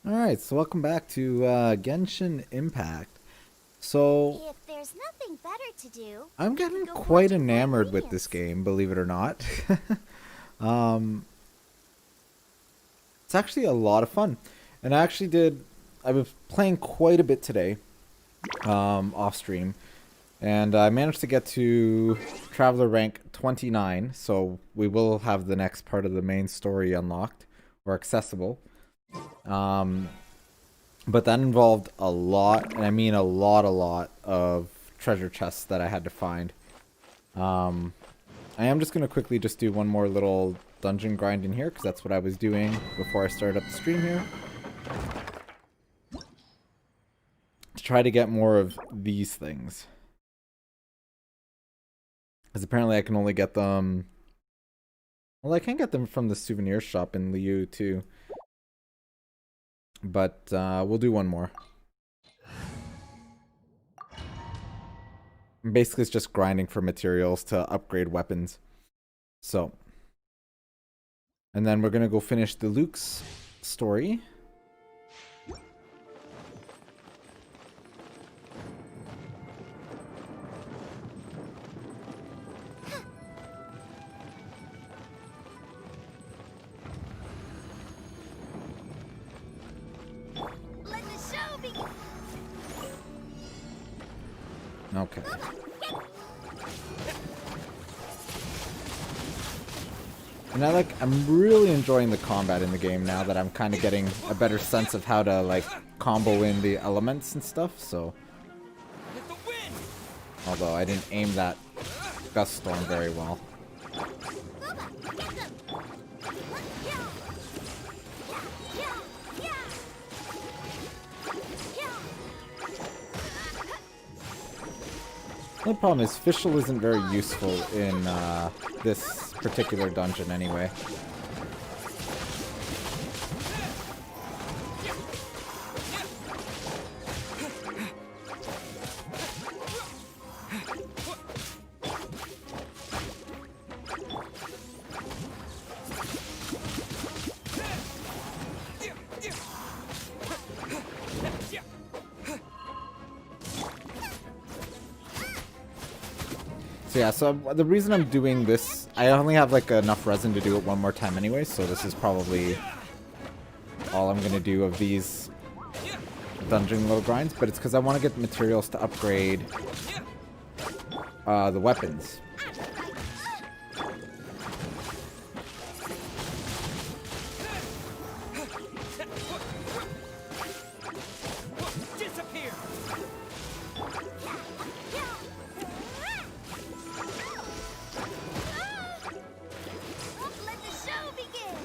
Alright, so welcome back to Genshin Impact. So, If there's nothing better to do, I'm we could getting go quite foraging for enamored with this ingredients. game, believe it or not. um, it's actually a lot of fun. And I was playing quite a bit today, off stream. And I managed to get to Traveler rank 29, so we will have the next part of the main story unlocked, or accessible. Um, But that involved a lot, and I mean a lot of treasure chests that I had to find. Um, I am just going to quickly just do one more little dungeon grind in here, because that's what I was doing before I started up the stream here. To try to get more of these things. Because apparently I can only get them... Well, I can get them from the souvenir shop in Liu, too. But we'll do one more. Basically, it's just grinding for materials to upgrade weapons. So... And then we're going to go finish the Luke's story. Let the show begin. Okay. And I'm really enjoying the combat in the game now that I'm kind of getting a better sense of how to, like, combo in the elements and stuff, so. Although I didn't aim that gust storm very well. The only problem is Fischl isn't very useful in this particular dungeon anyway. So yeah, so the reason I'm doing this, I only have like enough resin to do it one more time anyway, so this is probably all I'm gonna do of these dungeon little grinds, but it's because I want to get the materials to upgrade the weapons. Let the show begin.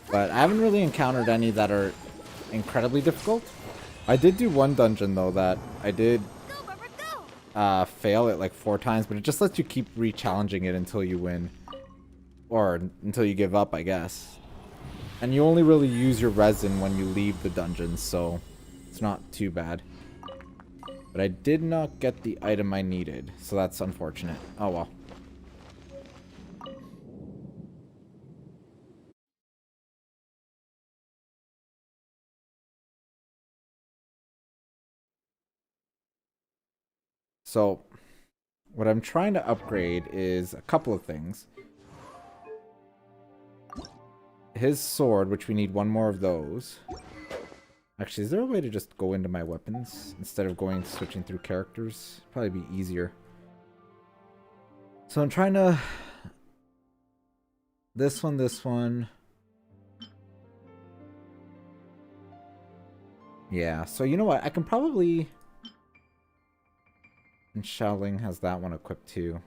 But I haven't really encountered any that are incredibly difficult. I did do one dungeon though that I did Go, Barbara, go. fail it like 4 times, but it just lets you keep re-challenging it until you win. Or until you give up, I guess. And you only really use your resin when you leave the dungeon, so it's not too bad. But I did not get the item I needed, so that's unfortunate. Oh well. So, what I'm trying to upgrade is a couple of things. His sword, which we need one more of those. Actually, is there a way to just go into my weapons instead of switching through characters? Probably be easier. So I'm trying to... This one. Yeah, so you know what? I can probably... And Shaoling has that one equipped too.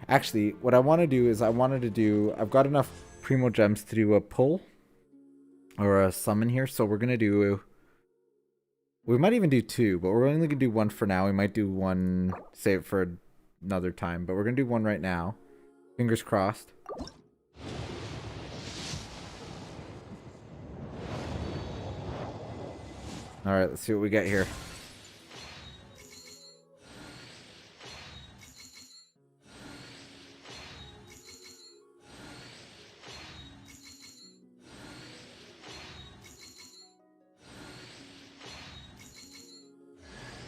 Actually, what I want to do is I've got enough Primo Gems to do a pull. Or a summon here, so we're going to do... We might even do 2, but we're only going to do 1 for now. We might do 1, save it for another time, but we're going to do 1 right now. Fingers crossed. Alright, let's see what we get here.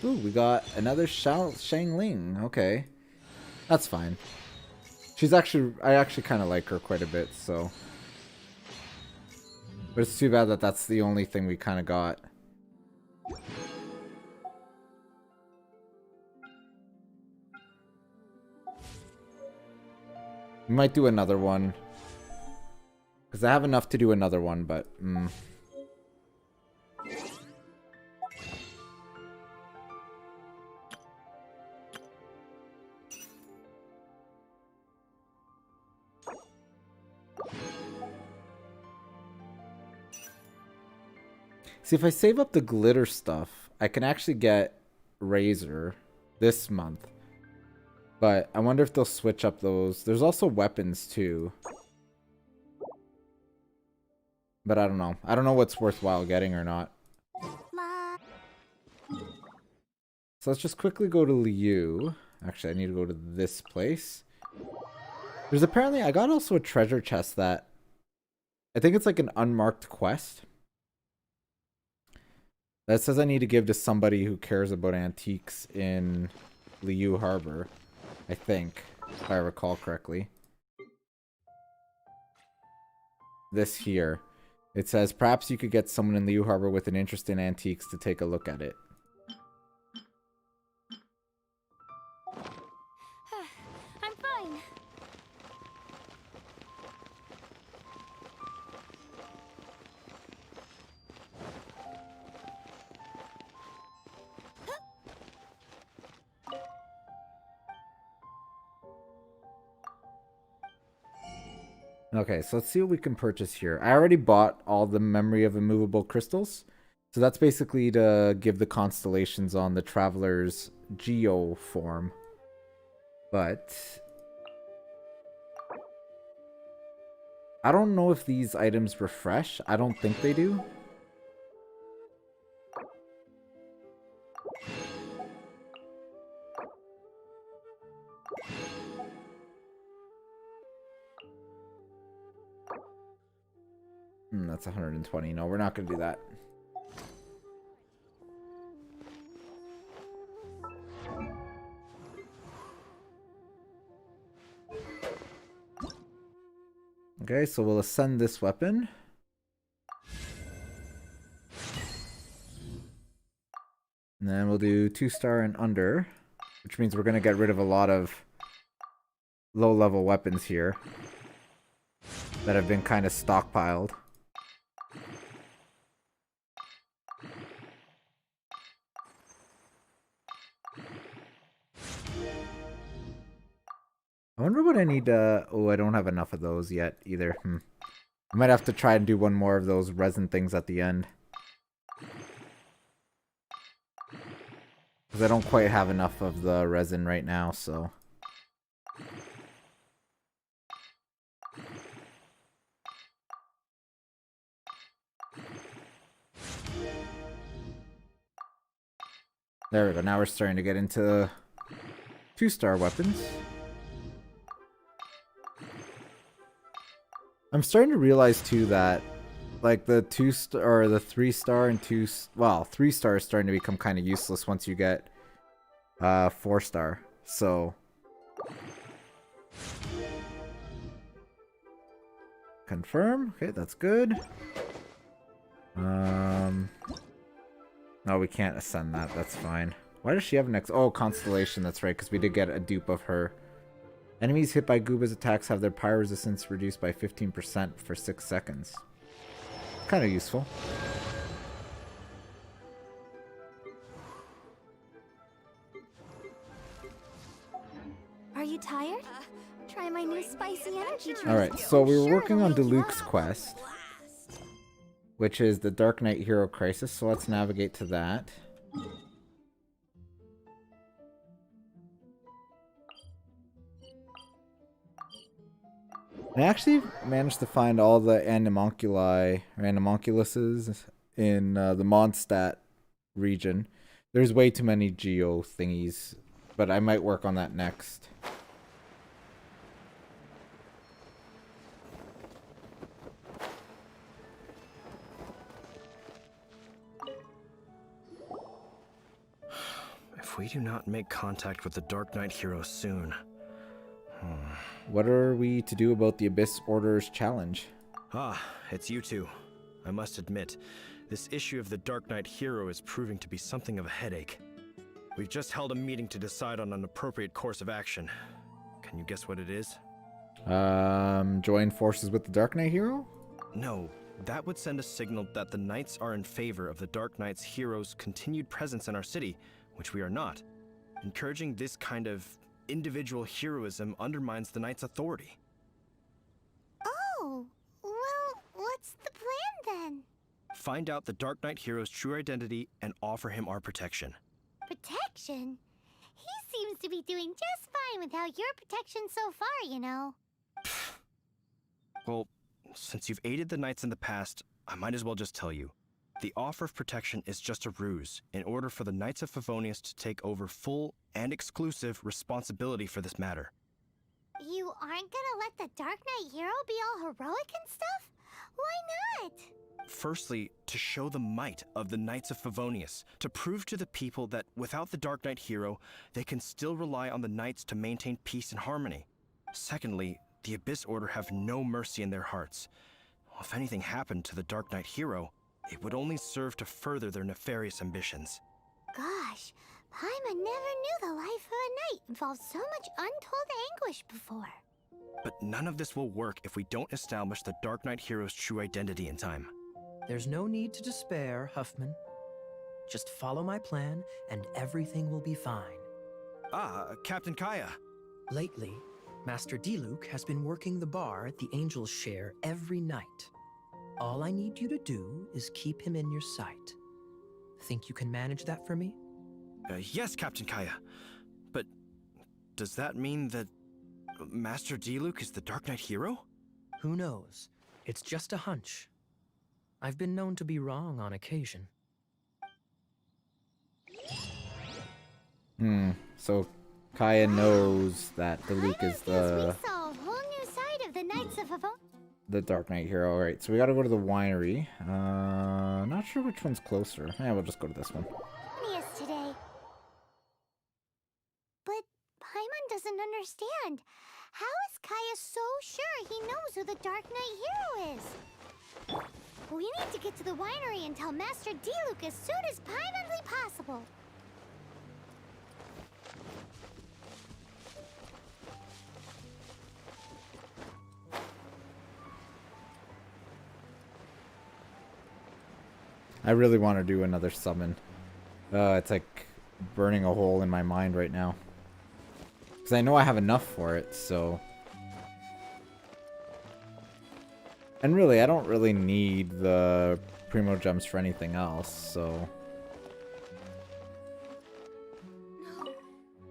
Ooh, we got another Shangling. Okay. That's fine. I actually kind of like her quite a bit, so. But it's too bad that that's the only thing we kind of got. We might do another one. Because I have enough to do another one, but... See, if I save up the glitter stuff, I can actually get Razor this month. But I wonder if they'll switch up those. There's also weapons, too. But I don't know. I don't know what's worthwhile getting or not. So let's just quickly go to Liu. Actually, I need to go to this place. There's apparently... I got also a treasure chest that... I think it's like an unmarked quest. That says I need to give to somebody who cares about antiques in Liu Harbor. I think, if I recall correctly. This here. It says, perhaps you could get someone in Liu Harbor with an interest in antiques to take a look at it. I'm fine. Okay, so let's see what we can purchase here. I already bought all the memory of immovable crystals. So that's basically to give the constellations on the Traveler's Geo form. But... I don't know if these items refresh. I don't think they do. That's 120. No, we're not going to do that. Okay, so we'll ascend this weapon. And then we'll do 2-star and under, which means we're going to get rid of a lot of low-level weapons here that have been kind of stockpiled. I wonder what I need to... Oh, I don't have enough of those yet either. I might have to try and do one more of those resin things at the end. Because I don't quite have enough of the resin right now, so... There we go. Now we're starting to get into 2-star weapons. I'm starting to realize too that like the 2-star or the 3-star and 3-star is starting to become kind of useless once you get 4-star. So confirm. Okay, that's good. No, we can't ascend that. That's fine. Why does she have an Oh, Constellation. That's right, because we did get a dupe of her. Enemies hit by Gooba's attacks have their pyro resistance reduced by 15% for 6 seconds. Kind of useful. Are you tired? Try my new spicy energy drink. Alright, so we were working on Diluc's quest, which is the Dark Knight Hero Crisis, so let's navigate to that. I actually managed to find all the Animunculi, or Animunculuses in the Mondstadt region. There's way too many geo thingies, but I might work on that next. If we do not make contact with the Dark Knight hero soon... What are we to do about the Abyss Order's challenge? Ah, it's you two. I must admit, this issue of the Dark Knight hero is proving to be something of a headache. We've just held a meeting to decide on an appropriate course of action. Can you guess what it is? Join forces with the Dark Knight hero? No, that would send a signal that the Knights are in favor of the Dark Knight's hero's continued presence in our city, which we are not. Encouraging this kind of individual heroism undermines the Knights' authority. Oh, well, what's the plan then? Find out the Dark Knight hero's true identity and offer him our protection. Protection? He seems to be doing just fine without your protection so far, you know. Well, since you've aided the Knights in the past, I might as well just tell you. The offer of protection is just a ruse in order for the Knights of Favonius to take over full and exclusive responsibility for this matter. You aren't gonna let the Dark Knight hero be all heroic and stuff? Why not? Firstly, to show the might of the Knights of Favonius, to prove to the people that without the Dark Knight hero, they can still rely on the Knights to maintain peace and harmony. Secondly, the Abyss Order have no mercy in their hearts. If anything happened to the Dark Knight hero, it would only serve to further their nefarious ambitions. Gosh, Paimon never knew the life of a knight involved so much untold anguish before. But none of this will work if we don't establish the Dark Knight hero's true identity in time. There's no need to despair, Huffman. Just follow my plan, and everything will be fine. Ah, Captain Kaya. Lately, Master Diluc has been working the bar at the Angel's Share every night. All I need you to do is keep him in your sight. Think you can manage that for me? Yes, Captain Kaya. But does that mean that Master Diluc is the Dark Knight hero? Who knows? It's just a hunch. I've been known to be wrong on occasion. So Kaya knows that Diluc is We saw a whole new side of the Knights of Favonius. the Dark Knight hero. Alright, so we gotta go to the winery. Not sure which one's closer. Yeah, we'll just go to this one. Today. But Paimon doesn't understand. How is Kaya so sure he knows who the Dark Knight hero is? We need to get to the winery and tell Master Diluc as soon as Paimonly possible. I really want to do another summon. It's like burning a hole in my mind right now. Because I know I have enough for it, so... And really, I don't really need the Primo Gems for anything else, so...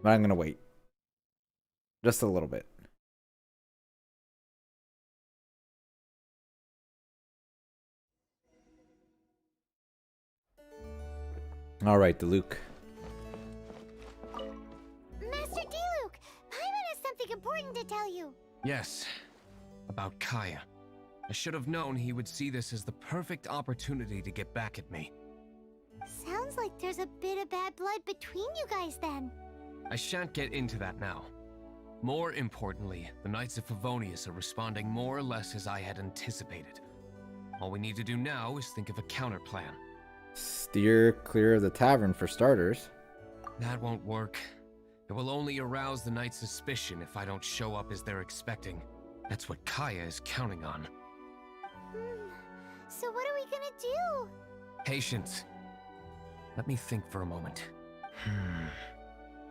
But I'm gonna wait. Just a little bit. Alright, Diluc. Master Diluc, Paimon has something important to tell you. Yes, about Kaya. I should have known he would see this as the perfect opportunity to get back at me. Sounds like there's a bit of bad blood between you guys then. I shan't get into that now. More importantly, the Knights of Favonius are responding more or less as I had anticipated. All we need to do now is think of a counter plan. Steer clear of the tavern for starters. That won't work. It will only arouse the Knights' suspicion if I don't show up as they're expecting. That's what Kaya is counting on. So what are we gonna do? Patience. Let me think for a moment.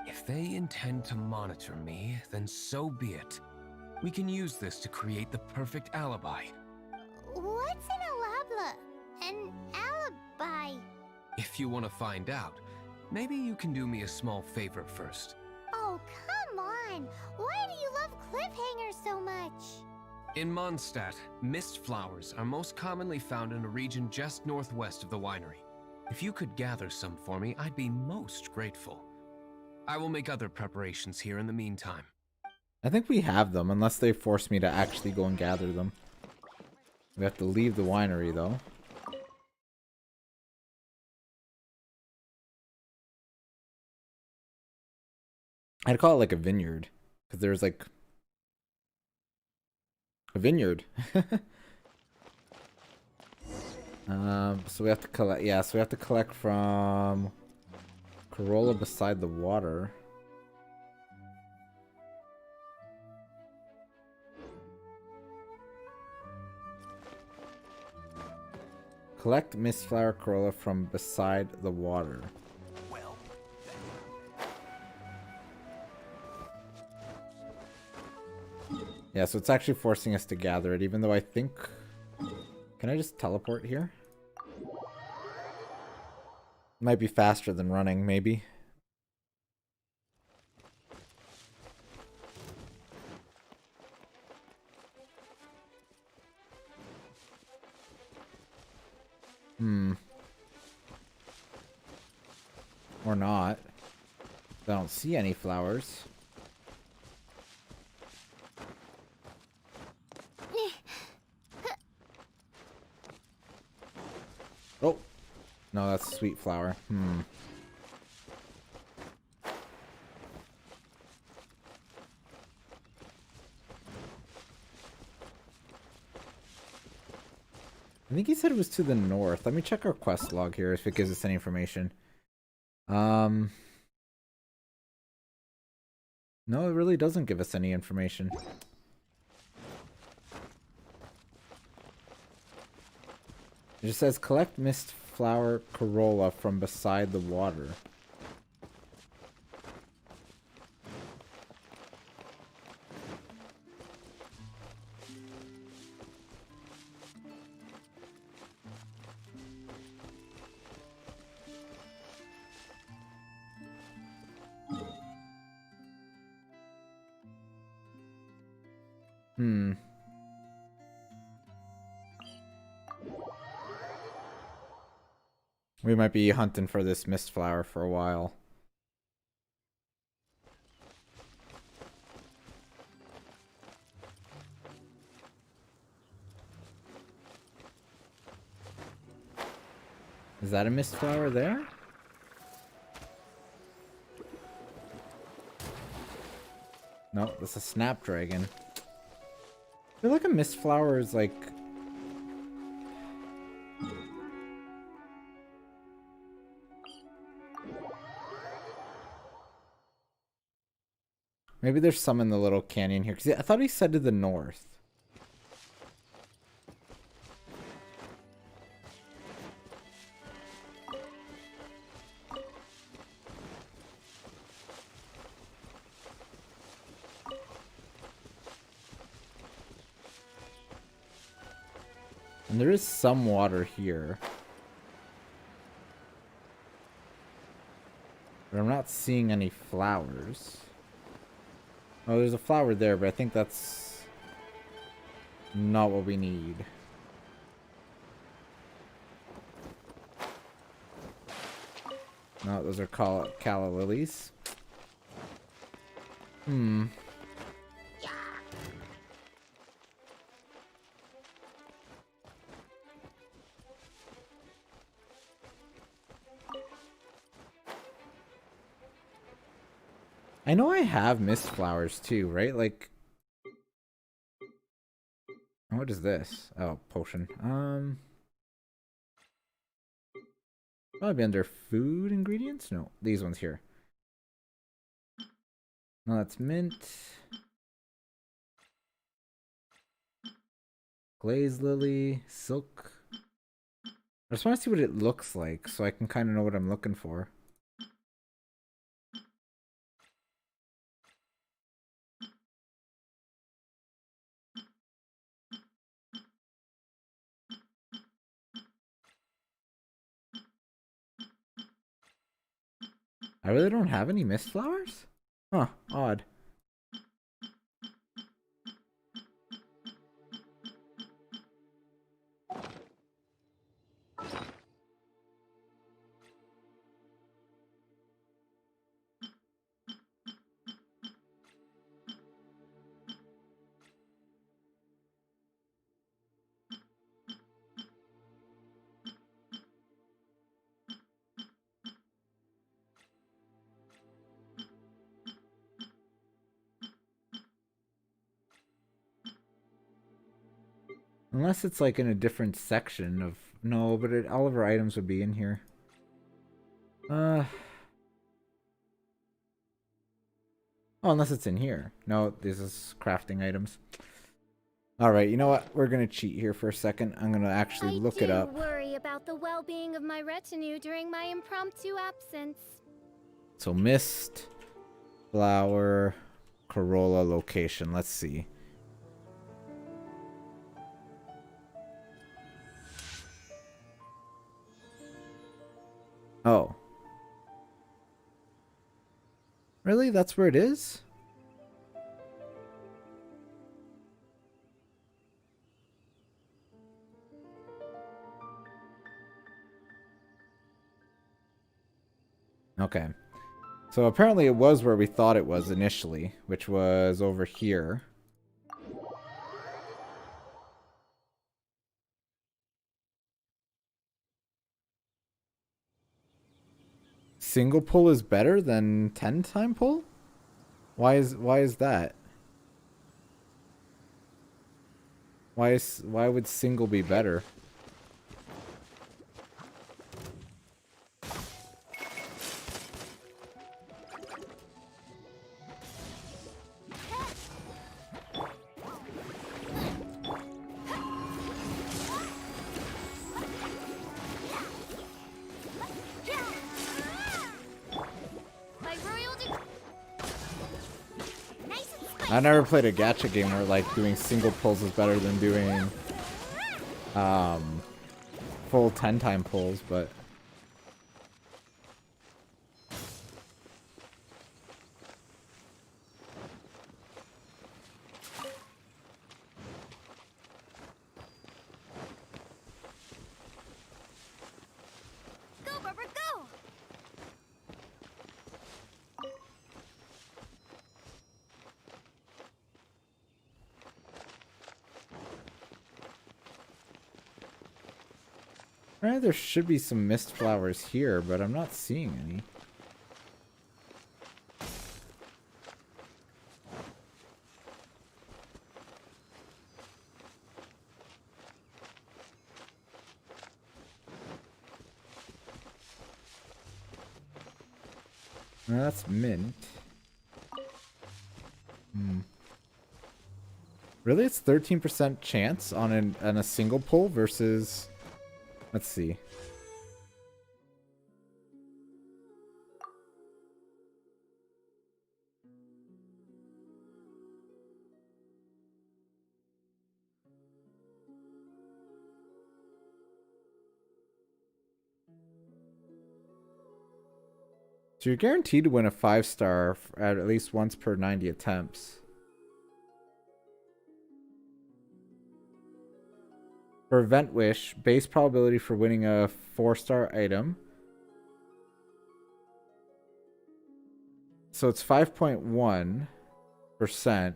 If they intend to monitor me, then so be it. We can use this to create the perfect alibi. What's an alabla? An alibi? If you want to find out, maybe you can do me a small favor first. Oh, come on! Why do you love cliffhangers so much? In Mondstadt, mist flowers are most commonly found in a region just northwest of the winery. If you could gather some for me, I'd be most grateful. I will make other preparations here in the meantime. I think we have them, unless they force me to actually go and gather them. We have to leave the winery, though. I'd call it like a vineyard. Because there's like a vineyard. So we have to collect, yeah, so we have to collect from Corolla beside the water. Collect Mistflower Corolla from beside the water. Well, Yeah, so it's actually forcing us to gather it, even though I think... Can I just teleport here? Might be faster than running, maybe. Or not. I don't see any flowers. Oh! No, that's a sweet flower. I think he said it was to the north. Let me check our quest log here if it gives us any information. No, it really doesn't give us any information. It just says collect mist flower corolla from beside the water. We might be hunting for this mist flower for a while. Is that a mist flower there? No, that's a snapdragon. I feel like a mist flower is like... Maybe there's some in the little canyon here. Because I thought he said to the north. And there is some water here. But I'm not seeing any flowers. Oh, there's a flower there, but I think that's not what we need. No, those are calla lilies. I know I have mist flowers too, right? Like, what is this? Oh, potion. Probably under food ingredients? No, these ones here. No, that's mint. Glaze lily, silk. I just want to see what it looks like so I can kind of know what I'm looking for. I really don't have any mist flowers? Huh, odd. Unless it's like in a different section of... No, but all of our items would be in here. Oh, unless it's in here. No, this is crafting items. Alright, you know what? We're gonna cheat here for a second. I'm gonna actually look it up. I do worry about the well-being of my retinue during my impromptu absence. So mist, flower, Corolla location. Let's see. Oh. Really? That's where it is? Okay. So apparently it was where we thought it was initially, which was over here. Single pull is better than 10-time pull? Why is that? Why would single be better? I never played a gacha game where like doing single pulls is better than doing full 10-time pulls, but Go, Barbara, go! right, there should be some mist flowers here, but I'm not seeing any. No, that's mint. Really? It's 13% chance on a single pull versus... Let's see. So you're guaranteed to win a 5-star at least once per 90 attempts. For Event Wish, base probability for winning a 4-star item. So it's 5.1%.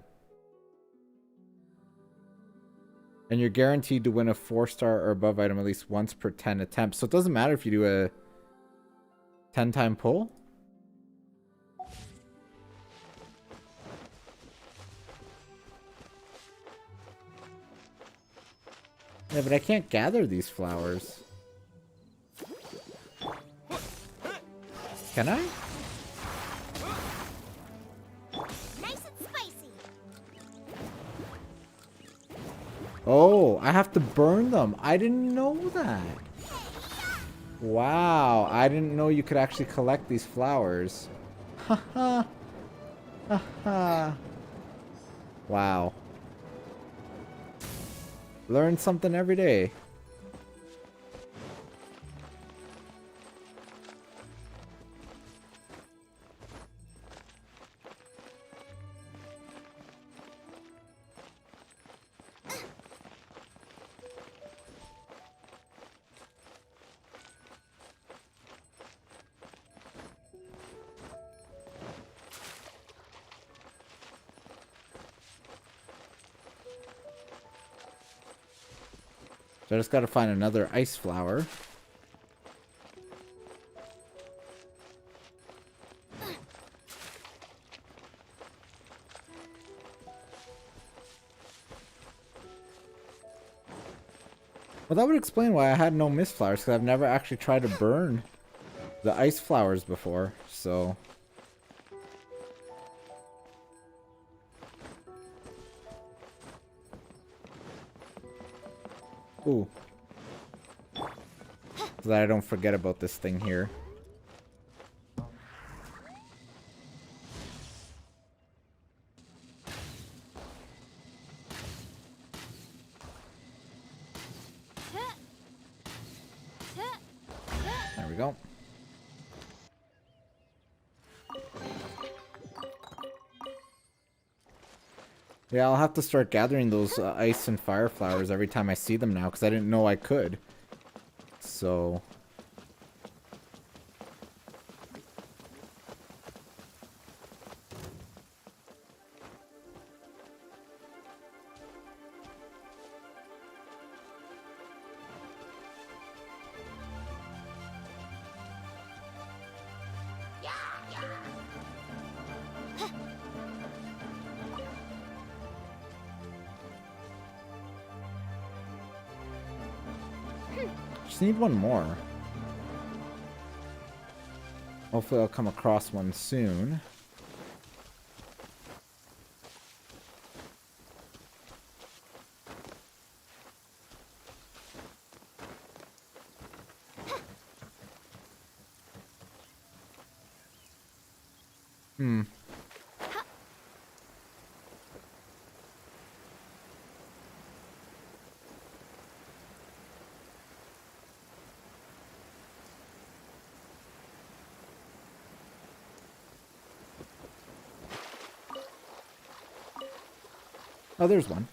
And you're guaranteed to win a 4-star or above item at least once per 10 attempts. So it doesn't matter if you do a 10-time pull. Yeah, but I can't gather these flowers. Can I? Nice and spicy. Oh, I have to burn them. I didn't know that. Wow, I didn't know you could actually collect these flowers. Haha. Haha. Wow. Learn something every day. So I just gotta find another ice flower. Well, that would explain why I had no mist flowers, because I've never actually tried to burn the ice flowers before, so... Ooh. So that I don't forget about this thing here. There we go. Yeah, I'll have to start gathering those ice and fire flowers every time I see them now, because I didn't know I could. So... Just need one more. Hopefully I'll come across one soon. Oh, there's one.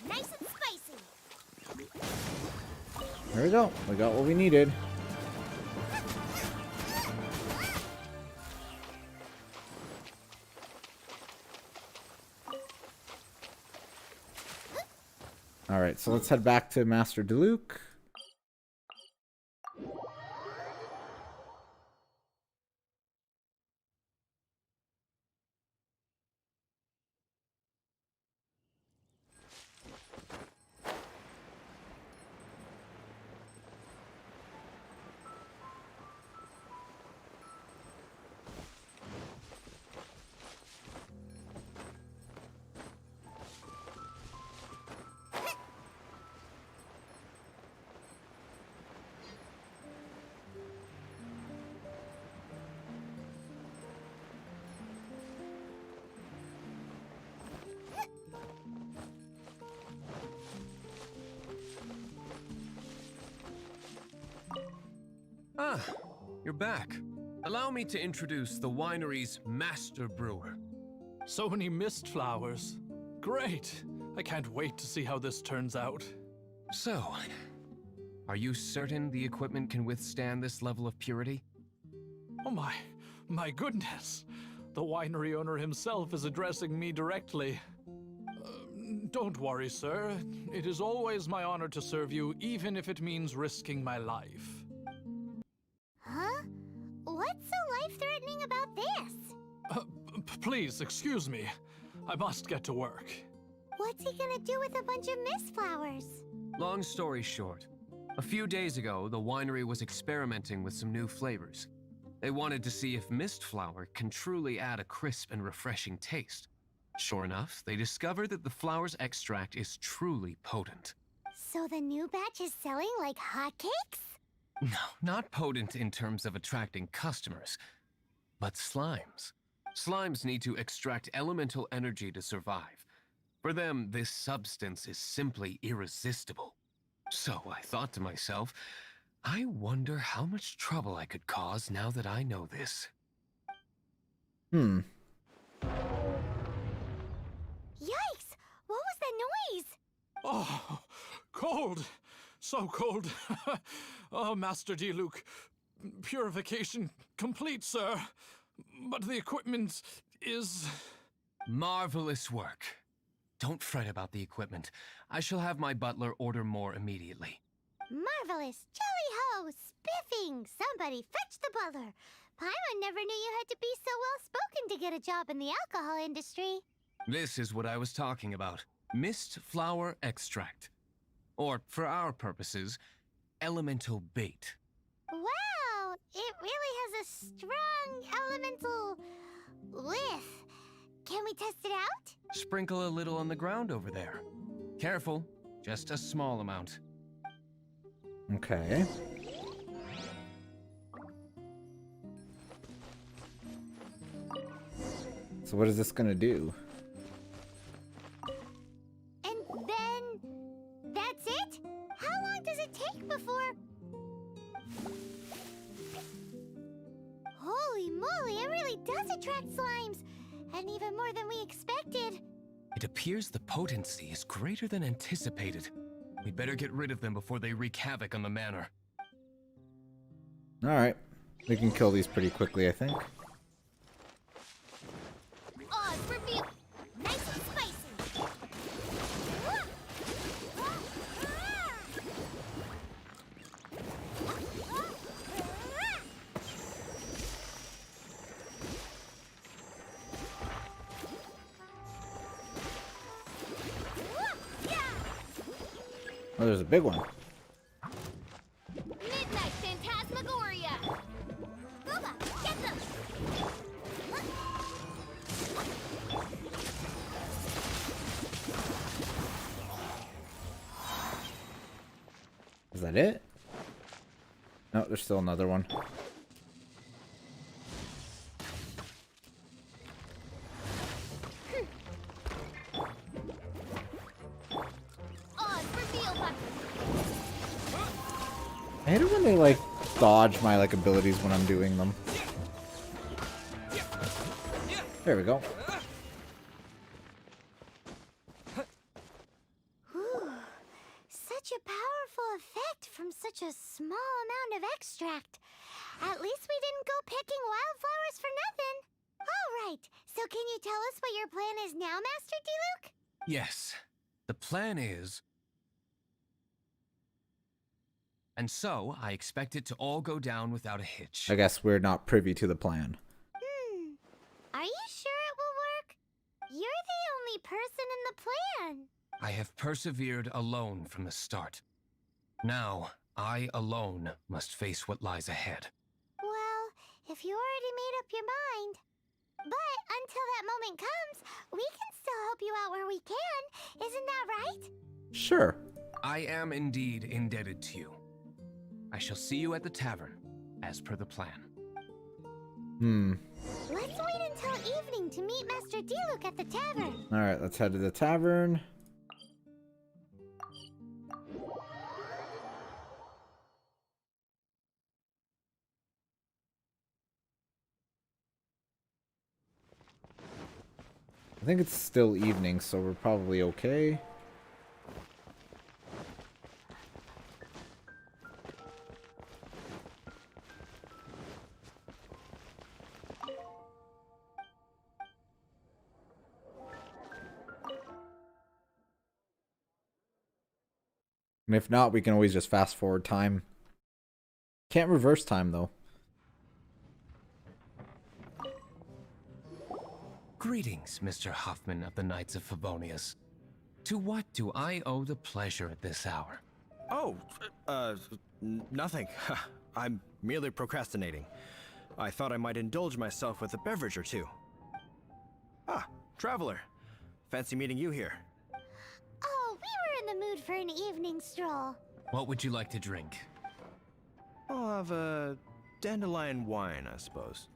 Nice and spicy. There we go. We got what we needed. Alright, so let's head back to Master Diluc. Ah, you're back. Allow me to introduce the winery's master brewer. So many mist flowers. Great! I can't wait to see how this turns out. So, are you certain the equipment can withstand this level of purity? Oh my goodness! The winery owner himself is addressing me directly. Don't worry, sir. It is always my honor to serve you, even if it means risking my life. Huh? What's so life-threatening about this? Please, excuse me. I must get to work. What's he gonna do with a bunch of mist flowers? Long story short, a few days ago, the winery was experimenting with some new flavors. They wanted to see if mist flower can truly add a crisp and refreshing taste. Sure enough, they discovered that the flower's extract is truly potent. So the new batch is selling like hotcakes? No, not potent in terms of attracting customers, but slimes. Slimes need to extract elemental energy to survive. For them, this substance is simply irresistible. So I thought to myself, I wonder how much trouble I could cause now that I know this. Yikes! What was that noise? Oh, cold! So cold! Oh, Master Diluc, purification complete, sir. But the equipment is... Marvelous work. Don't fret about the equipment. I shall have my butler order more immediately. Marvelous! Jolly ho! Spiffing! Somebody fetch the butler! Paimon never knew you had to be so well-spoken to get a job in the alcohol industry. This is what I was talking about. Mist flower extract. Or, for our purposes, elemental bait. Wow, it really has a strong elemental whiff. Can we test it out? Sprinkle a little on the ground over there. Careful, just a small amount. Okay. So what is this gonna do? And then... that's it? How long does it take before... Holy moly, it really does attract slimes! And even more than we expected. It appears the potency is greater than anticipated. We'd better get rid of them before they wreak havoc on the manor. Alright. We can kill these pretty quickly, I think. Oh, it's revealed. Nice and spicy. Oh, there's a big one. Midnight Phantasmagoria. Booba, get them. Is that it? No, there's still another one. Oh, it's revealed. I hate it when they like dodge my like abilities when I'm doing them. There we go. Ooh, such a powerful effect from such a small amount of extract. At least we didn't go picking wildflowers for nothing. All right, so can you tell us what your plan is now, Master Diluc? Yes, the plan is... And so, I expect it to all go down without a hitch. I guess we're not privy to the plan. Are you sure it will work? You're the only person in the plan. I have persevered alone from the start. Now, I alone must face what lies ahead. Well, if you already made up your mind. But until that moment comes, we can still help you out where we can. Isn't that right? Sure. I am indeed indebted to you. I shall see you at the tavern, as per the plan. Let's wait until evening to meet Master Diluc at the tavern. Alright, let's head to the tavern. I think it's still evening, so we're probably okay. And if not, we can always just fast forward time. Can't reverse time, though. Greetings, Mr. Hoffman of the Knights of Favonius. To what do I owe the pleasure at this hour? Oh, nothing. I'm merely procrastinating. I thought I might indulge myself with a beverage or two. Ah, traveler. Fancy meeting you here. Oh, we were in the mood for an evening stroll. What would you like to drink? I'll have a dandelion wine, I suppose.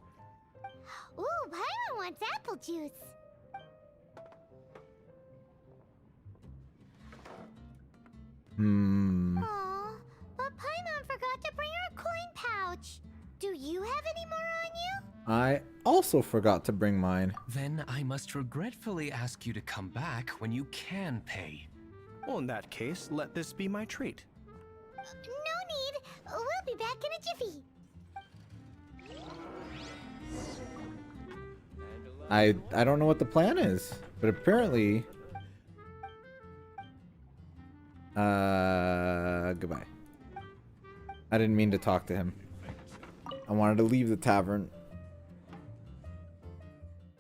Ooh, Paimon wants apple juice. Aw, but Paimon forgot to bring her coin pouch. Do you have any more on you? I also forgot to bring mine. Then I must regretfully ask you to come back when you can pay. Well, in that case, let this be my treat. No need. We'll be back in a jiffy. I don't know what the plan is, but apparently... goodbye. I didn't mean to talk to him. I wanted to leave the tavern.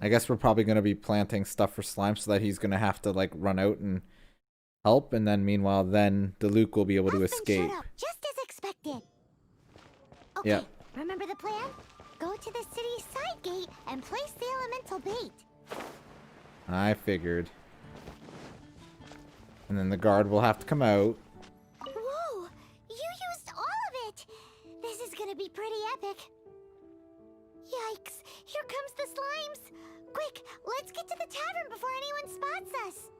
I guess we're probably going to be planting stuff for Slime so that he's going to have to, like, run out and help. And then, meanwhile, then Diluc will be able to escape. Showed up just as expected. Okay, Yeah. remember the plan? Go to the city's side gate and place the elemental bait. I figured. And then the guard will have to come out. Whoa! You used all of it! This is gonna be pretty epic. Yikes! Here comes the slimes! Quick, let's get to the tavern before anyone spots us!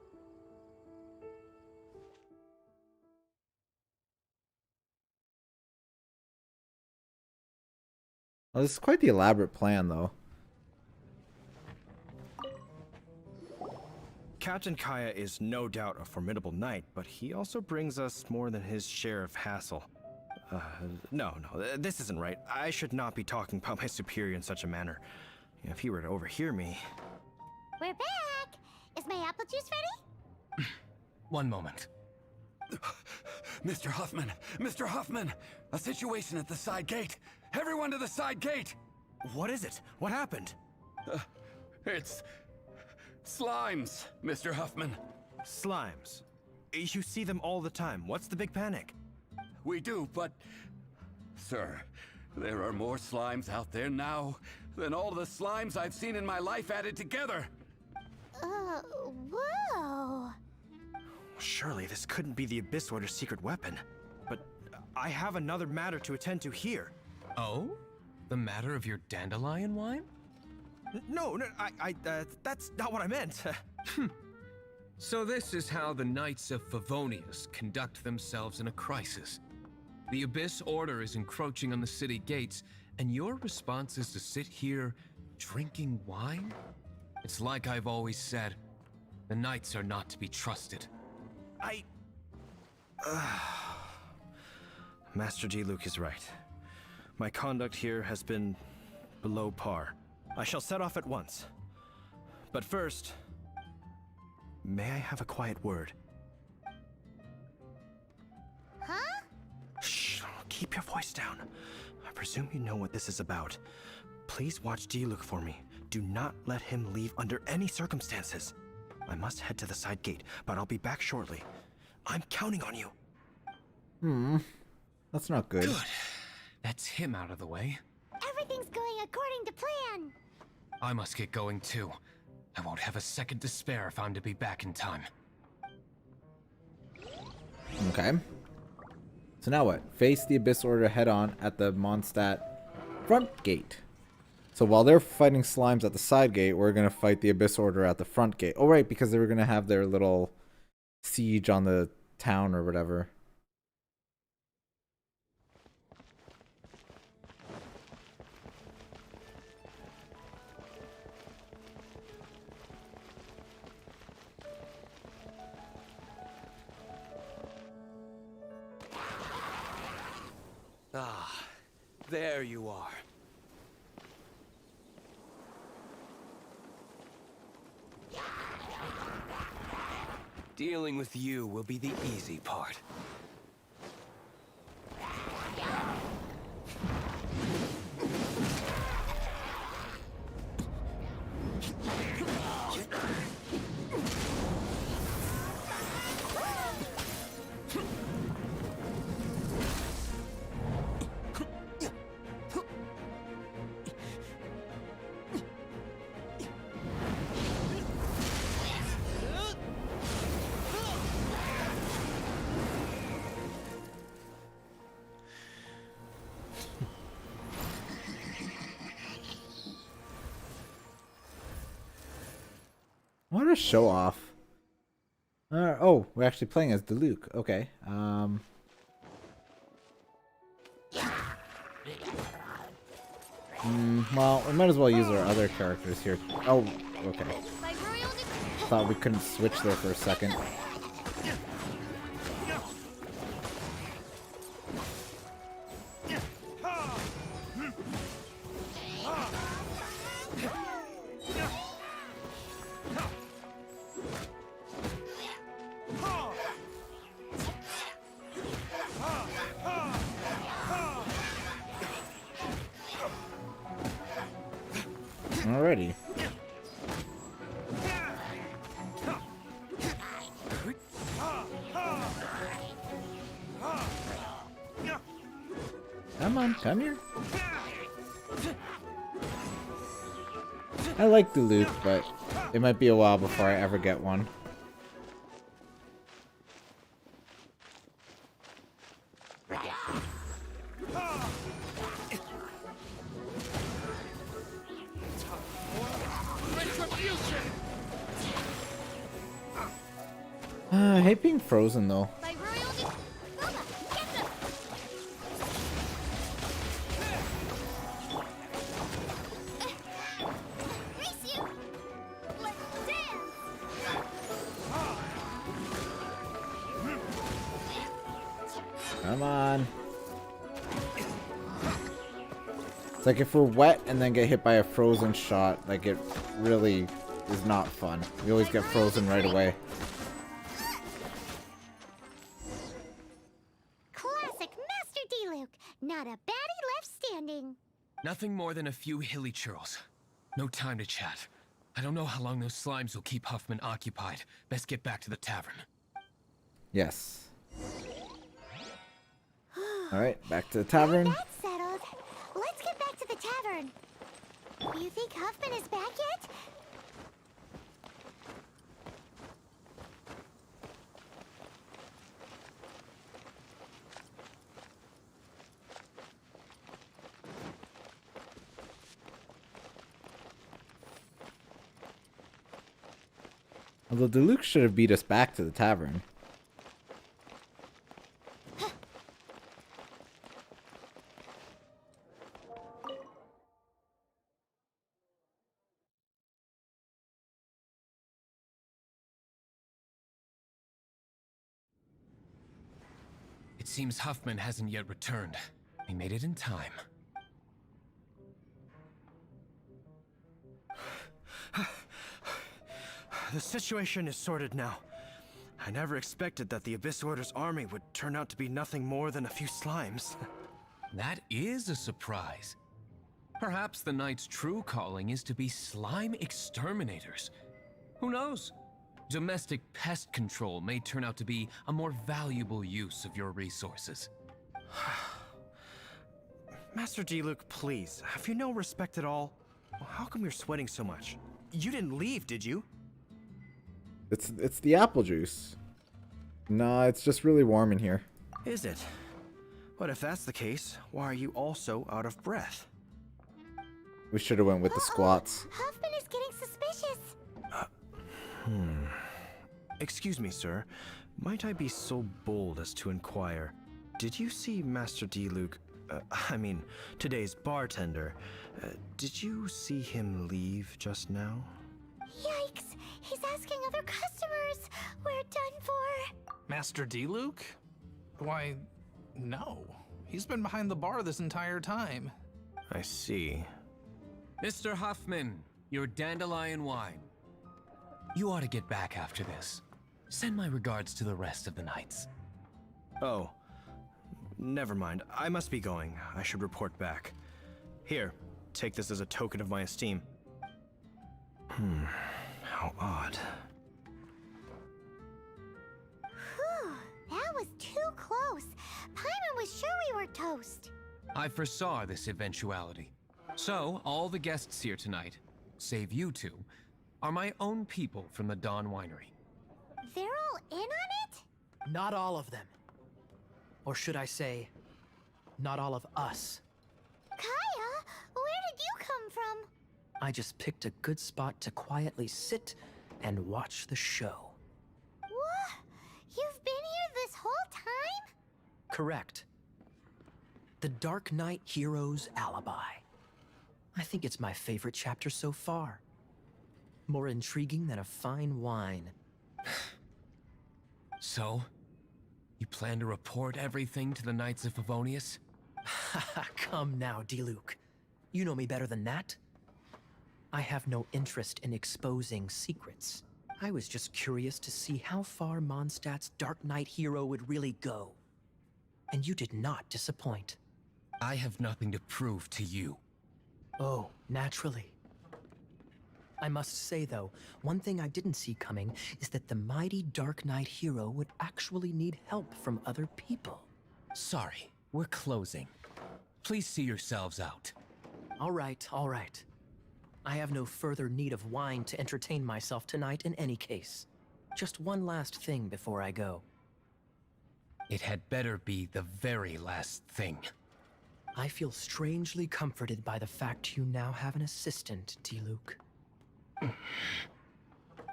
Oh, this is quite the elaborate plan, though. Captain Kaya is no doubt a formidable knight, but he also brings us more than his share of hassle. No, this isn't right. I should not be talking about my superior in such a manner. If he were to overhear me... We're back! Is my apple juice ready? One moment. Mr. Huffman! Mr. Huffman! A situation at the side gate! Everyone to the side gate! What is it? What happened? It's... slimes, Mr. Huffman. Slimes. You see them all the time. What's the big panic? We do, but... Sir, there are more slimes out there now than all the slimes I've seen in my life added together. Whoa! Surely this couldn't be the Abyss Order's secret weapon. But I have another matter to attend to here. Oh? The matter of your dandelion wine? No, that's not what I meant. So this is how the Knights of Favonius conduct themselves in a crisis. The Abyss Order is encroaching on the city gates, and your response is to sit here drinking wine? It's like I've always said, the Knights are not to be trusted. Master Diluc is right. My conduct here has been below par. I shall set off at once. But first, may I have a quiet word? Huh? Shh, keep your voice down. I presume you know what this is about. Please watch Diluc for me. Do not let him leave under any circumstances. I must head to the side gate, but I'll be back shortly. I'm counting on you. That's not good. Good. That's him out of the way. Everything's going according to plan. I must get going too. I won't have a second to spare if I'm to be back in time. Okay. So now what? Face the Abyss Order head-on at the Mondstadt front gate. So while they're fighting slimes at the side gate, we're going to fight the Abyss Order at the front gate. Oh, right, because they were going to have their little siege on the town or whatever. Ah, there you are. Dealing with you will be the easy part. What a show off. Oh, we're actually playing as Diluc. Okay. Well, we might as well use our other characters here. Oh, okay. Thought we couldn't switch there for a second. Alrighty. Come on, come here. I like the loot, but it might be a while before I ever get one. I hate being frozen though. By royalty. Bubba, get them! Race you! Let's dance! Come on. It's like if we're wet and then get hit by a frozen shot, like it really is not fun. We always get frozen right away. Classic Master D-Luke. Not a baddie left standing. Nothing more than a few hilly churls. No time to chat. I don't know how long those slimes will keep Huffman occupied. Best get back to the tavern. Yes. Alright, back to the tavern. That's settled. Let's get back to the tavern. You think Huffman is back yet? Although Deluxe should have beat us back to the tavern. It seems Huffman hasn't yet returned. He made it in time. The situation is sorted now. I never expected that the Abyss Order's army would turn out to be nothing more than a few slimes. That is a surprise. Perhaps the Knight's true calling is to be slime exterminators. Who knows? Domestic pest control may turn out to be a more valuable use of your resources. Master D-Luke, please, have you no respect at all? How come you're sweating so much? You didn't leave, did you? It's the apple juice. Nah, it's just really warm in here. Is it? But if that's the case, why are you also out of breath? We should have went with the squats. Huffman is getting suspicious. Excuse me, sir. Might I be so bold as to inquire, did you see Master D-Luke, I mean, today's bartender, did you see him leave just now? Yikes! He's asking other customers. We're done for. Master D-Luke? Why, no. He's been behind the bar this entire time. I see. Mr. Huffman, your dandelion wine. You ought to get back after this. Send my regards to the rest of the knights. Oh, never mind. I must be going. I should report back. Here, take this as a token of my esteem. How odd. Whew, that was too close. Paimon was sure we were toast. I foresaw this eventuality. So, all the guests here tonight, save you two, are my own people from the Dawn Winery. They're all in on it? Not all of them. Or should I say, not all of us. Kaya, where did you come from? I just picked a good spot to quietly sit and watch the show. What? You've been here this whole time? Correct. The Dark Knight Hero's Alibi. I think it's my favorite chapter so far. More intriguing than a fine wine. So, you plan to report everything to the Knights of Favonius? Come now, D-Luke. You know me better than that. I have no interest in exposing secrets. I was just curious to see how far Mondstadt's Dark Knight hero would really go. And you did not disappoint. I have nothing to prove to you. Oh, naturally. I must say, though, one thing I didn't see coming is that the mighty Dark Knight hero would actually need help from other people. Sorry, we're closing. Please see yourselves out. All right, all right. I have no further need of wine to entertain myself tonight in any case. Just one last thing before I go. It had better be the very last thing. I feel strangely comforted by the fact you now have an assistant, D-Luke.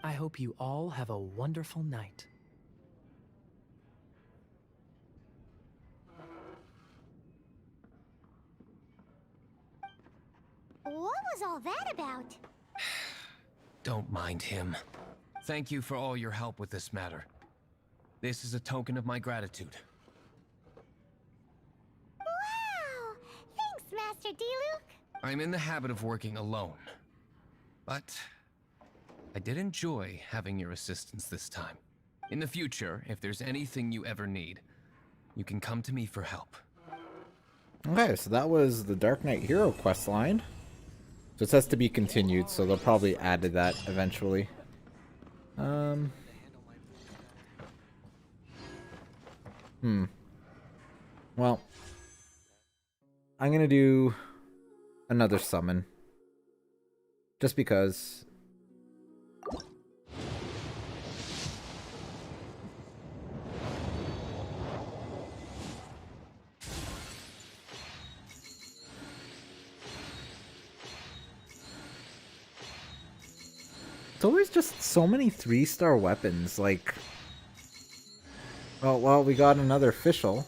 I hope you all have a wonderful night. What was all that about? Don't mind him. Thank you for all your help with this matter. This is a token of my gratitude. Wow! Thanks, Master D-Luke. I'm in the habit of working alone. But I did enjoy having your assistance this time. In the future, if there's anything you ever need, you can come to me for help. Okay, so that was the Dark Knight Hero questline. So it says to be continued, so they'll probably add to that eventually. Well, I'm gonna do another summon. Just because. It's always just so many 3-star weapons, like... Oh, well, we got another official.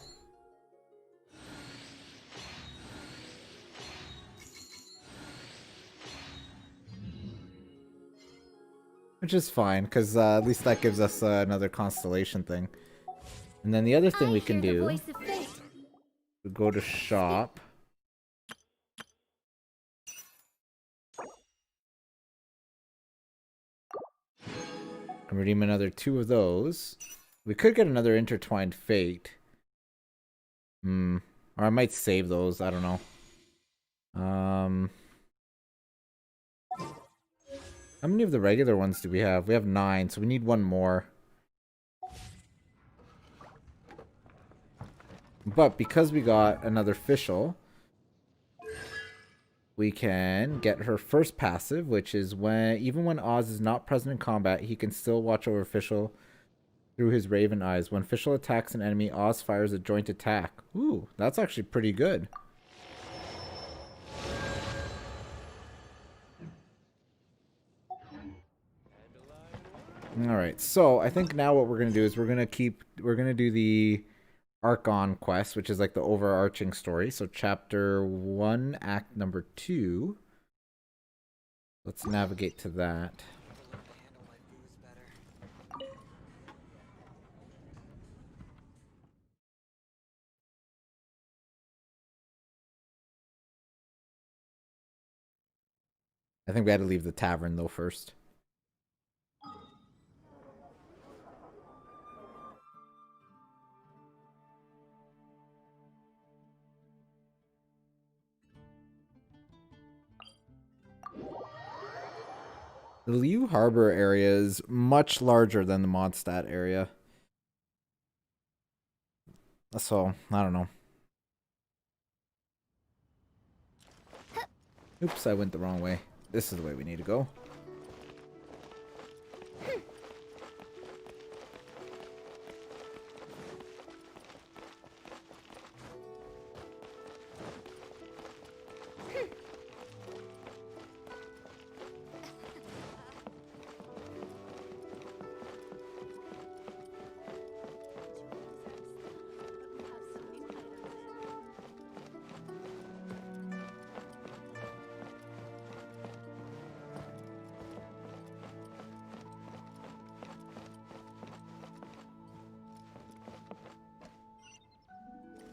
Which is fine, because at least that gives us another constellation thing. And then the other thing we can do... We go to shop. And redeem another 2 of those. We could get another intertwined fate. Or I might save those, I don't know. How many of the regular ones do we have? We have 9, so we need 1 more. But because we got another official, we can get her first passive, which is even when Oz is not present in combat, he can still watch over official through his raven eyes. When official attacks an enemy, Oz fires a joint attack. Ooh, that's actually pretty good. Alright, so I think now what we're going to do is we're going to do the Archon quest, which is like the overarching story. So chapter 1, act number 2. Let's navigate to that. I think we had to leave the tavern though first. The Liu Harbor area is much larger than the Mondstadt area. So, I don't know. Oops, I went the wrong way. This is the way we need to go.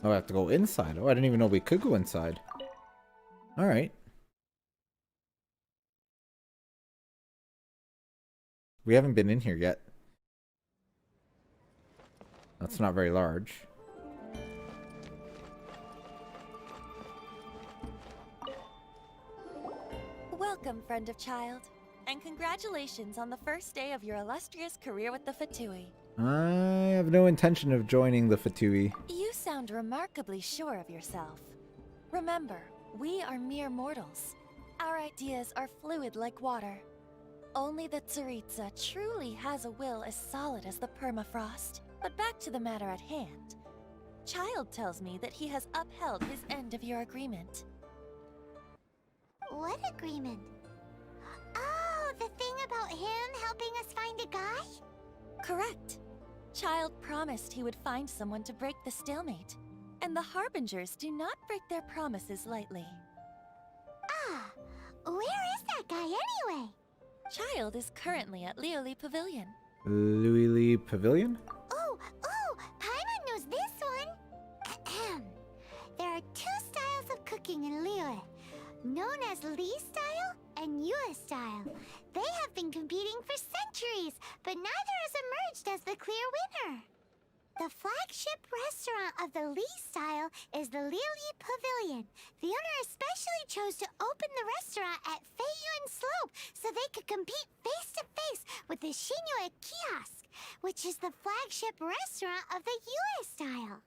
Oh, I have to go inside. Oh, I didn't even know we could go inside. Alright. We haven't been in here yet. That's not very large. Welcome, friend of child. And congratulations on the first day of your illustrious career with the Fatui. I have no intention of joining the Fatui. You sound remarkably sure of yourself. Remember, we are mere mortals. Our ideas are fluid like water. Only the Tsaritsa truly has a will as solid as the permafrost. But back to the matter at hand. Child tells me that he has upheld his end of your agreement. What agreement? Oh, the thing about him helping us find a guy? Correct. Child promised he would find someone to break the stalemate. And the Harbingers do not break their promises lightly. Ah, where is that guy anyway? Child is currently at Lioli Pavilion. Louis Lee Pavilion? Oh, Paimon knows this one. Ahem. There are two styles of cooking in Liyue, known as Li style and Yue style. They have been competing for centuries, but neither has emerged as the clear winner. The flagship restaurant of the Li style is the Lioli Pavilion. The owner especially chose to open the restaurant at Feiyuan Slope so they could compete face-to-face with the Shinyue Kiosk, which is the flagship restaurant of the Yue style.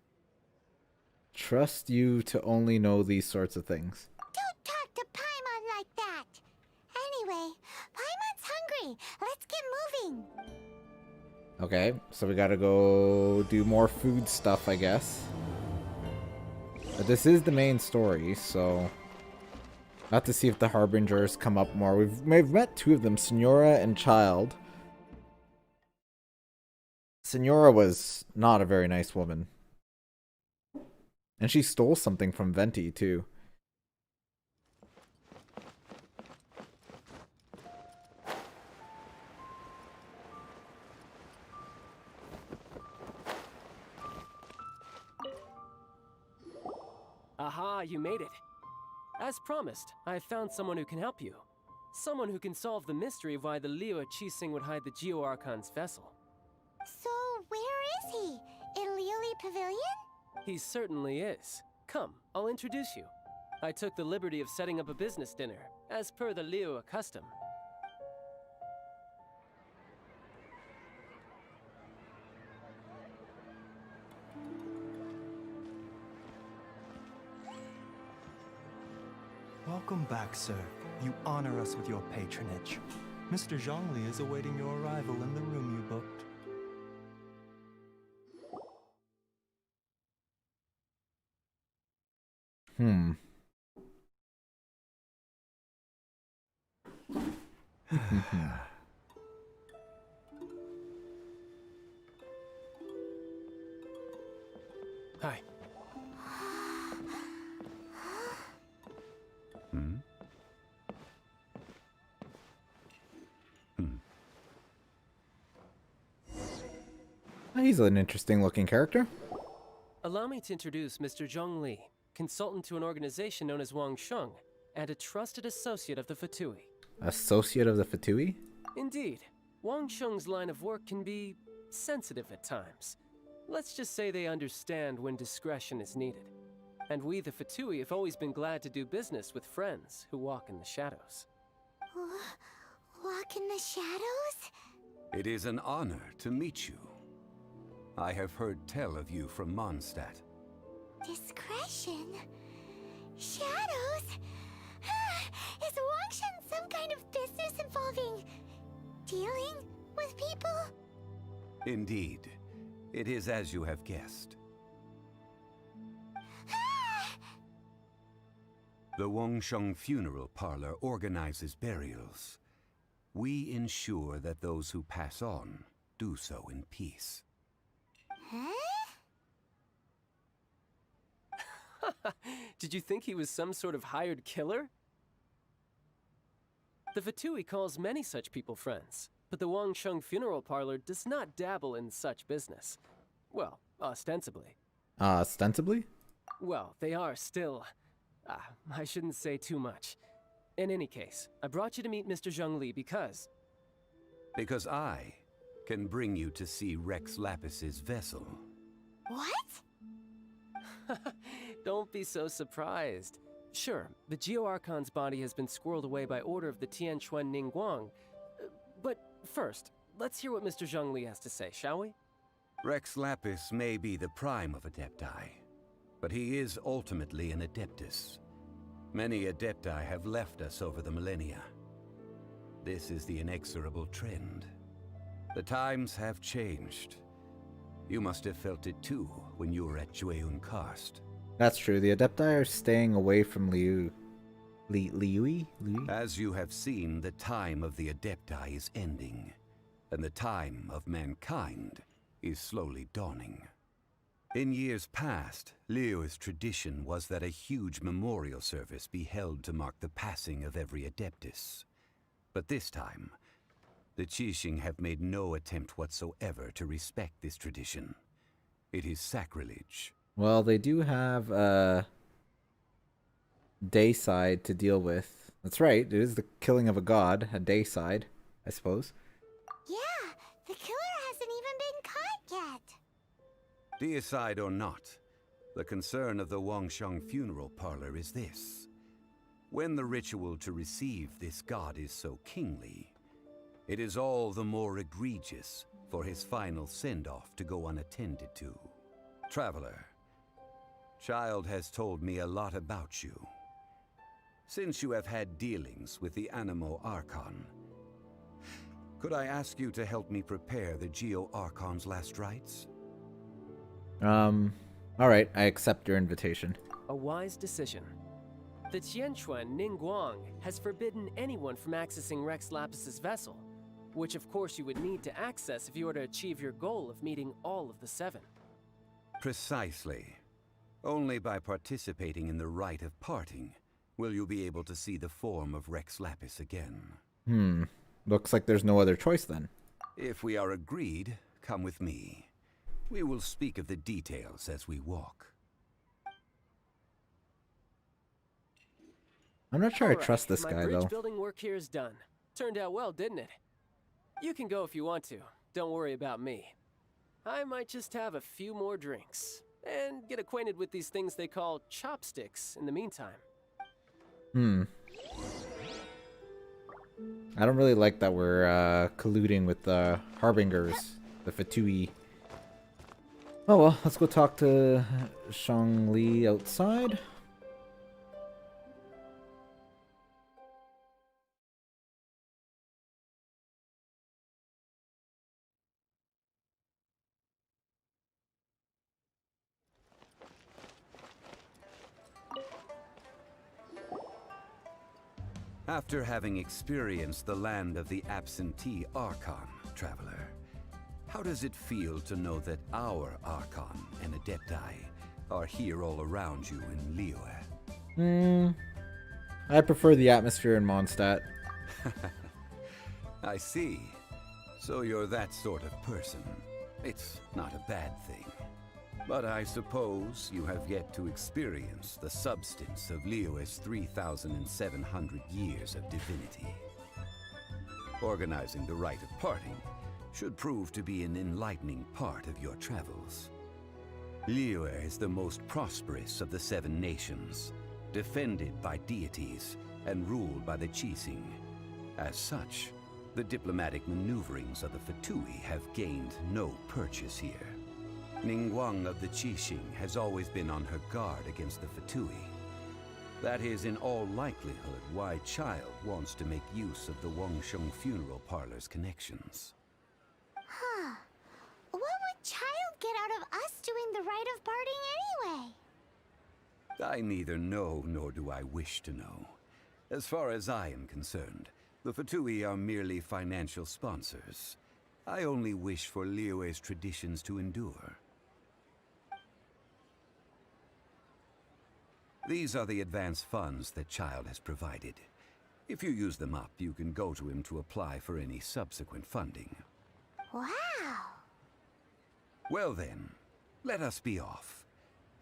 Trust you to only know these sorts of things. Don't talk to Paimon like that. Anyway, Paimon's hungry. Let's get moving. Okay, so we gotta go do more food stuff, I guess. But this is the main story, so... I have to see if the Harbingers come up more. We've met two of them, Senora and Child. Senora was not a very nice woman. And she stole something from Venti, too. Aha, you made it. As promised, I have found someone who can help you. Someone who can solve the mystery of why the Liyue Qixing would hide the Geo Archon's vessel. So, where is he? In Lioli Pavilion? He certainly is. Come, I'll introduce you. I took the liberty of setting up a business dinner, as per the Liyue custom. Welcome back, sir. You honor us with your patronage. Mr. Zhongli is awaiting your arrival in the room you booked. Hi. He's an interesting looking character. Allow me to introduce Mr. Zhongli, consultant to an organization known as Wang Sheng, and a trusted associate of the Fatui. Associate of the Fatui? Indeed. Wang Sheng's line of work can be sensitive at times. Let's just say they understand when discretion is needed. And we, the Fatui, have always been glad to do business with friends who walk in the shadows. Walk in the shadows? It is an honor to meet you. I have heard tell of you from Mondstadt. Discretion? Shadows? Is Wangshan some kind of business involving dealing with people? Indeed. It is as you have guessed. The Wangsheng Funeral Parlor organizes burials. We ensure that those who pass on do so in peace. Did you think he was some sort of hired killer? The Fatui calls many such people friends, but the Wangsheng Funeral Parlor does not dabble in such business. Well, ostensibly. Ostensibly? Well, they are still... I shouldn't say too much. In any case, I brought you to meet Mr. Zhongli because... Because I can bring you to see Rex Lapis's vessel. What? Don't be so surprised. Sure, the Geo Archon's body has been squirreled away by order of the Tianquan Ningguang. But first, let's hear what Mr. Zhongli has to say, shall we? Rex Lapis may be the prime of Adepti, but he is ultimately an Adeptus. Many Adepti have left us over the millennia. This is the inexorable trend. The times have changed. You must have felt it too when you were at Jueyun Karst. That's true. The Adepti are staying away from Liu. Liui? As you have seen, the time of the Adepti is ending, and the time of mankind is slowly dawning. In years past, Liu's tradition was that a huge memorial service be held to mark the passing of every Adeptus. But this time, the Qixing have made no attempt whatsoever to respect this tradition. It is sacrilege. Well, they do have a day side to deal with. That's right. It is the killing of a god, a day side, I suppose. Yeah, the killer hasn't even been caught yet. Deicide or not, the concern of the Wangsheng funeral parlor is this. When the ritual to receive this god is so kingly, it is all the more egregious for his final send-off to go unattended to. Traveler, Child has told me a lot about you. Since you have had dealings with the Animo Archon, could I ask you to help me prepare the Geo Archon's last rites? Alright, I accept your invitation. A wise decision. The Tianquan Ningguang has forbidden anyone from accessing Rex Lapis's vessel, which of course you would need to access if you were to achieve your goal of meeting all of the 7. Precisely. Only by participating in the rite of parting will you be able to see the form of Rex Lapis again. Looks like there's no other choice then. If we are agreed, come with me. We will speak of the details as we walk. I'm not sure I Alright, trust this my guy, bridge though. building work here is done. Turned out well, didn't it? You can go if you want to. Don't worry about me. I might just have a few more drinks and get acquainted with these things they call chopsticks in the meantime. I don't really like that we're colluding with the Harbingers, the Fatui. Oh well, let's go talk to Zhongli outside. After having experienced the land of the absentee Archon, Traveler, how does it feel to know that our Archon and Adepti are here all around you in Liyue? I prefer the atmosphere in Mondstadt. I see. So you're that sort of person. It's not a bad thing. But I suppose you have yet to experience the substance of Liyue's 3,700 years of divinity. Organizing the rite of parting should prove to be an enlightening part of your travels. Liyue is the most prosperous of the 7 nations, defended by deities and ruled by the Qixing. As such, the diplomatic maneuverings of the Fatui have gained no purchase here. Ningguang of the Qixing has always been on her guard against the Fatui. That is in all likelihood why Child wants to make use of the Wangsheng funeral parlor's connections. Huh. What would Child get out of us doing the rite of parting anyway? I neither know nor do I wish to know. As far as I am concerned, the Fatui are merely financial sponsors. I only wish for Liyue's traditions to endure. These are the advance funds that Child has provided. If you use them up, you can go to him to apply for any subsequent funding. Wow. Well then, let us be off.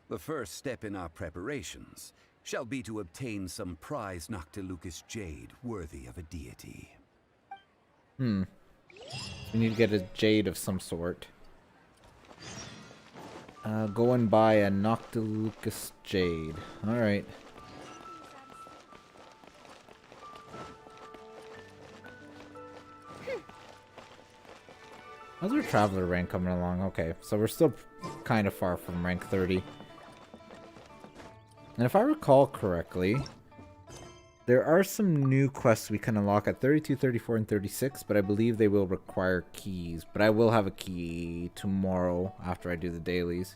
The first step in our preparations shall be to obtain some prized Noctilucous jade worthy of a deity. We need to get a jade of some sort. Go and buy a Noctilucous jade. Alright. How's our traveler rank coming along? Okay, so we're still kind of far from rank 30. And if I recall correctly, there are some new quests we can unlock at 32, 34, and 36, but I believe they will require keys. But I will have a key tomorrow after I do the dailies.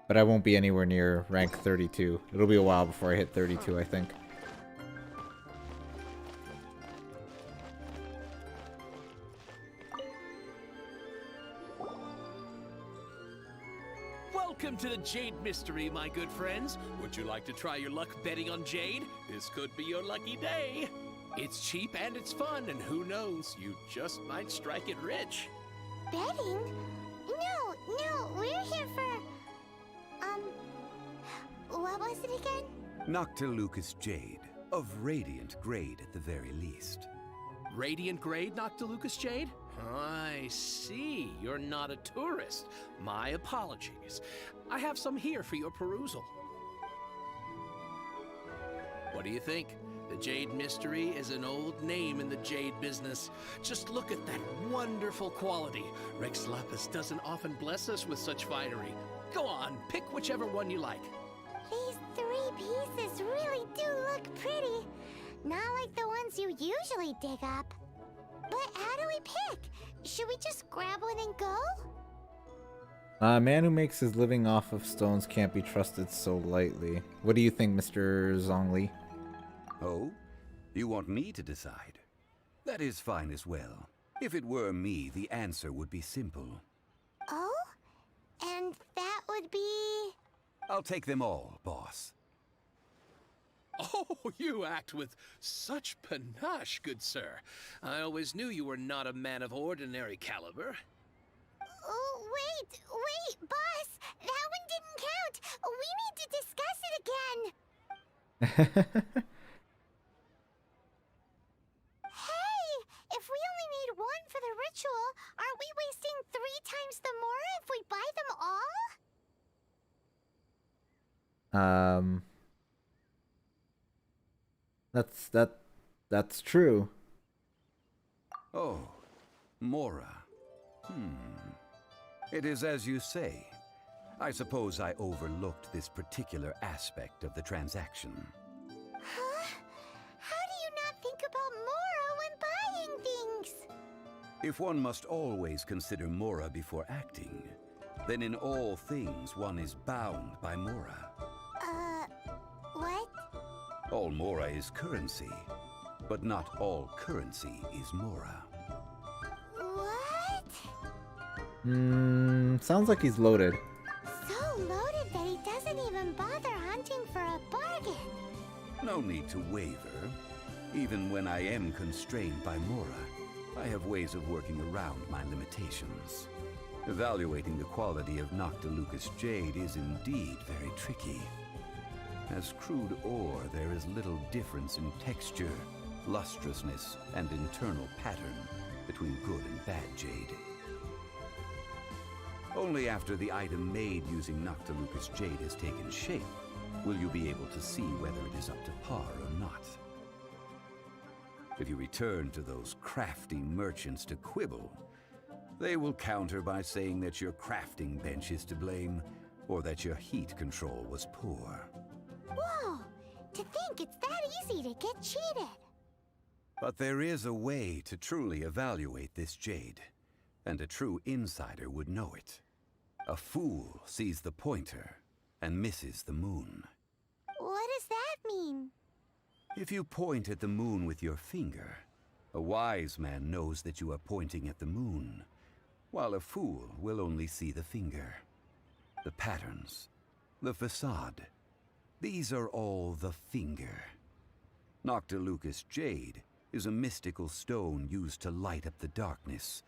But I won't be anywhere near rank 32. It'll be a while before I hit 32, I think. Welcome to the Jade Mystery, my good friends. Would you like to try your luck betting on Jade? This could be your lucky day. It's cheap and it's fun, and who knows, you just might strike it rich. Betting? No, we're here for... what was it again? Noctilucous Jade, of radiant grade at the very least. Radiant grade, Noctilucous Jade? I see. You're not a tourist. My apologies. I have some here for your perusal. What do you think? The Jade Mystery is an old name in the jade business. Just look at that wonderful quality. Rex Lapis doesn't often bless us with such finery. Go on, pick whichever one you like. These 3 pieces really do look pretty. Not like the ones you usually dig up. But how do we pick? Should we just grab one and go? A man who makes his living off of stones can't be trusted so lightly. What do you think, Mr. Zhongli? Oh? You want me to decide? That is fine as well. If it were me, the answer would be simple. Oh? And that would be... I'll take them all, boss. Oh, you act with such panache, good sir. I always knew you were not a man of ordinary caliber. Oh, wait, boss! That one didn't count! We need to discuss it again! Hey! If we only need one for the ritual, aren't we wasting 3 times the more if we buy them all? That's true. Oh, Mora. It is as you say. I suppose I overlooked this particular aspect of the transaction. Huh? How do you not think about Mora when buying things? If one must always consider Mora before acting, then in all things one is bound by Mora. What? All Mora is currency, but not all currency is Mora. What? Sounds like he's loaded. So loaded that he doesn't even bother hunting for a bargain. No need to waver. Even when I am constrained by Mora, I have ways of working around my limitations. Evaluating the quality of Noctilucous Jade is indeed very tricky. As crude ore, there is little difference in texture, lustrousness, and internal pattern between good and bad jade. Only after the item made using Noctilucous Jade has taken shape will you be able to see whether it is up to par or not. If you return to those crafty merchants to quibble, they will counter by saying that your crafting bench is to blame, or that your heat control was poor. Whoa! To think it's that easy to get cheated. But there is a way to truly evaluate this jade, and a true insider would know it. A fool sees the pointer and misses the moon. What does that mean? If you point at the moon with your finger, a wise man knows that you are pointing at the moon, while a fool will only see the finger. The patterns, the facade, these are all the finger. Noctilucous Jade is a mystical stone used to light up the darkness,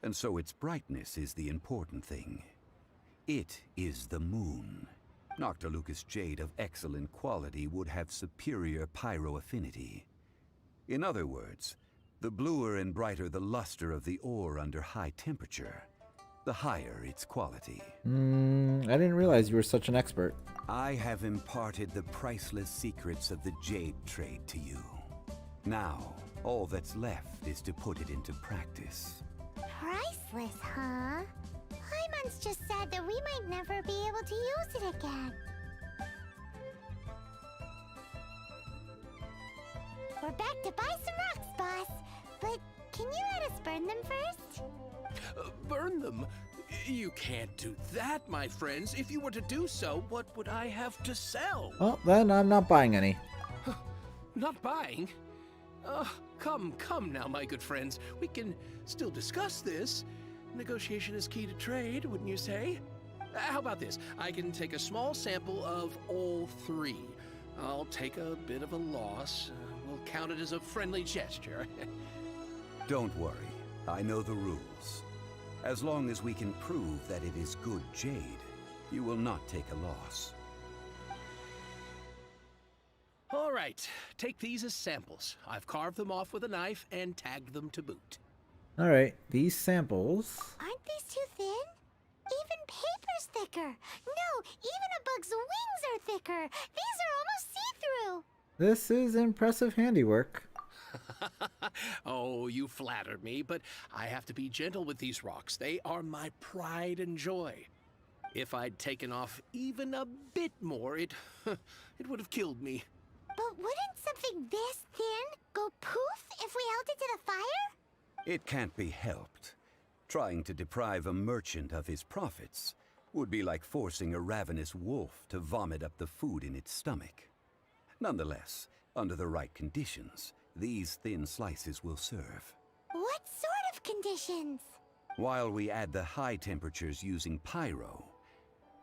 and so its brightness is the important thing. It is the moon. Noctilucous Jade of excellent quality would have superior pyroaffinity. In other words, the bluer and brighter the luster of the ore under high temperature, the higher its quality. I didn't realize you were such an expert. I have imparted the priceless secrets of the jade trade to you. Now, all that's left is to put it into practice. Priceless, huh? Paimon's just sad that we might never be able to use it again. We're back to buy some rocks, boss. But can you let us burn them first? Burn them? You can't do that, my friends. If you were to do so, what would I have to sell? Well, then I'm not buying any. Not buying? Come now, my good friends. We can still discuss this. Negotiation is key to trade, wouldn't you say? How about this? I can take a small sample of all three. I'll take a bit of a loss. We'll count it as a friendly gesture. Don't worry. I know the rules. As long as we can prove that it is good jade, you will not take a loss. All right, take these as samples. I've carved them off with a knife and tagged them to boot. Alright, these samples. Aren't these too thin? Even paper's thicker. No, even a bug's wings are thicker. These are almost see-through. This is impressive handiwork. Oh, you flatter me, but I have to be gentle with these rocks. They are my pride and joy. If I'd taken off even a bit more, it would have killed me. But wouldn't something this thin go poof if we held it to the fire? It can't be helped. Trying to deprive a merchant of his profits would be like forcing a ravenous wolf to vomit up the food in its stomach. Nonetheless, under the right conditions, these thin slices will serve. What sort of conditions? While we add the high temperatures using pyro,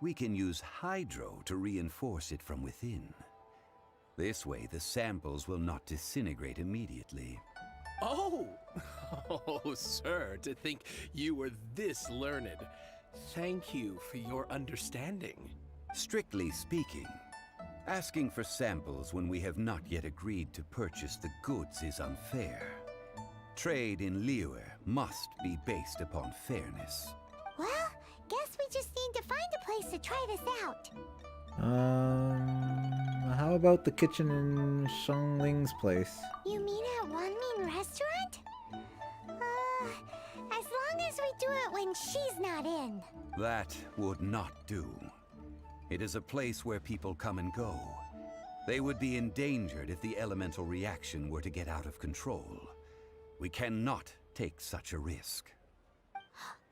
we can use hydro to reinforce it from within. This way, the samples will not disintegrate immediately. Oh! Oh, sir, to think you were this learned. Thank you for your understanding. Strictly speaking, asking for samples when we have not yet agreed to purchase the goods is unfair. Trade in Liyue must be based upon fairness. Well, guess we just need to find a place to try this out. How about the kitchen in Shengling's place? You mean at Wanmin Restaurant? As long as we do it when she's not in. That would not do. It is a place where people come and go. They would be endangered if the elemental reaction were to get out of control. We cannot take such a risk.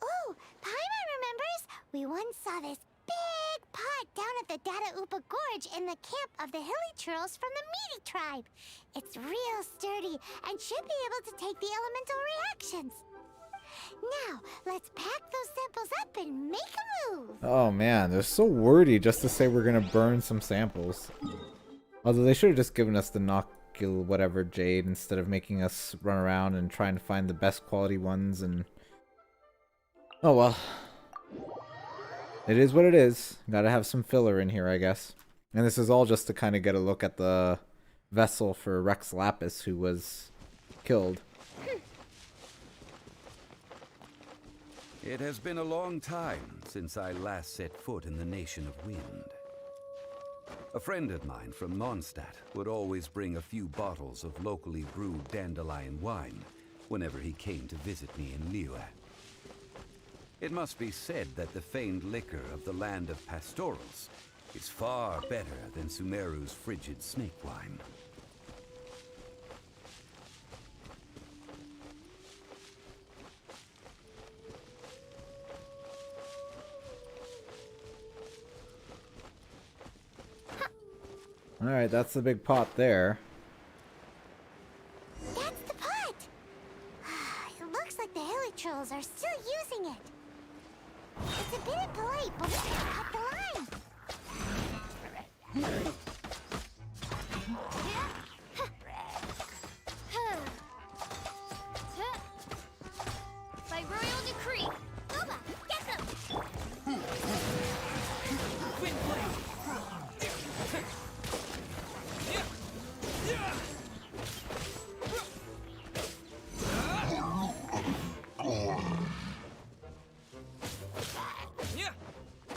Oh, Paimon remembers! We once saw this big pot down at the Dada Upa Gorge in the camp of the hilly churls from the Meaty tribe. It's real sturdy and should be able to take the elemental reactions. Now, let's pack those samples up and make a move. Oh man, they're so wordy just to say we're gonna burn some samples. Although they should have just given us the Nocul whatever jade instead of making us run around and trying to find the best quality ones and... Oh well. It is what it is. Gotta have some filler in here, I guess. And this is all just to kind of get a look at the vessel for Rex Lapis, who was killed. It has been a long time since I last set foot in the Nation of Wind. A friend of mine from Mondstadt would always bring a few bottles of locally brewed dandelion wine whenever he came to visit me in Liyue. It must be said that the famed liquor of the land of pastorals is far better than Sumeru's frigid snake wine. Alright, that's the big pot there. That's the pot! It looks like the hilly trolls are still using it. It's a bit impolite, but we can cut the line. By royal decree, Boba, get them!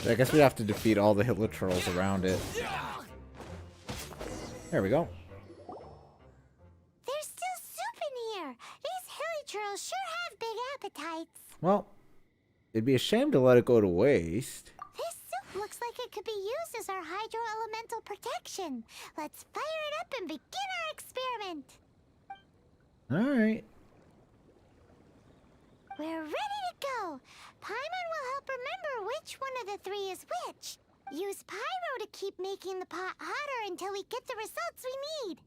I guess we have to defeat all the Hitler trolls around it. There we go. There's still soup in here! These hilly churls sure have big appetites. Well, it'd be a shame to let it go to waste. This soup looks like it could be used as our hydro-elemental protection. Let's fire it up and begin our experiment. Alright. We're ready to go. Paimon will help remember which one of the three is which. Use Pyro to keep making the pot hotter until we get the results we need.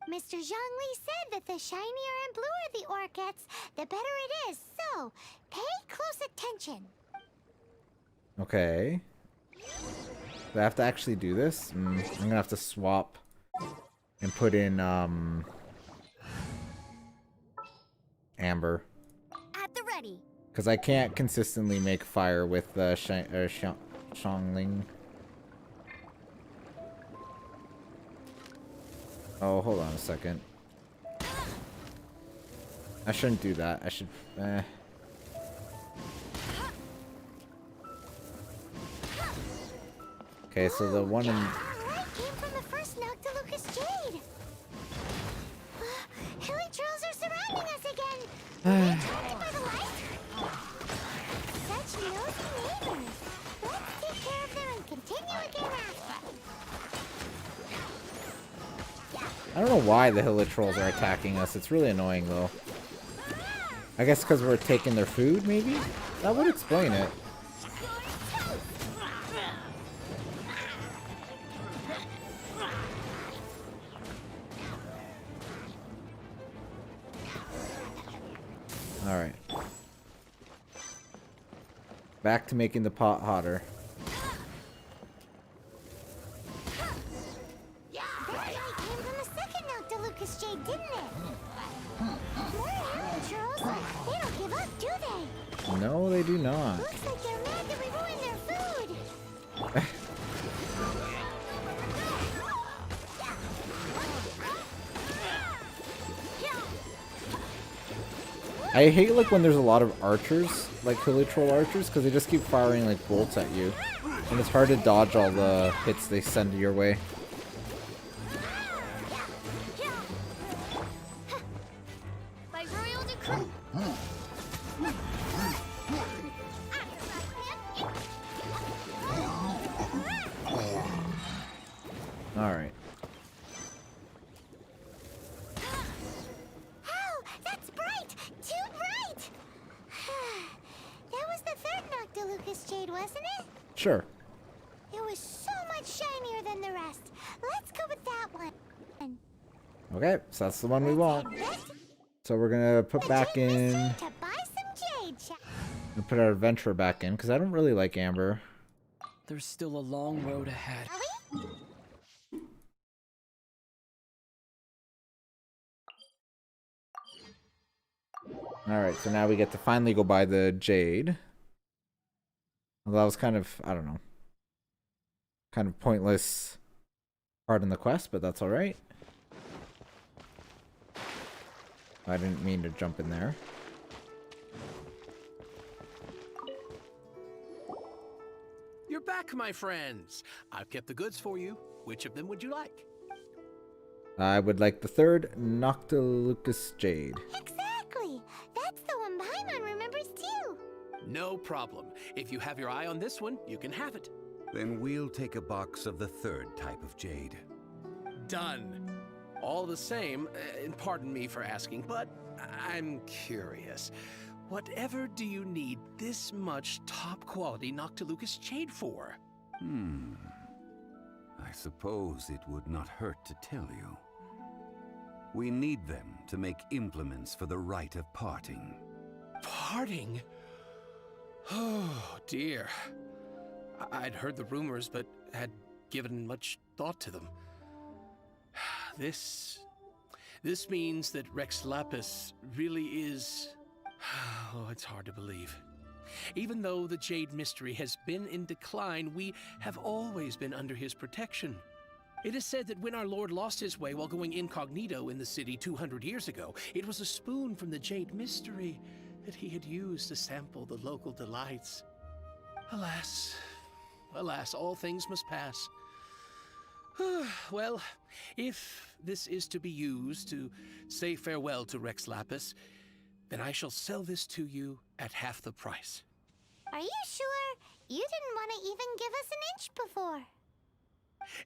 Mr. Zhongli said that the shinier and bluer the ore gets, the better it is. So, pay close attention. Okay. Do I have to actually do this? I'm gonna have to swap and put in, amber. At the ready. Because I can't consistently make fire with Xiangling. Oh, hold on a second. I shouldn't do that. I should... Okay, so the one in... Our light came from the first Noctilucous Jade. Hilly trolls are surrounding us again. Attracted by the light? Such nosy neighbors. Let's take care of them and continue again after. I don't know why the Hilitrolls are attacking us. It's really annoying, though. I guess because we're taking their food, maybe? That would explain it. Alright. Back to making the pot hotter. That light came from the second Noctilucous Jade, didn't it? More Hilly trolls. They don't give up, do they? No, they do not. Looks like they're mad that we ruined their food. I hate like when there's a lot of archers, like Hilitroll archers, because they just keep firing like bolts at you. And it's hard to dodge all the hits they send your way. By royal decree. Alright. Oh, that's bright! Too bright! That was the third Noctilucous Jade, wasn't it? Sure. It was so much shinier than the rest. Let's go with that one. Okay, so that's the one we want. Let's So we're gonna put back in... to buy some jade. and put our adventurer back in, because I don't really like Amber. There's still a long road ahead. Are we? Alright, so now we get to finally go buy the Jade. Although that was kind of, I don't know, kind of pointless part in the quest, but that's alright. I didn't mean to jump in there. You're back, my friends. I've kept the goods for you. Which of them would you like? I would like the third Noctilucous Jade. Exactly. That's the one Paimon remembers too. No problem. If you have your eye on this one, you can have it. Then we'll take a box of the third type of jade. Done. All the same, and pardon me for asking, but I'm curious. Whatever do you need this much top-quality Noctilucous Jade for? I suppose it would not hurt to tell you. We need them to make implements for the rite of parting. Parting? Oh, dear. I'd heard the rumors, but had given much thought to them. This means that Rex Lapis really is... Oh, it's hard to believe. Even though the Jade Mystery has been in decline, we have always been under his protection. It is said that when our Lord lost his way while going incognito in the city 200 years ago, it was a spoon from the Jade Mystery that he had used to sample the local delights. Alas, alas, all things must pass. Well, if this is to be used to say farewell to Rex Lapis, then I shall sell this to you at half the price. Are you sure? You didn't want to even give us an inch before.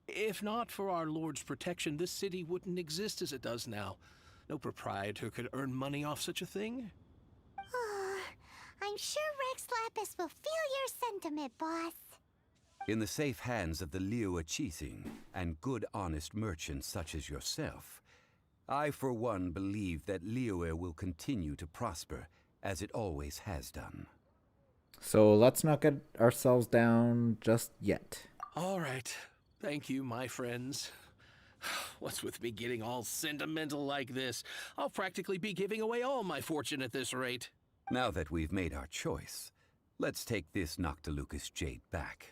If not for our Lord's protection, this city wouldn't exist as it does now. No proprietor could earn money off such a thing. I'm sure Rex Lapis will feel your sentiment, boss. In the safe hands of the Liyue Qixing and good honest merchants such as yourself, I for one believe that Liyue will continue to prosper as it always has done. So let's not get ourselves down just yet. All right. Thank you, my friends. What's with me getting all sentimental like this? I'll practically be giving away all my fortune at this rate. Now that we've made our choice, let's take this Noctilucous jade back.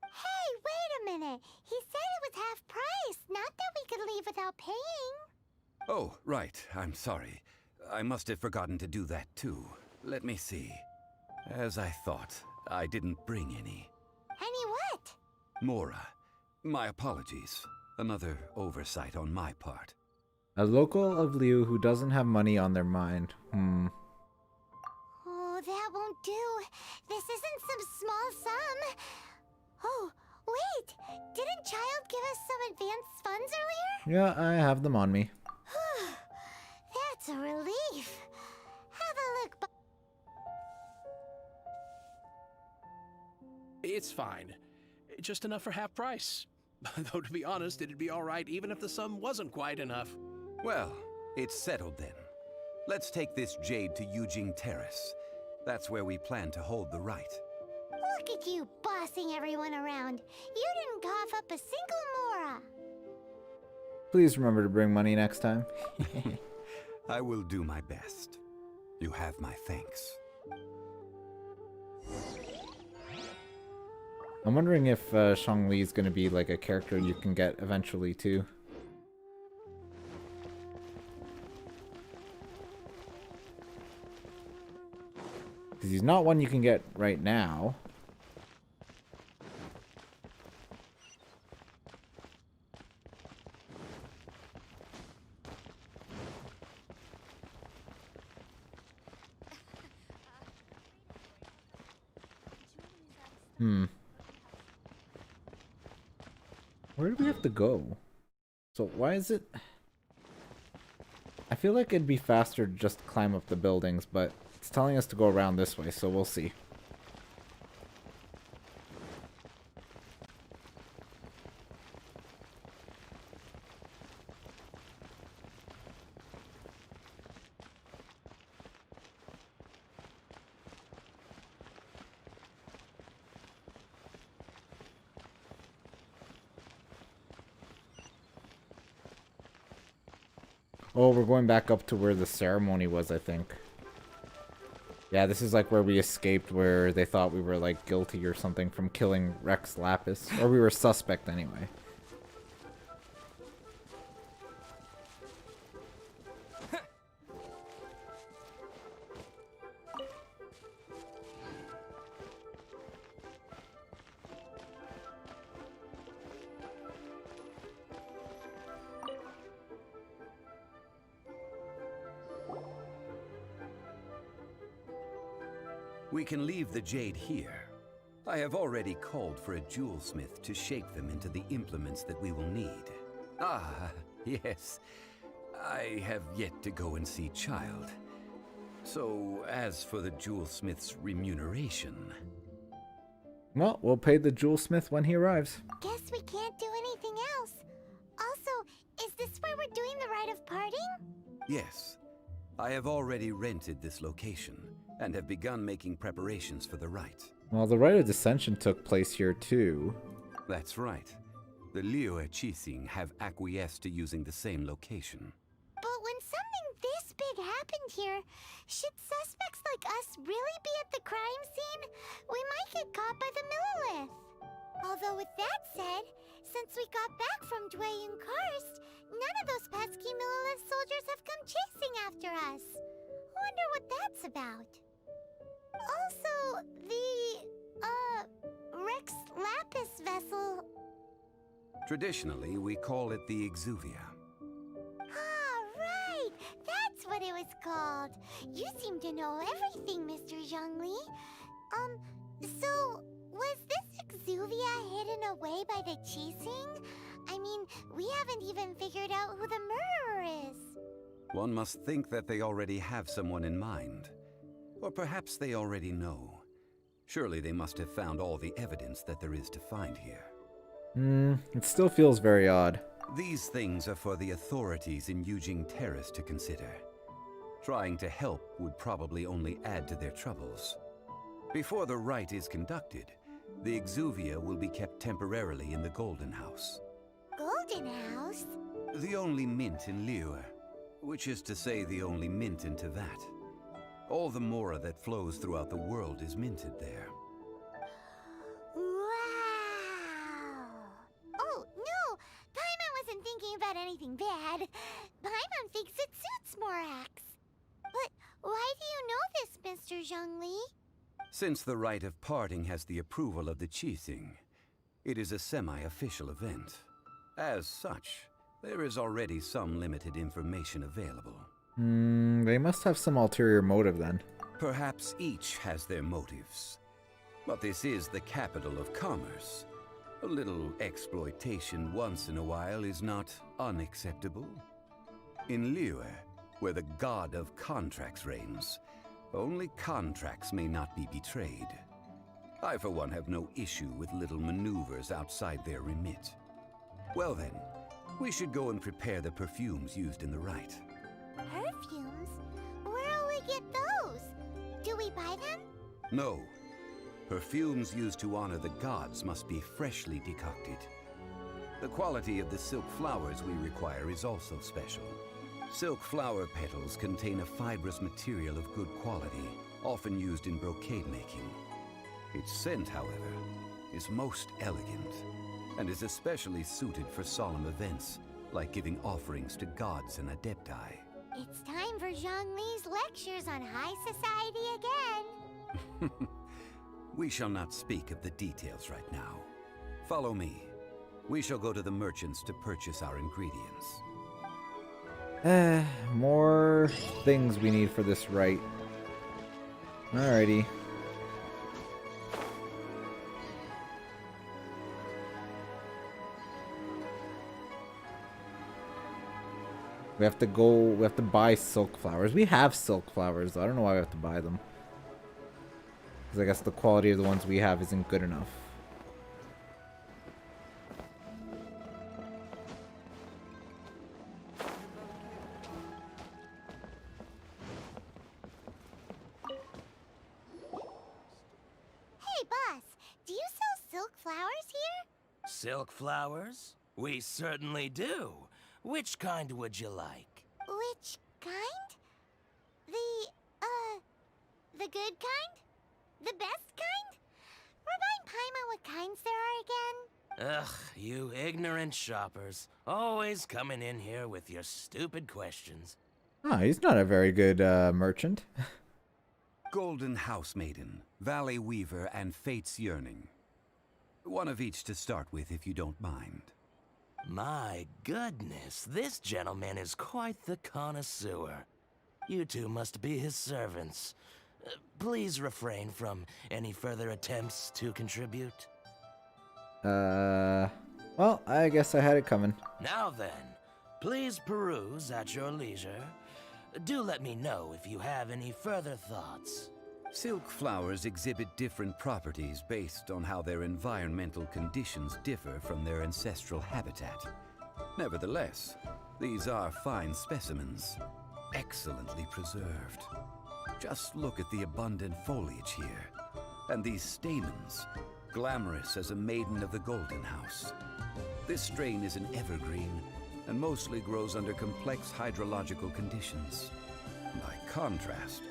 Hey, wait a minute. He said it was half price, not that we could leave without paying. Oh, right. I'm sorry. I must have forgotten to do that too. Let me see. As I thought, I didn't bring any. Any what? Mora, my apologies. Another oversight on my part. A local of Liu who doesn't have money on their mind. Oh, that won't do. This isn't some small sum. Oh, wait. Didn't Child give us some advanced funds earlier? Yeah, I have them on me. That's a relief. Have a look. It's fine. Just enough for half price. Though to be honest, it'd be all right even if the sum wasn't quite enough. Well, it's settled then. Let's take this jade to Yujing Terrace. That's where we plan to hold the rite. Look at you bossing everyone around. You didn't cough up a single Mora. Please remember to bring money next time. I will do my best. You have my thanks. I'm wondering if Shangli is going to be like a character you can get eventually too. Because he's not one you can get right now. Where do we have to go? So why is it... I feel like it'd be faster to just climb up the buildings, but it's telling us to go around this way, so we'll see. Oh, we're going back up to where the ceremony was, I think. Yeah, this is like where we escaped, where they thought we were like guilty or something from killing Rex Lapis. Or we were suspect anyway. We can leave the jade here. I have already called for a jewelsmith to shape them into the implements that we will need. Ah, yes. I have yet to go and see Child. So, as for the jewelsmith's remuneration... Well, we'll pay the jewelsmith when he arrives. Guess we can't do anything else. Also, is this where we're doing the rite of parting? Yes. I have already rented this location, and have begun making preparations for the rite. Well, the rite of dissension took place here too. That's right. The Liyue Qixing have acquiesced to using the same location. But when something this big happened here, should suspects like us really be at the crime scene? We might get caught by the Millilith. Although with that said, since we got back from Dwayne Karst, none of those pesky Millilith soldiers have come chasing after us. Wonder what that's about. Also, the, Rex Lapis vessel... Traditionally, we call it the Exuvia. Ah, right! That's what it was called! world. You seem to know everything, Mr. Zhongli. So, was this exuvia hidden away by the Qixing? I mean, we haven't even figured out who the murderer is. One must think that they already have someone in mind. Or perhaps they already know. Surely they must have found all the evidence that there is to find here. It still feels very odd. These things are for the authorities in Yujing Terrace to consider. Trying to help would probably only add to their troubles. Before the rite is conducted, the exuvia will be kept temporarily in the Golden House. Golden House? The only mint in Liyue, which is to say the only mint in Teyvat. All the mora that flows throughout the world is minted there. Wow! Oh, no! Paimon wasn't thinking about anything bad. Paimon thinks it suits Morax. But why do you know this, Mr. Zhongli? Since the rite of parting has the approval of the Qixing, it is a semi-official event. As such, there is already some limited information available. They must have some ulterior motive then. Perhaps each has their motives. But this is the capital of commerce. A little exploitation once in a while is not unacceptable. In Liyue, where the god of contracts reigns, only contracts may not be betrayed. I, for one, have no issue with little maneuvers outside their remit. Well then, we should go and prepare the perfumes used in the rite. Perfumes? Where'll we get those? Do we buy them? No. Perfumes used to honor the gods must be freshly decocted. The quality of the silk flowers we require is also special. Silk flower petals contain a fibrous material of good quality, often used in brocade making. Its scent, however, is most elegant, and is especially suited for solemn events, like giving offerings to gods and adepti. It's time for Zhongli's lectures on high society again. We shall not speak of the details right now. Follow me. We shall go to the merchants to purchase our ingredients. More things we need for this rite. Alrighty. We have to buy silk flowers. We have silk flowers. I don't know why we have to buy them. Because I guess the quality of the ones we have isn't good enough. Hey, boss, do you sell silk flowers here? Silk flowers? We certainly do. Which kind would you like? Which kind? The good kind? The best kind? Remind Paimon what kinds there are again? Ugh, you ignorant shoppers. Always coming in here with your stupid questions. Ah, he's not a very good merchant. Golden House Maiden, Valley Weaver, and Fate's Yearning. One of each to start with, if you don't mind. My goodness, this gentleman is quite the connoisseur. You two must be his servants. Please refrain from any further attempts to contribute. Well, I guess I had it coming. Now then, please peruse at your leisure. Do let me know if you have any further thoughts. Silk flowers exhibit different properties based on how their environmental conditions differ from their ancestral habitat. Nevertheless, these are fine specimens, excellently preserved. Just look at the abundant foliage here, and these stamens, glamorous as a maiden of the Golden House. This strain is an evergreen, and mostly grows under complex hydrological conditions. By contrast,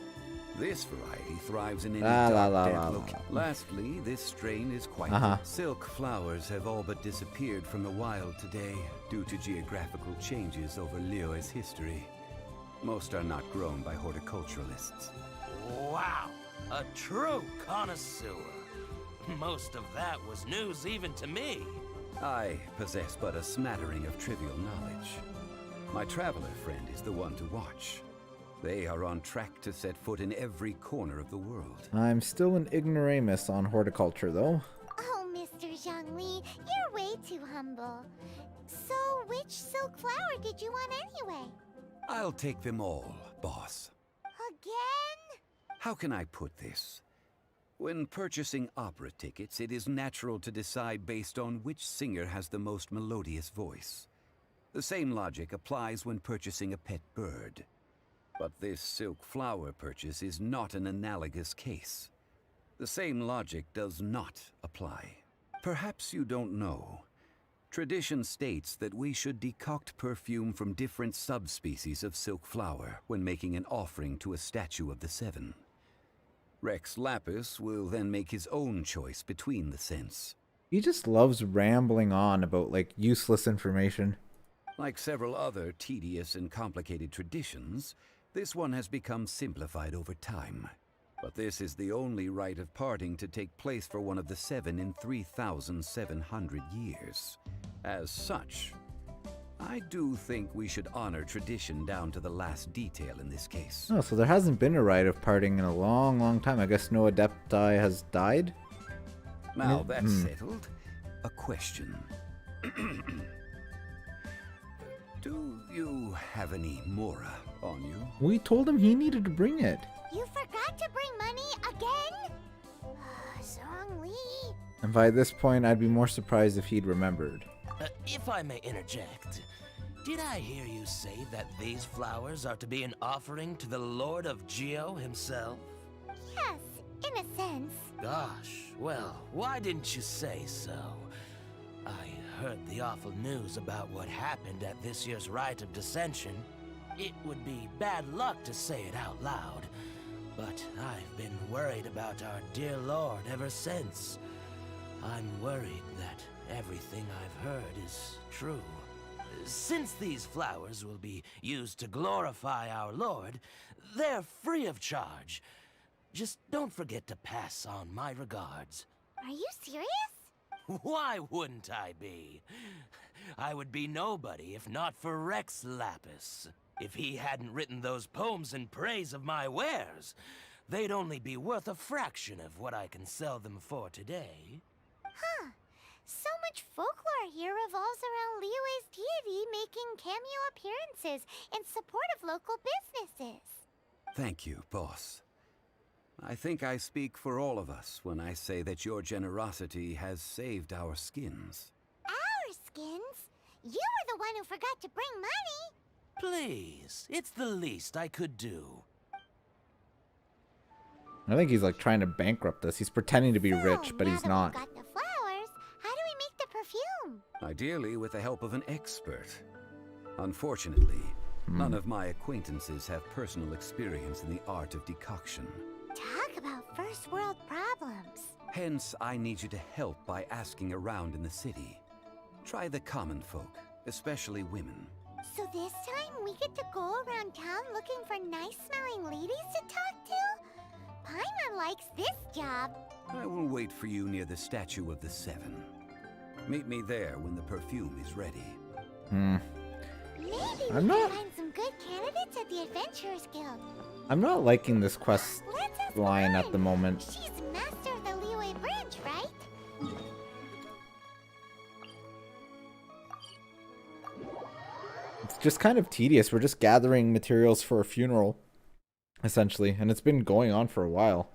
this variety thrives in any damp location. Lastly, this strain is quite Silk flowers have all but disappeared from the wild today due to geographical changes over Liyue's history. Most are not grown by horticulturalists. Wow, a true connoisseur. Most of that was news even to me. I possess but a smattering of trivial knowledge. My traveler friend is the one to watch. They are on track to set foot in every corner of the world. I'm still an ignoramus on horticulture, though. Oh, Mr. Zhongli, you're way too humble. So, which silk flower did you want anyway? I'll take them all, boss. Again? How can I put this? When purchasing opera tickets, it is natural to decide based on which singer has the most melodious voice. The same logic applies when purchasing a pet bird. But this silk flower purchase is not an analogous case. The same logic does not apply. Perhaps you don't know. Tradition states that we should decoct perfume from different subspecies of silk flower when making an offering to a statue of the seven. Rex Lapis will then make his own choice between the scents. He just loves rambling on about, like, useless information. Like several other tedious and complicated traditions, this one has become simplified over time. But this is the only rite of parting to take place for one of the seven in 3,700 years. As such, I do think we should honor tradition down to the last detail in this case. Oh, so there hasn't been a rite of parting in a long, long time. I guess no Adepti has died? Now that's settled, a question. Do you have any Mora on you? We told him he needed to bring it. You forgot to bring money again? Zhongli. And by this point, I'd be more surprised if he'd remembered. If I may interject, did I hear you say that these flowers are to be an offering to the Lord of Geo himself? Yes, in a sense. Gosh, well, why didn't you say so? I heard the awful news about what happened at this year's Rite of Dissension. It would be bad luck to say it out loud, but I've been worried about our dear Lord ever since. I'm worried that everything I've heard is true. Since these flowers will be used to glorify our Lord, they're free of charge. Just don't forget to pass on my regards. Are you serious? Why wouldn't I be? I would be nobody if not for Rex Lapis. If he hadn't written those poems in praise of my wares, they'd only be worth a fraction of what I can sell them for today. Huh. So much folklore here revolves around Liyue's deity making cameo appearances in support of local businesses. Thank you, boss. I think I speak for all of us when I say that your generosity has saved our skins. Our skins? You were the one who forgot to bring money. Please, it's the least I could do. I think he's like trying to bankrupt us. He's pretending to be rich, but he's not. Got the flowers. How do we make the perfume? Ideally with the help of an expert. Unfortunately, none of my acquaintances have personal experience in the art of decoction. Talk about first world problems. Hence, I need you to help by asking around in the city. Try the common folk, especially women. So this time we get to go around town looking for nice-smelling ladies to talk to? Paimon likes this job. I will wait for you near the statue of the Seven. Meet me there when the perfume is ready. Maybe we can find some good candidates at the Adventurers Guild. I'm not liking this quest Let's ask line at Lauren. the moment. She's master of the Liyue branch, right? It's just kind of tedious. We're just gathering materials for a funeral, essentially, and it's been going on for a while.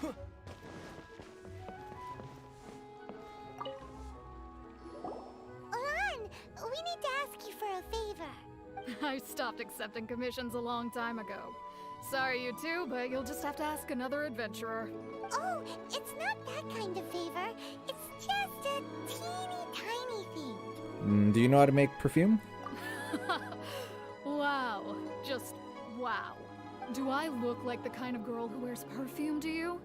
Lauren, we need to ask you for a favor. I stopped accepting commissions a long time ago. Sorry, you two, but you'll just have to ask another adventurer. Oh, it's not that kind of favor. It's just a teeny tiny thing. Do you know how to make perfume? Wow. Just wow. Do I look like the kind of girl who wears perfume to you?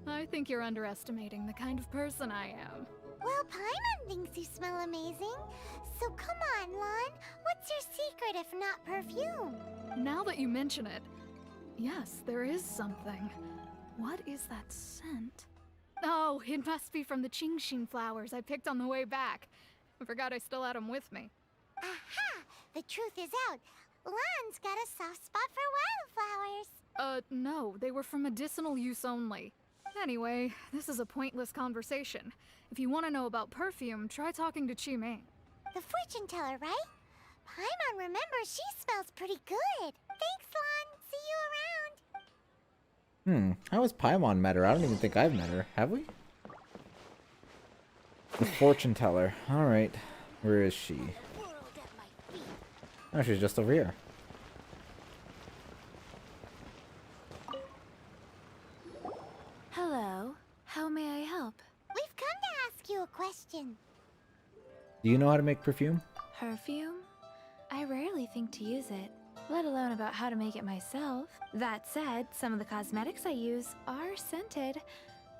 I think you're underestimating the kind of person I am. Well, Paimon thinks you smell amazing. So come on, Lon. What's your secret if not perfume? Now that you mention it, yes, there is something. What is that scent? Oh, it must be from the Qingxin flowers I picked on the way back. I forgot I still had them with me. Aha! The truth is out. Lan's got a soft spot for wildflowers. No, they were for medicinal use only. Anyway, this is a pointless conversation. If you want to know about perfume, try talking to Chi-Ming. The fortune teller, right? Paimon remembers she smells pretty good. Thanks, Lan. See you around. How has Paimon met her? I don't even think I've met her. Have we? The fortune teller. Alright. Where is she? Oh, she's just over here. Hello. How may I help? We've come to ask you a question. Do you know how to make perfume? Perfume? I rarely think to use it, let alone about how to make it myself. That said, some of the cosmetics I use are scented.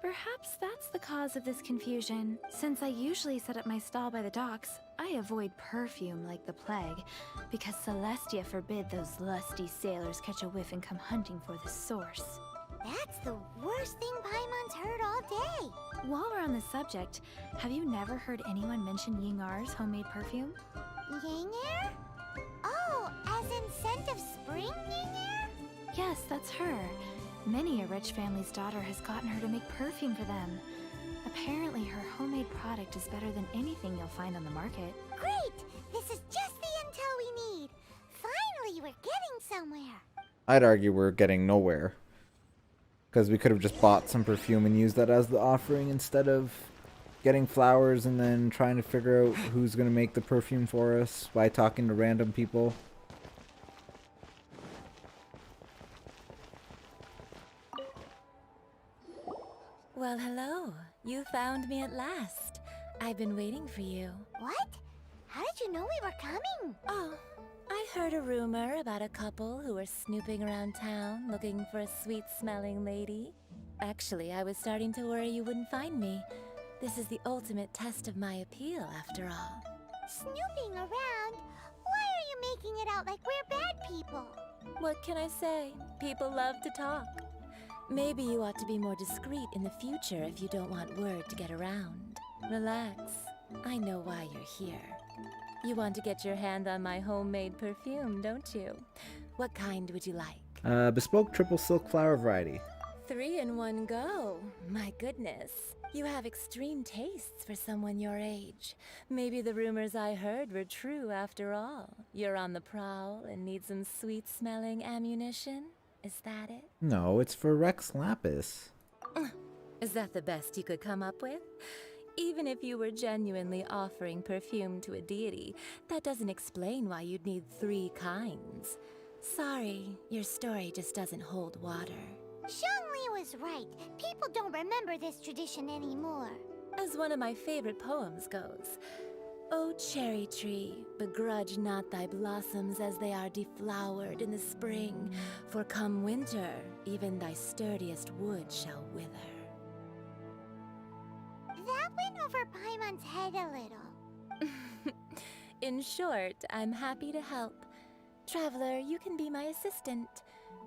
Perhaps that's the cause of this confusion. Since I usually set up my stall by the docks, I avoid perfume like the plague, because Celestia forbid those lusty sailors catch a whiff and come hunting for the source. That's the worst thing Paimon's heard all day. While we're on the subject, have you never heard anyone mention Yingar's homemade perfume? Yingar? Oh, as in scent of spring, Yingar? Yes, that's her. Many a rich family's daughter has gotten her to make perfume for them. Apparently, her homemade product is better than anything you'll find on the market. Great! This is just the intel we need. Finally, we're getting somewhere. I'd argue we're getting nowhere. Because we could have just bought some perfume and used that as the offering instead of getting flowers and then trying to figure out who's going to make the perfume for us by talking to random people. Well, hello. You found me at last. I've been waiting for you. What? How did you know we were coming? Oh, I heard a rumor about a couple who were snooping around town looking for a sweet-smelling lady. Actually, I was starting to worry you wouldn't find me. This is the ultimate test of my appeal, after all. Snooping around? Why are you making it out like we're bad people? What can I say? People love to talk. Maybe you ought to be more discreet in the future if you don't want word to get around. Relax. I know why you're here. You want to get your hand on my homemade perfume, don't you? What kind would you like? Bespoke triple silk flower variety. 3 in one go. My goodness. You have extreme tastes for someone your age. Maybe the rumors I heard were true after all. You're on the prowl and need some sweet-smelling ammunition? Is that it? No, it's for Rex Lapis. Is that the best you could come up with? Even if you were genuinely offering perfume to a deity, that doesn't explain why you'd need 3 kinds. Sorry, your story just doesn't hold water. Xiangli was right. People don't remember this tradition anymore. As one of my favorite poems goes, O cherry tree, begrudge not thy blossoms as they are deflowered in the spring, for come winter, even thy sturdiest wood shall wither. That went over Paimon's head a little. In short, I'm happy to help. Traveler, you can be my assistant,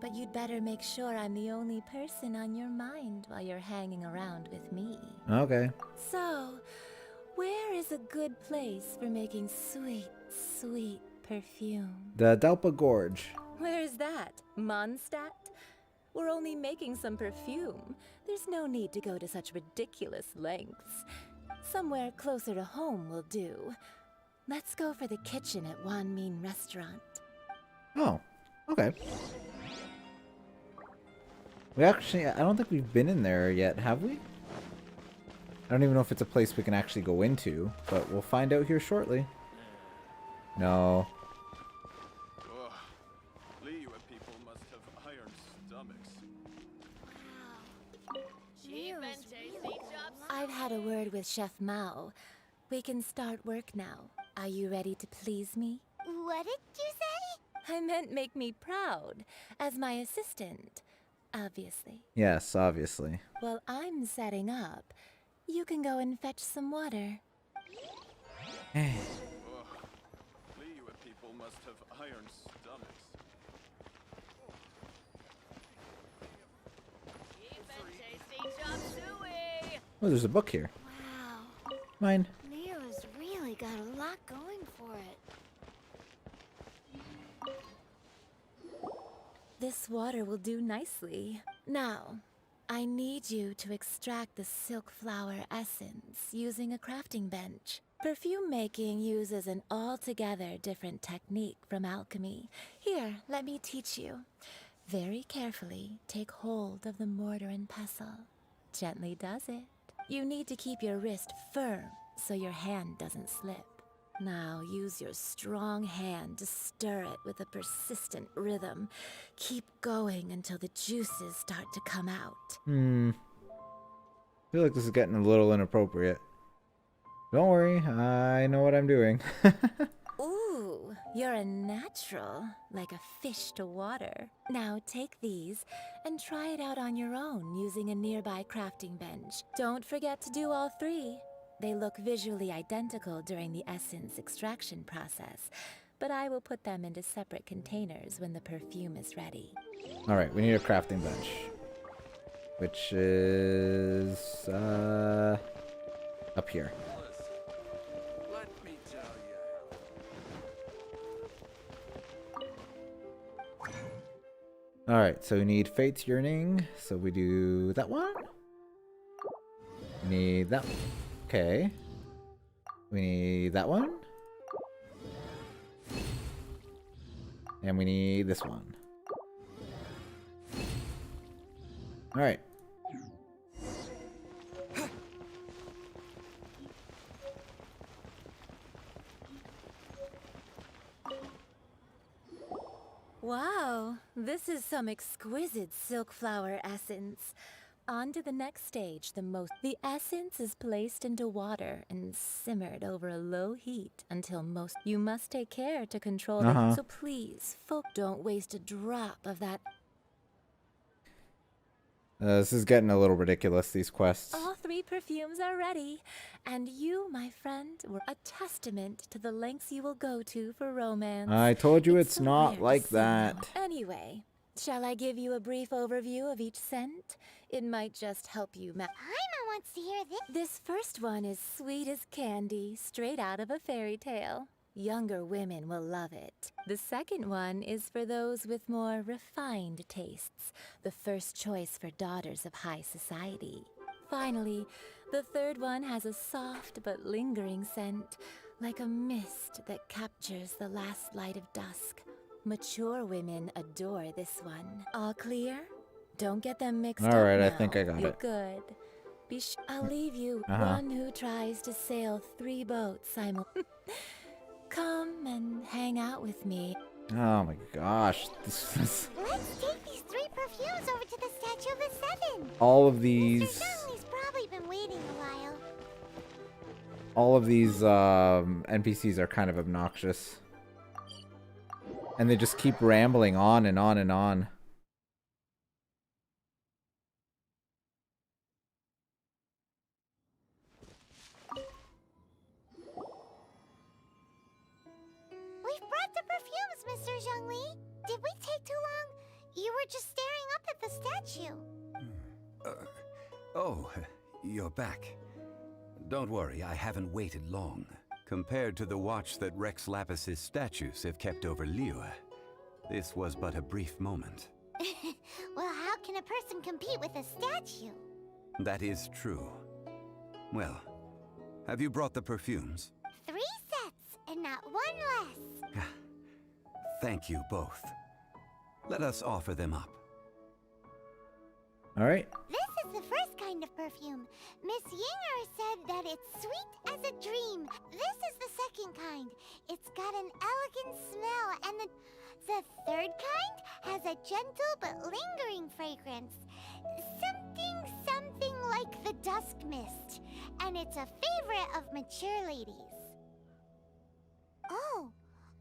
but you'd better make sure I'm the only person on your mind while you're hanging around with me. Okay. So, where is a good place for making sweet, sweet perfume? The Delpa Gorge. Where is that? Mondstadt? We're only making some perfume. There's no need to go to such ridiculous lengths. Somewhere closer to home will do. Let's go for the kitchen at Wan Min Restaurant. Oh, okay. We actually, I don't think we've been in there yet, have we? I don't even know if it's a place we can actually go into, but we'll find out here shortly. No. Liyue people must have iron stomachs. I've had a word with Chef Mao. We can start work now. Are you ready to please me? What did you say? I meant make me proud, as my assistant, obviously. Yes, obviously. Well, I'm setting up. You can go and fetch some water. Liyue people must have iron stomachs. Oh, there's a book here. Wow. Mine. Leo's really got a this water will do nicely. Now, I need you to extract the silk flower essence using a crafting bench. Perfume making uses an altogether different technique from alchemy. Here, let me teach you. Very carefully, take hold of the mortar and pestle. Gently does it. You need to keep your wrist firm so your hand doesn't slip. Now use your strong hand to stir it with a persistent rhythm. Keep going until the juices start to come out. I feel like this is getting a little inappropriate. Don't worry, I know what I'm doing. Ooh, you're a natural, like a fish to water. Now take these and try it out on your own using a nearby crafting bench. Don't forget to do all three. They look visually identical during the essence extraction process, but I will put them into separate containers when the perfume is ready. Alright, we need a crafting bench. Which is up here. Let me tell you. Alright, so we need Fate's Yearning. So we do that one. We need that one. Okay. We need that one. And we need this one. Alright. Wow, this is some exquisite silk flower essence. On to the next stage, the essence is placed into water and simmered over a low heat until you must take care to control it. So please, don't waste a drop of that. This is getting a little ridiculous, these quests. All three perfumes are ready, and you, my friend, were a testament to the lengths you will go to for romance. I told you it's so not weird to like say that. no. Anyway, shall I give you a brief overview of each scent? It might just help you Paimon wants to hear this. This first one is sweet as candy, straight out of a fairy tale. Younger women will love it. The second one is for those with more refined tastes, the first choice for daughters of high society. Finally, the third one has a soft but lingering scent, like a mist that captures the last light of dusk. Mature women adore this one. All clear? Don't get them mixed up. Alright, I now. think I got You're it. good. I'll leave you one who tries to sail 3 boats simultaneously. Come and hang out with me. Oh my gosh. This is... Let's take these 3 perfumes over to the Statue of the Seven. All of these... Mr. Zhongli's probably been waiting a while. All of these NPCs are kind of obnoxious. And they just keep rambling on and on and on. We've brought the perfumes, Mr. Zhongli. Did we take too long? You were just staring up at the statue. Oh, you're back. Don't worry, I haven't waited long. Compared to the watch that Rex Lapis's statues have kept over Liyue, this was but a brief moment. Well, how can a person compete with a statue? That is true. Well, have you brought the perfumes? 3 sets, and not 1 less. Thank you both. Let us offer them up. Alright. This is the first kind of perfume. Miss Yinger said that it's sweet as a dream. This is the second kind. It's got an elegant smell, and the third kind has a gentle but lingering fragrance. Something like the dusk mist. And it's a favorite of mature ladies. Oh,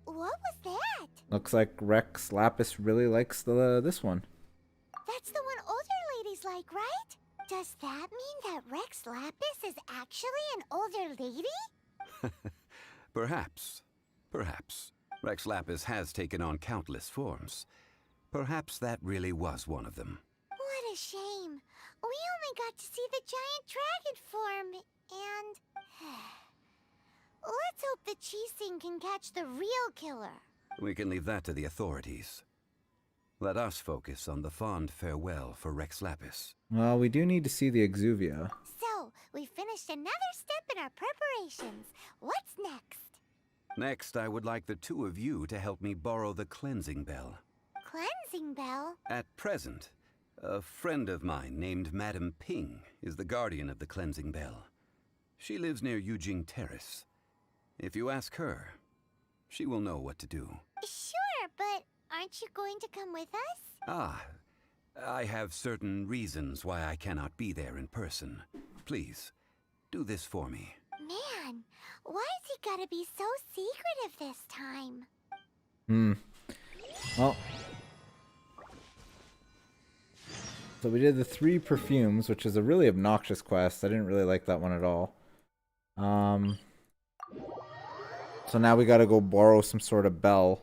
what was that? Looks like Rex Lapis really likes this one. That's the one older ladies like, right? Does that mean that Rex Lapis is actually an older lady? Perhaps. Perhaps. Rex Lapis has taken on countless forms. Perhaps that really was one of them. What a shame. We only got to see the giant dragon form, and... Let's hope the Chising can catch the real killer. We can leave that to the authorities. Let us focus on the fond farewell for Rex Lapis. Well, we do need to see the Exuvia. So, we finished another step in our preparations. What's next? Next, I would like the two of you to help me borrow the cleansing bell. Cleansing bell? At present, a friend of mine named Madame Ping is the guardian of the cleansing bell. She lives near Yujing Terrace. If you ask her, she will know what to do. Sure, but aren't you going to come with us? Ah, I have certain reasons why I cannot be there in person. Please, do this for me. Man, why's he gotta be so secretive this time? Well, so we did the 3 perfumes, which is a really obnoxious quest. I didn't really like that one at all. So now we gotta go borrow some sort of bell.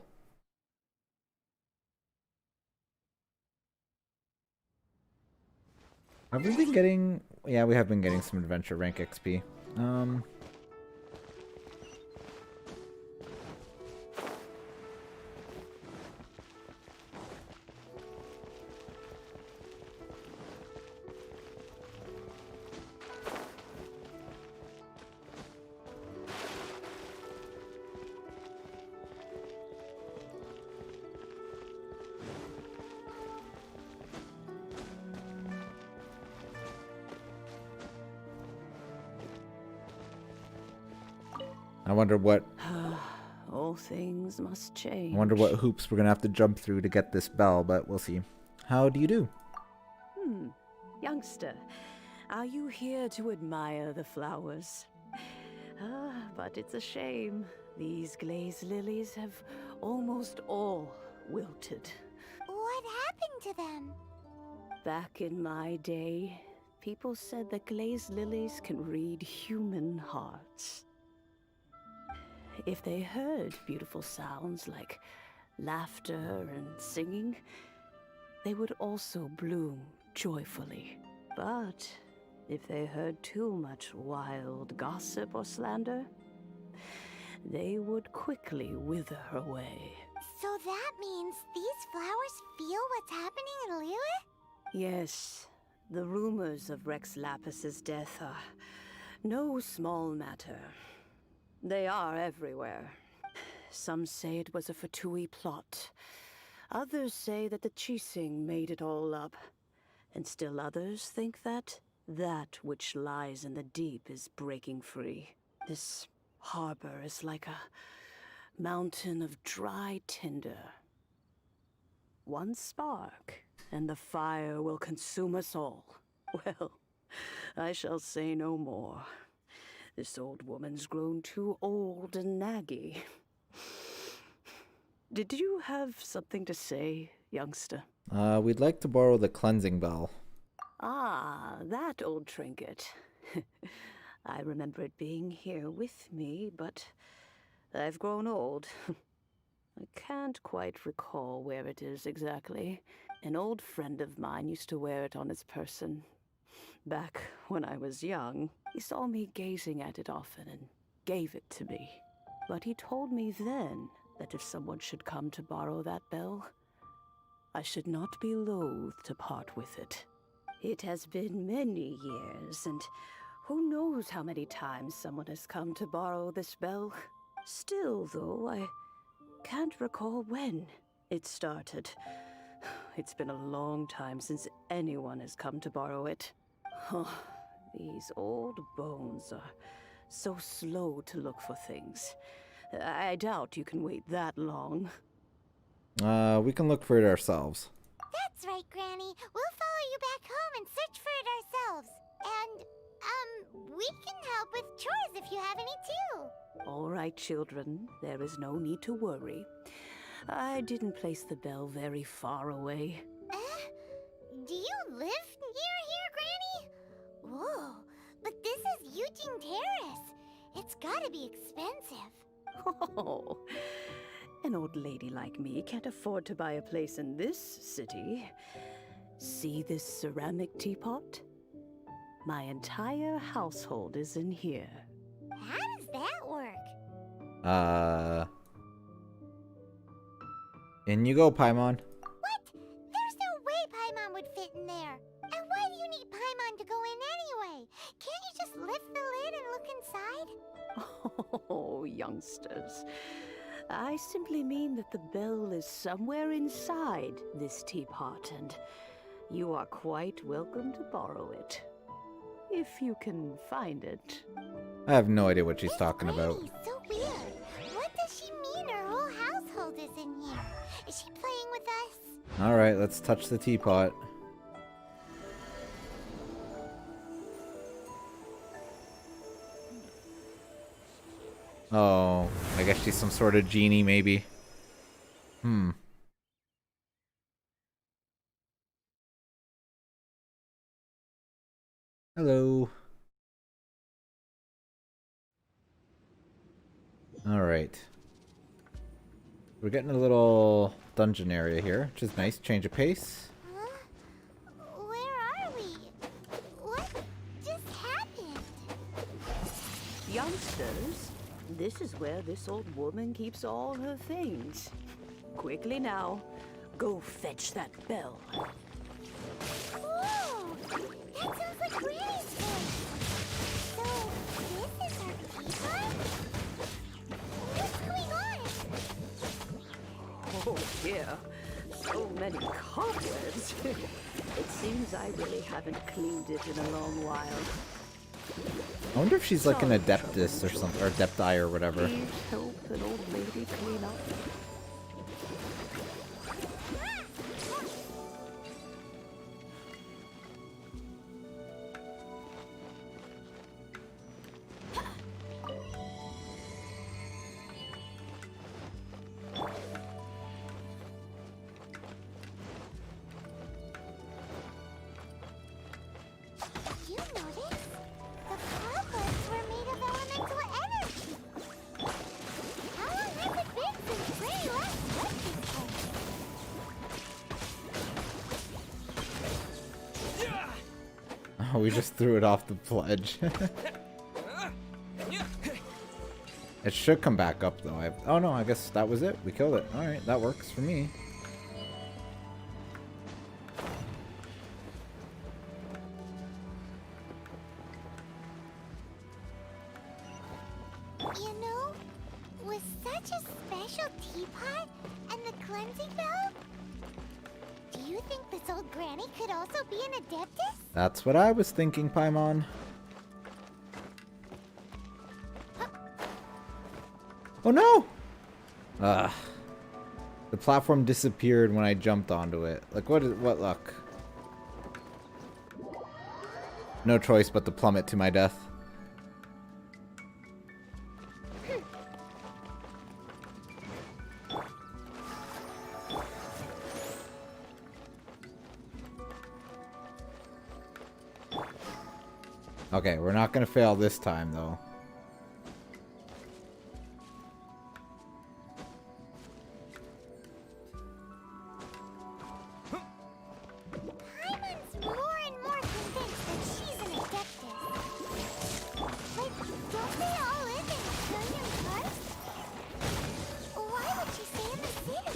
Have we been getting... Yeah, we have been getting some adventure rank XP. I wonder what... All things must change. I wonder what hoops we're gonna have to jump through to get this bell, but we'll see. How do you do? Youngster, are you here to admire the flowers? But it's a shame. These glazed lilies have almost all wilted. What happened to them? Back in my day, people said that glazed lilies can read human hearts. If they heard beautiful sounds like laughter and singing, they would also bloom joyfully. But if they heard too much wild gossip or slander, they would quickly wither away. So that means these flowers feel what's happening in Liyue? Yes, the rumors of Rex Lapis's death are no small matter. They are everywhere. Some say it was a Fatui plot. Others say that the Chising made it all up. And still others think that which lies in the deep is breaking free. This harbor is like a mountain of dry tinder. One spark, and the fire will consume us all. Well, I shall say no more. This old woman's grown too old and naggy. Did you have something to say, youngster? We'd like to borrow the cleansing bell. Ah, that old trinket. I remember it being here with me, but I've grown old. I can't quite recall where it is exactly. An old friend of mine used to wear it on his person. Back when I was young, he saw me gazing at it often and gave it to me. But he told me then that if someone should come to borrow that bell, I should not be loath to part with it. It has been many years, and who knows how many times someone has come to borrow this bell. Still, though, I can't recall when it started. It's been a long time since anyone has come to borrow it. Oh, these old bones are so slow to look for things. I doubt you can wait that long. We can look for it ourselves. That's right, Granny. We'll follow you back home and search for it ourselves. And, we can help with chores if you have any too. All right, children. There is no need to worry. I didn't place the bell very far away. Do you live near here, Granny? Whoa, but this is Yujing Terrace. It's gotta be expensive. Oh, an old lady like me can't afford to buy a place in this city. See this ceramic teapot? My entire household is in here. How does that work? In you go, Paimon. What? simply mean that the bell is somewhere inside this teapot, and you are quite welcome to borrow it. If you can find it. I have no idea what she's talking about. So weird. What does she mean her whole household is in here? Is she playing with us? Alright, let's touch the teapot. Oh, I guess she's some sort of genie, maybe. Hello. Alright. We're getting a little dungeon area here, which is nice. Change of pace. Huh? Where are we? What just happened? Youngsters, this is where this old woman keeps all her things. Quickly now, go fetch that bell. Whoa! That sounds like Granny's voice. So, this is her teapot? What's going on? Oh dear, so many cobwebs. It seems I really haven't cleaned it in a long while. I wonder if she's like an adeptus or something, or adepti or whatever. Please help an old lady clean up. You notice? The cobwebs were made of elemental energy. How long has it been since Granny last left this place? Oh, we just threw it off the ledge. It should come back up though. Oh no, I guess that was it. We killed it. Alright, that works for me. You know, with such a special teapot and the cleansing valve, do you think this old granny could also be an adeptus? That's what I was thinking, Paimon. Oh no! The platform disappeared when I jumped onto it. Like, what luck? No choice but to plummet to my death. Okay, we're not gonna fail this time, though. Paimon's more and more convinced that she's an adeptus. Like, don't they all live in a trillion parts? Why would she stay in the city?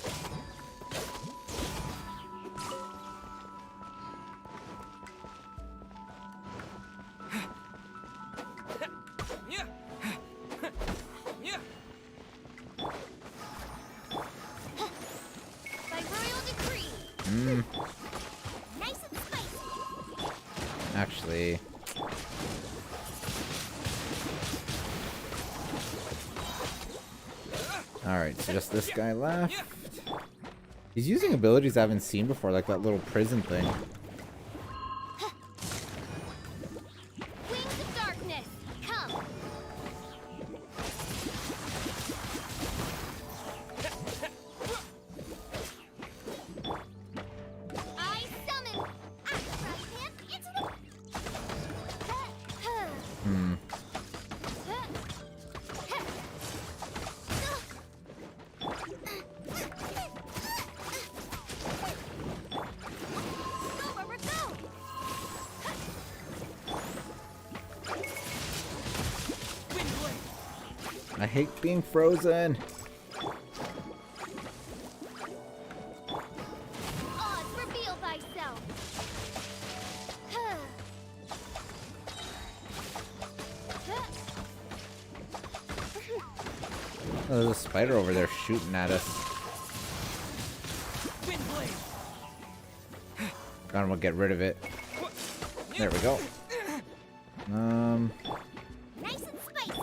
By royal decree. Nice and spicy. Actually. Alright, so just this guy left. He's using abilities I haven't seen before, like that little prison thing. Wings of darkness, come. I summon Astral Pimp into the... Go, Rubber, go! I hate being frozen. Oz, reveal thyself! Oh, there's a spider over there shooting at us. God, we'll get rid of it. There we go. Nice and spicy.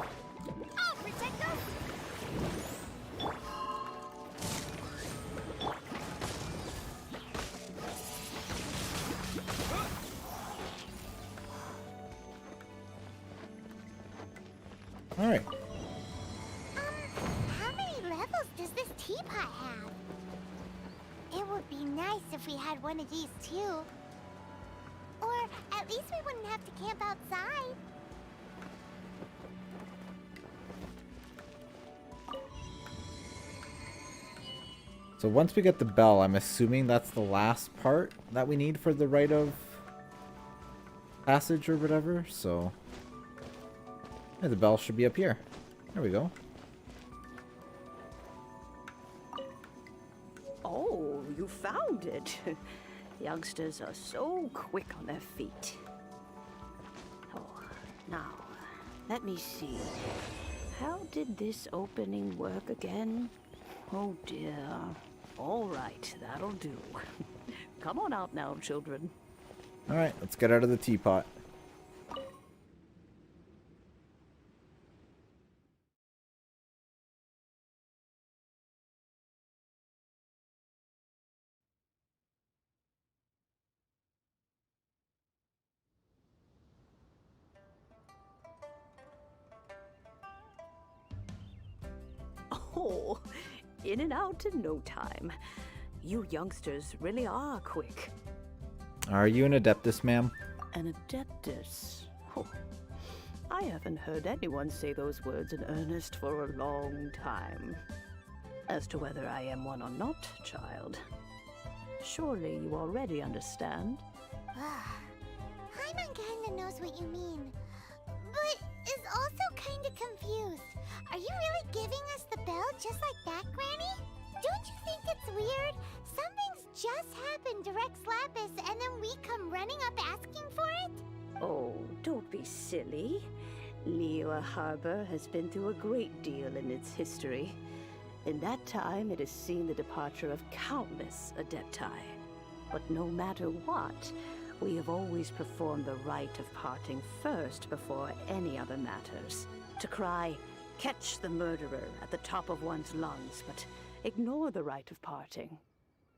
I'll protect us. All right. How many levels does this teapot have? It would be nice if we had one of these too. Or at least we wouldn't have to camp outside. So once we get the bell, I'm assuming that's the last part that we need for the rite of passage or whatever. So yeah, the bell should be up here. There we go. Oh, you found it. Youngsters are so quick on their feet. Oh, now, let me see. How did this opening work again? Oh dear. All right, that'll do. Come on out now, children. All right, let's get out of the teapot. Oh, in and out in no time. You youngsters really are quick. Are you an adeptus, ma'am? An adeptus? Oh, I haven't heard anyone say those words in earnest for a long time. As to whether I am one or not, child, surely you already understand. Paimon kinda knows what you mean, but is also kinda confused. Are you really giving us the bell just like that, Granny? Don't you think it's weird? Something's just happened to Rex Lapis and then we come running up asking for it? Oh, don't be silly. Liyue Harbor has been through a great deal in its history. In that time, it has seen the departure of countless Adepti. But no matter what, we have always performed the rite of parting first before any other matters. To cry, "Catch the murderer," at the top of one's lungs, but ignore the rite of parting.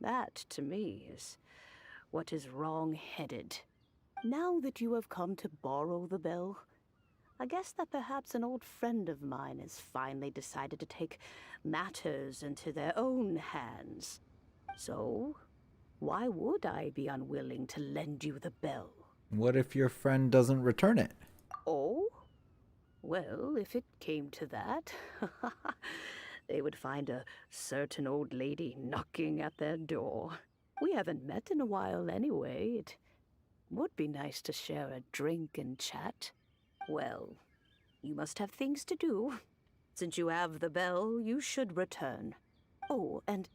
That, to me, is what is wrong-headed. Now that you have come to borrow the bell, I guess that perhaps an old friend of mine has finally decided to take matters into their own hands. So, why would I be unwilling to lend you the bell? What if your friend doesn't return it? Oh? Well, if it came to that, they would find a certain old lady knocking at their door. We haven't met in a while anyway. It would be nice to share a drink and chat. Well, you must have things to do. Since you have the bell, you should return. Oh, and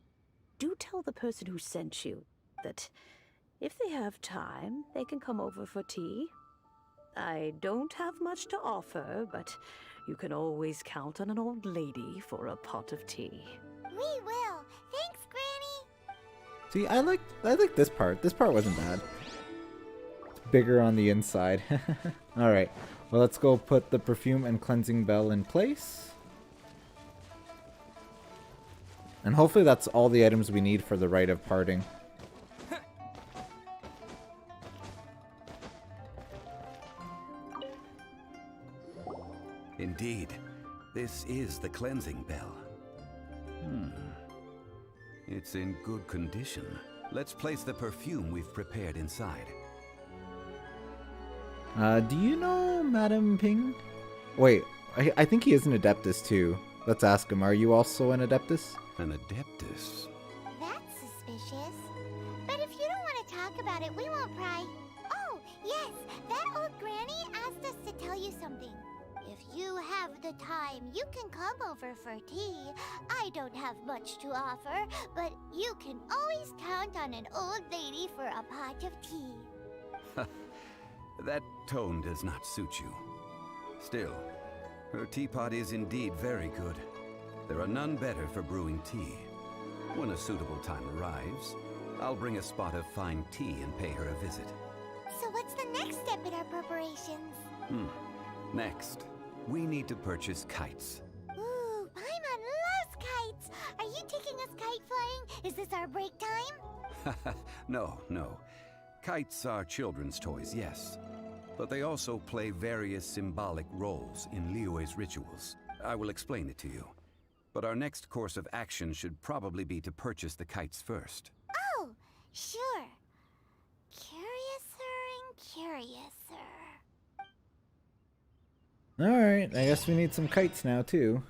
do tell the person who sent you that if they have time, they can come over for tea. I don't have much to offer, but you can always count on an old lady for a pot of tea. We will. Thanks, Granny. See, I like this part. This part wasn't bad. It's bigger on the inside. All right. Well, let's go put the perfume and cleansing bell in place. And hopefully that's all the items we need for the rite of parting. Indeed, this is the cleansing bell. It's in good condition. Let's place the perfume we've prepared inside. Do you know Madam Ping? Wait, I think he is an Adeptus too. Let's ask him. Are you also an Adeptus? An Adeptus? That's suspicious. But if you don't want to talk about it, we won't pry. Oh, yes, that old granny asked us to tell you something. If you have the time, you can come over for tea. I don't have much to offer, but you can always count on an old lady for a pot of tea. That tone does not suit you. Still, her teapot is indeed very good. There are none better for brewing tea. When a suitable time arrives, I'll bring a spot of fine tea and pay her a visit. So what's the next step in our preparations? Next, we need to purchase kites. Ooh, Paimon loves kites! Are you taking us kite flying? Is this our break time? No. Kites are children's toys, yes. But they also play various symbolic roles in Liyue's rituals. I will explain it to you. But our next course of action should probably be to purchase the kites first. Oh, sure. Curiouser and curiouser. Alright, I guess we need some kites now, too.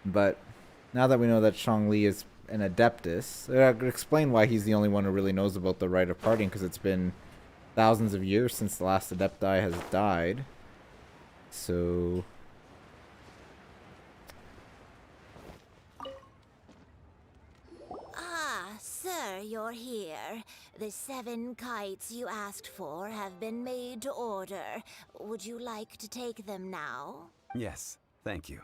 But now that we know that Zhongli is an Adeptus, explain why he's the only one who really knows about the rite of parting, because it's been thousands of years since the last Adepti has died. So... Ah, sir, you're here. The 7 kites you asked for have been made to order. Would you like to take them now? Yes, thank you.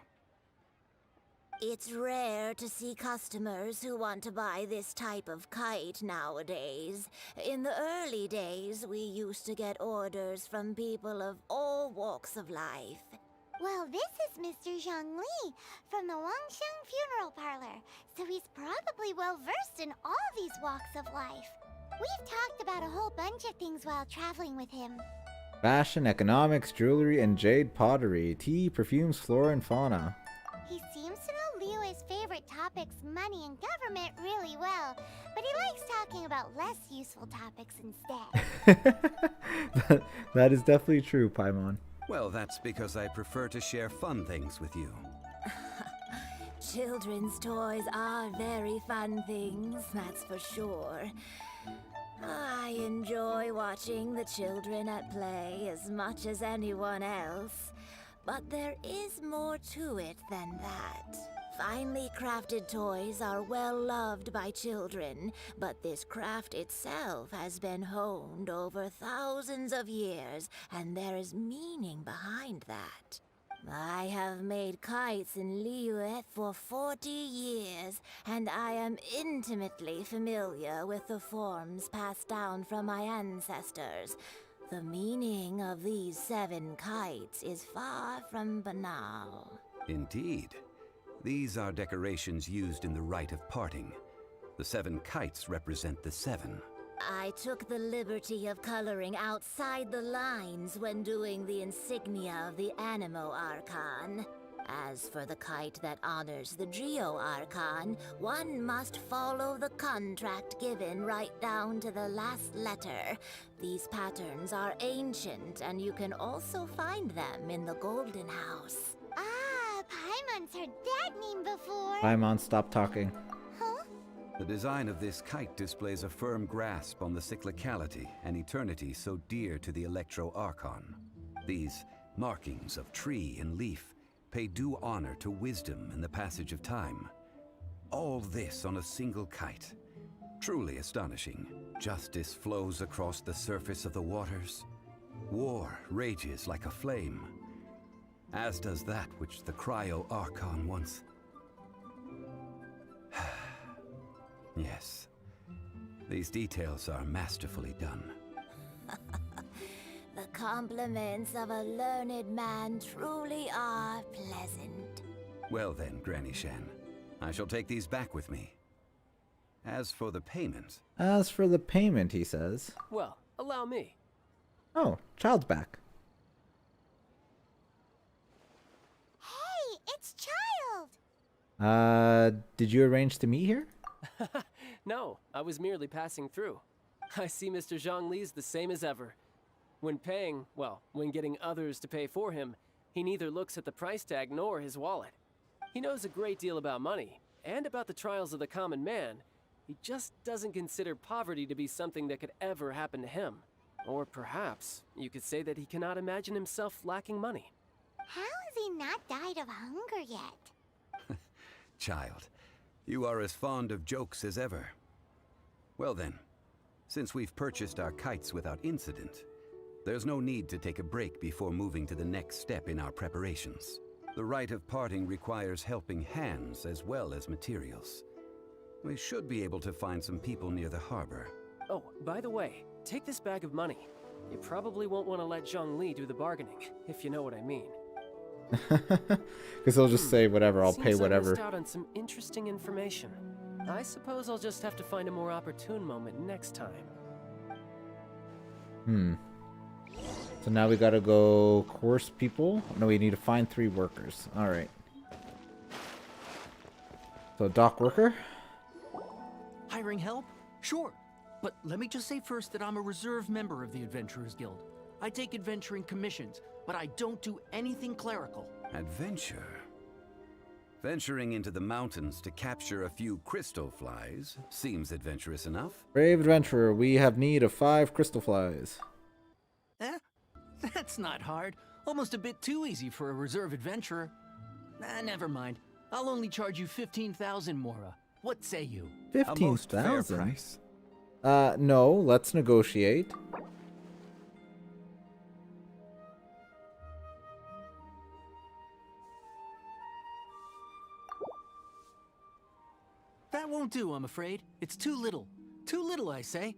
It's rare to see customers who want to buy this type of kite nowadays. In the early days, we used to get orders from people of all walks of life. Well, this is Mr. Zhongli from the Wangsheng Funeral Parlor, so he's probably well-versed in all these walks of life. We've talked about a whole bunch of things while traveling with him. Fashion, economics, jewelry, and jade pottery. Tea, perfumes, flora, and fauna. He seems to know Liyue's favorite topics, money and government, really well, but he likes talking about less useful topics instead. That is definitely true, Paimon. Well, that's because I prefer to share fun things with you. Children's toys are very fun things, that's for sure. I enjoy watching the children at play as much as anyone else. But there is more to it than that. Finely crafted toys are well loved by children, but this craft itself has been honed over thousands of years, and there is meaning behind that. I have made kites in Liyue for 40 years, and I am intimately familiar with the forms passed down from my ancestors. The meaning of these 7 kites is far from banal. Indeed. These are decorations used in the rite of parting. The 7 kites represent the 7. I took the liberty of coloring outside the lines when doing the insignia of the Animo Archon. As for the kite that honors the Geo Archon, one must follow the contract given right down to the last letter. These patterns are ancient, and you can also find them in the Golden House. Ah, Paimon's heard that name before. Paimon, stop talking. Huh? The design of this kite displays a firm grasp on the cyclicality and eternity so dear to the Electro Archon. These markings of tree and leaf pay due honor to wisdom and the passage of time. All this on a single kite. Truly astonishing. Justice flows across the surface of the waters. War rages like a flame. As does that which the Cryo Archon once... Yes. These details are masterfully done. The compliments of a learned man truly are pleasant. Well then, Granny Shan, I shall take these back with me. As for the payment... As for the payment, he says. Well, allow me. Oh, child's back. Hey, it's Child! Did you arrange to meet here? No, I was merely passing through. I see Mr. Zhongli's the same as ever. When paying, well, when getting others to pay for him, he neither looks at the price tag nor his wallet. He knows a great deal about money, and about the trials of the common man. He just doesn't consider poverty to be something that could ever happen to him. Or perhaps, you could say that he cannot imagine himself lacking money. How has he not died of hunger yet? Child, you are as fond of jokes as ever. Well then, since we've purchased our kites without incident, there's no need to take a break before moving to the next step in our preparations. The rite of parting requires helping hands as well as materials. We should be able to find some people near the harbor. Oh, by the way, take this bag of money. You probably won't want to let Zhongli do the bargaining, if you know what I mean. Because he'll just say whatever, I'll pay whatever. I missed out on some interesting information. I suppose I'll just have to find a more opportune moment next time. So now we gotta go course people. No, we need to find 3 workers. Alright. So dock worker? Hiring help? Sure. But let me just say first that I'm a reserve member of the Adventurers Guild. I take adventuring commissions, but I don't do anything clerical. Adventure? Venturing into the mountains to capture a few crystal flies seems adventurous enough. Brave adventurer, we have need of 5 crystal flies. That's not hard. Almost a bit too easy for a reserve adventurer. Never mind. I'll only charge you 15,000 Mora. What say you? 15,000? No, let's negotiate. That won't do, I'm afraid. It's too little. Too little, I say.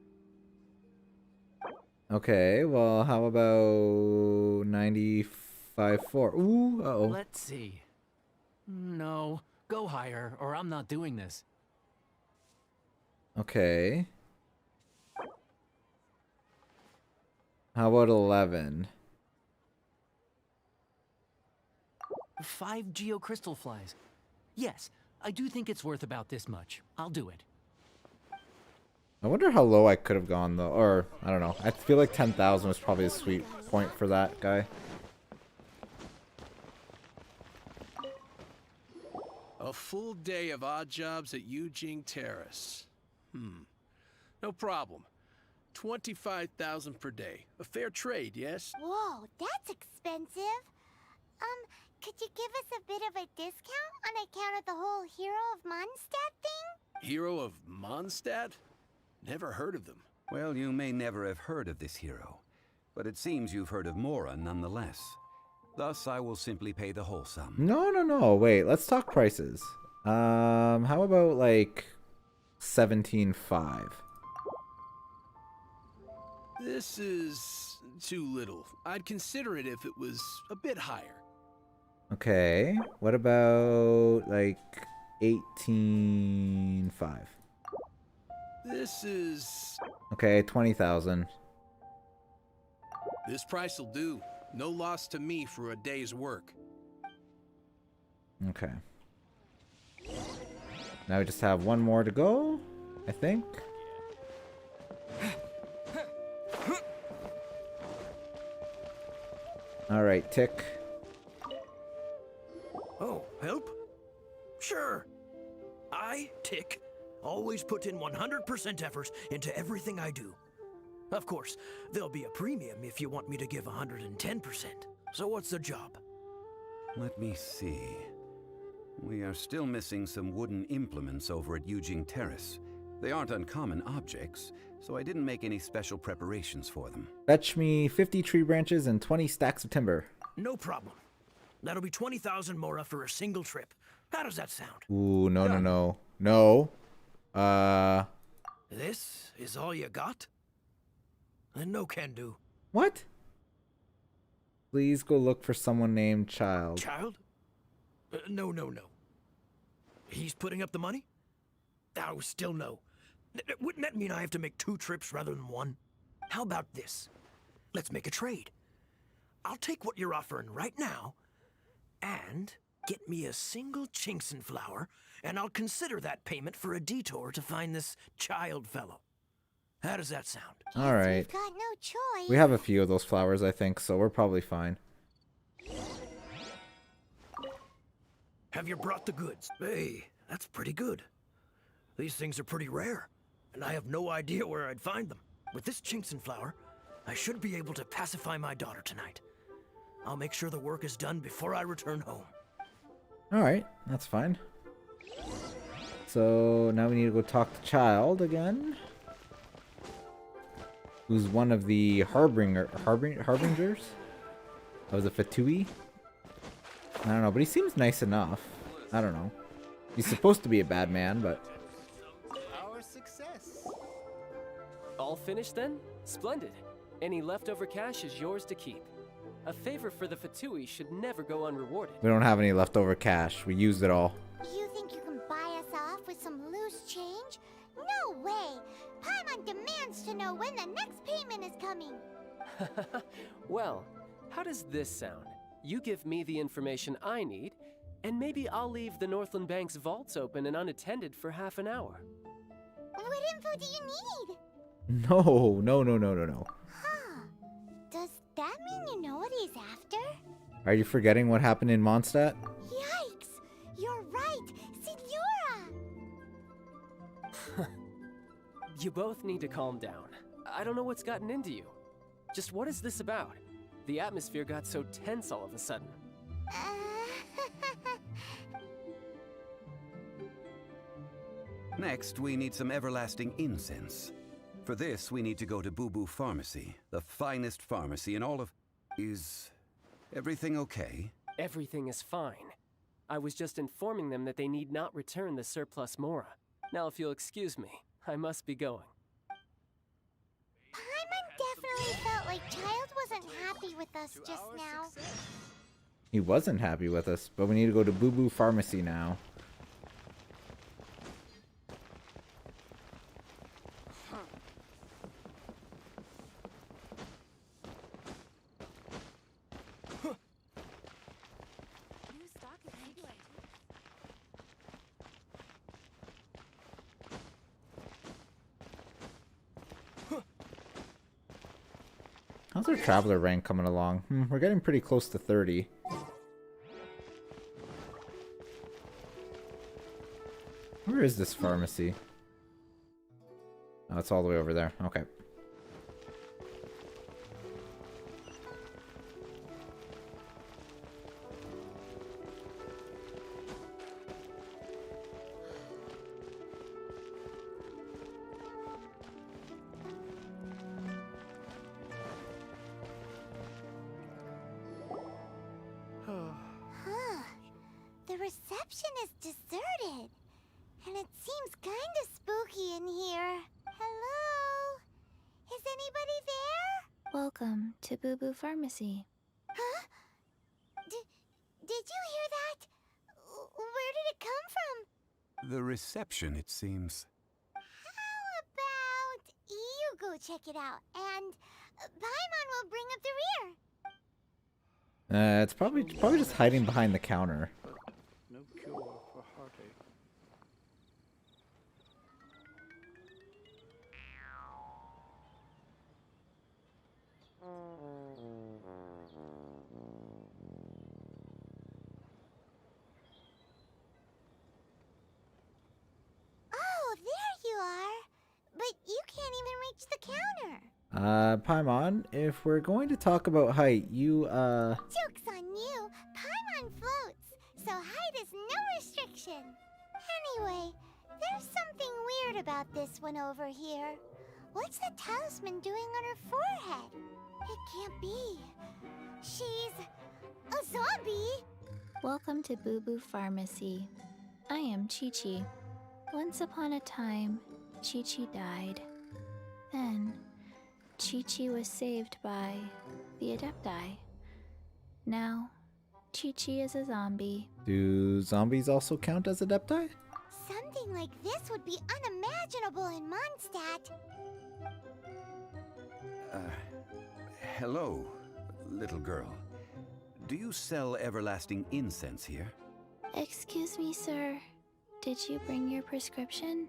Okay, well, how about 95.4? Ooh, uh-oh. Let's see. No, go higher, or I'm not doing this. Okay. How about 11? 5 geocrystal flies. Yes, I do think it's worth about this much. I'll do it. I wonder how low I could have gone, though. Or, I don't know. I feel like 10,000 was probably a sweet point for that guy. A full day of odd jobs at Yujing Terrace. No problem. 25,000 per day. A fair trade, yes? Whoa, that's expensive. Could you give us a bit of a discount on account of the whole Hero of Mondstadt thing? Hero of Mondstadt? Never heard of them. Well, you may never have heard of this hero, but it seems you've heard of Mora nonetheless. Thus, I will simply pay the whole sum. No. Wait, let's talk prices. How about, like, 17.5? This is too little. I'd consider it if it was a bit higher. Okay, what about, like, 18.5? This is... Okay, 20,000. This price will do. No loss to me for a day's work. Okay. Now we just have one more to go, I think. Alright, tick. Oh, help? Sure. I, Tick, always put in 100% effort into everything I do. Of course, there'll be a premium if you want me to give 110%. So what's the job? Let me see. We are still missing some wooden implements over at Yujing Terrace. They aren't uncommon objects, so I didn't make any special preparations for them. Fetch me 50 tree branches and 20 stacks of timber. No problem. That'll be 20,000 Mora for a single trip. How does that sound? Ooh, no. No. This is all you got? Then no can do. What? Please go look for someone named Child. Child? No. He's putting up the money? Oh, still no. Wouldn't that mean I have to make 2 trips rather than 1? How about this? Let's make a trade. I'll take what you're offering right now, and get me a single Chinkson flower, and I'll consider that payment for a detour to find this Child fellow. How does that sound? Alright. We've got no choice. We have a few of those flowers, I think, so we're probably fine. Have you brought the goods? Hey, that's pretty good. These things are pretty rare, and I have no idea where I'd find them. With this Chinkson flower, I should be able to pacify my daughter tonight. I'll make sure the work is done before I return home. Alright, that's fine. So now we need to go talk to Child again. who's one of the harbingers of the Fatui. I don't know, but he seems nice enough. I don't know. He's supposed to be a bad man, but... Our success. All finished then? Splendid. Any leftover cash is yours to keep. A favor for the Fatui should never go unrewarded. We don't have any leftover cash. We used it all. You think you can buy us off with some loose change? No way! Paimon demands to know when the next payment is coming. Well, how does this sound? You give me the information I need, and maybe I'll leave the Northland Bank's vaults open and unattended for half an hour. What info do you need? No. Huh. Does that mean you know what he's after? Are you forgetting what happened in Mondstadt? Yikes! You're right! Signora! You both need to calm down. I don't know what's gotten into you. Just what is this about? The atmosphere got so tense all of a sudden. Next, we need some everlasting incense. For this, we need to go to Boo Boo Pharmacy, the finest pharmacy in all of... Is everything okay? Everything is fine. I was just informing them that they need not return the surplus Mora. Now, if you'll excuse me, I must be going. Paimon definitely felt like Child wasn't happy with us just now. He wasn't happy with us, but we need to go to Boo Boo Pharmacy now. How's our traveler rank coming along? We're getting pretty close to 30. Where is this pharmacy? Oh, it's all the way over there. Okay. Huh. The reception is deserted. And it seems kinda spooky in here. Hello? Is anybody there? Welcome to Boo Boo Pharmacy. Huh? Did you hear that? Where did it come from? The reception, it seems. How about you go check it out, and Paimon will bring up the rear. It's probably just hiding behind the counter. No cure for heartache. Oh, there you are. But you can't even reach the counter. Paimon, if we're going to talk about height, you, Joke's on you. Paimon floats, so height is no restriction. Anyway, there's something weird about this one over here. What's that talisman doing on her forehead? It can't be. She's a zombie. Welcome to Boo Boo Pharmacy. I am Chi-Chi. Once upon a time, Chi-Chi died. Then, Chi-Chi was saved by the Adepti. Now, Chi-Chi is a zombie. do zombies also count as adepti? Something like this would be unimaginable in Mondstadt. Hello, little girl. Do you sell everlasting incense here? Excuse me, sir. Did you bring your prescription?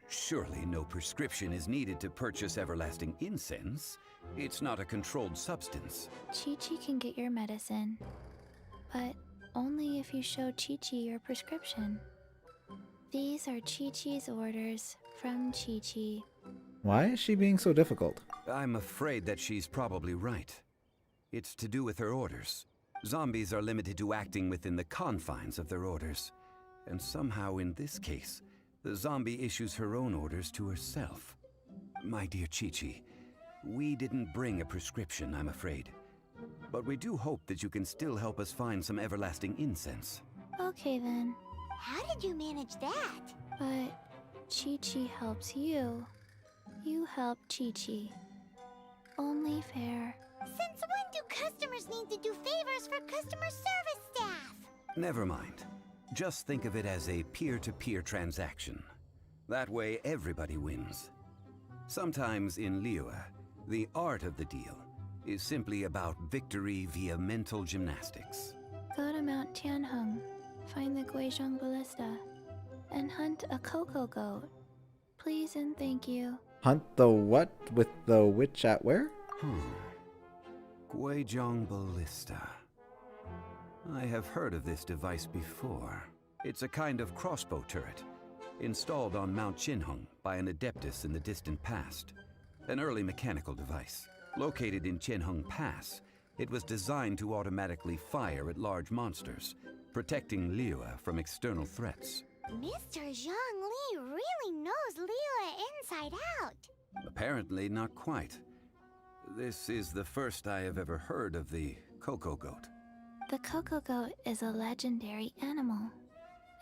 Surely no prescription is needed to purchase everlasting incense. It's not a controlled substance. Chi-Chi can get your medicine, but only if you show Chi-Chi your prescription. These are Chi-Chi's orders from Chi-Chi. Why is she being so difficult? I'm afraid that she's probably right. It's to do with her orders. Zombies are limited to acting within the confines of their orders. And somehow in this case, the zombie issues her own orders to herself. My dear Chi-Chi, we didn't bring a prescription, I'm afraid. But we do hope that you can still help us find some everlasting incense. Okay then. How did you manage that? But Chi-Chi helps you. You help Chi-Chi. Only fair. Since when do customers need to do favors for customer service staff? Never mind. Just think of it as a peer-to-peer transaction. That way everybody wins. Sometimes in Liyue, the art of the deal is simply about victory via mental gymnastics. Go to Mount Tianheng, find the Guizhong Ballista, and hunt a cocoa goat. Please and thank you. Hunt the what with the witch at where? Guizhong Ballista. I have heard of this device before. It's a kind of crossbow turret, installed on Mount Qinheng by an adeptus in the distant past. An early mechanical device. Located in Qinheng Pass, it was designed to automatically fire at large monsters, protecting Liyue from external threats. Mr. Zhang Li really knows Liyue inside out. Apparently not quite. This is the first I have ever heard of the cocoa goat. The cocoa goat is a legendary animal,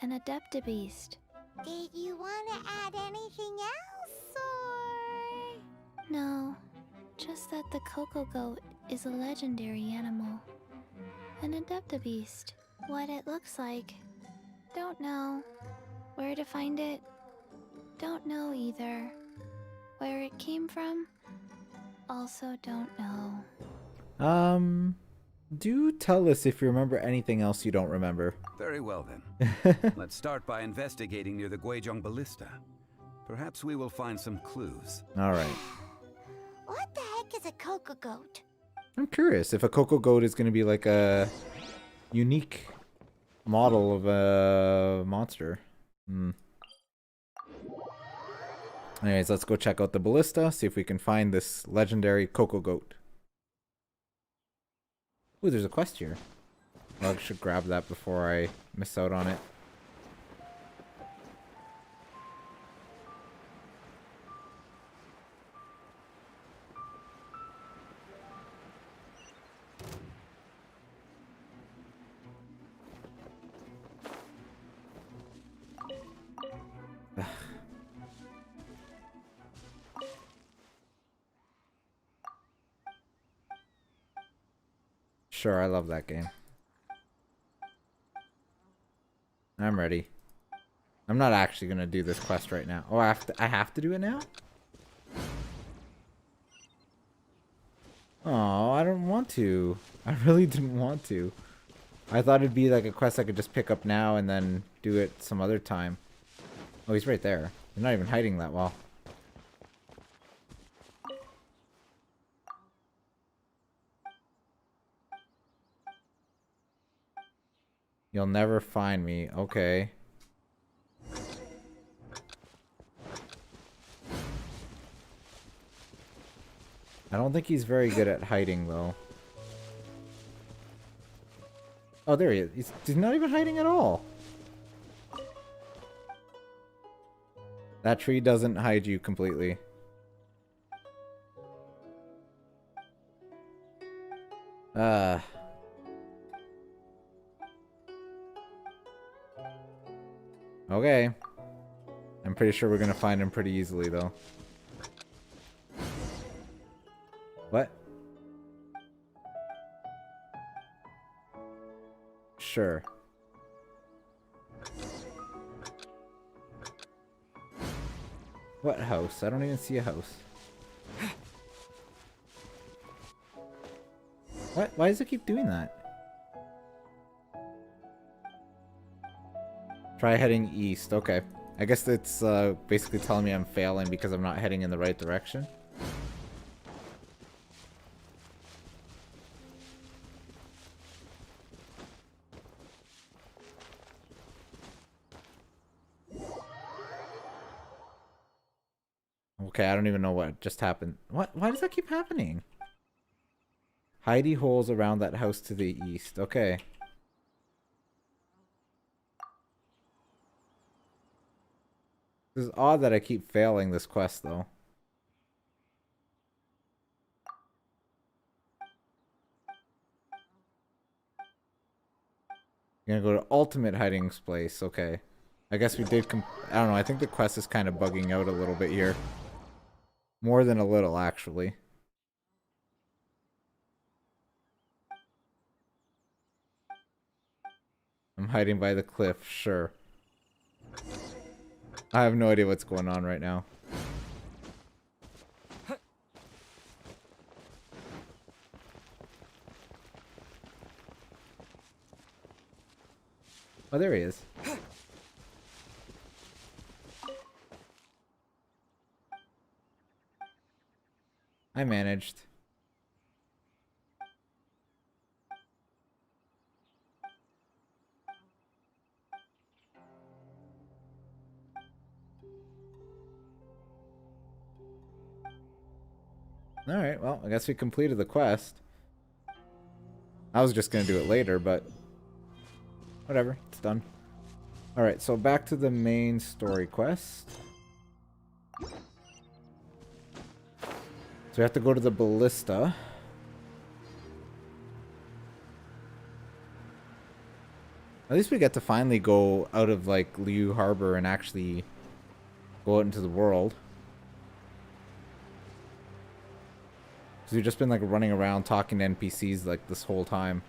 an adeptabeast. Did you want to add anything else, or...? No, just that the cocoa goat is a legendary animal, an adeptabeast. What it looks like, don't know. Where to find it, don't know either. Where it came from, also don't know. Do tell us if you remember anything else you don't remember. Very well then. Let's start by investigating near the Guizhong Ballista. Perhaps we will find some clues. Alright. What the heck is a cocoa goat? I'm curious if a cocoa goat is going to be like a unique model of a monster. Anyways, let's go check out the ballista, see if we can find this legendary cocoa goat. Ooh, there's a quest here. I should grab that before I miss out on it. Sure, I love that game. I'm ready. I'm not actually gonna do this quest right now. Oh, I have to do it now? Oh, I don't want to. I really didn't want to. I thought it'd be like a quest I could just pick up now and then do it some other time. Oh, he's right there. They're not even hiding that well. You'll never find me. Okay. I don't think he's very good at hiding, though. Oh, there he is. He's not even hiding at all. That tree doesn't hide you completely. Okay. I'm pretty sure we're gonna find him pretty easily, though. What? Sure. What house? I don't even see a house. What? Why does it keep doing that? Try heading east. Okay. I guess it's basically telling me I'm failing because I'm not heading in the right direction. Okay, I don't even know what just happened. What? Why does that keep happening? Hidey holes around that house to the east. Okay. This is odd that I keep failing this quest, though. You're gonna go to ultimate hiding place. Okay. I guess we did I don't know. I think the quest is kind of bugging out a little bit here. More than a little, actually. I'm hiding by the cliff, sure. I have no idea what's going on right now. Oh, there he is. I managed. Alright, well, I guess we completed the quest. I was just gonna do it later, but whatever, it's done. Alright, so back to the main story quest. So we have to go to the ballista. At least we get to finally go out of, like, Liu Harbor and actually go out into the world. Because we've just been, like, running around talking to NPCs, like, this whole time.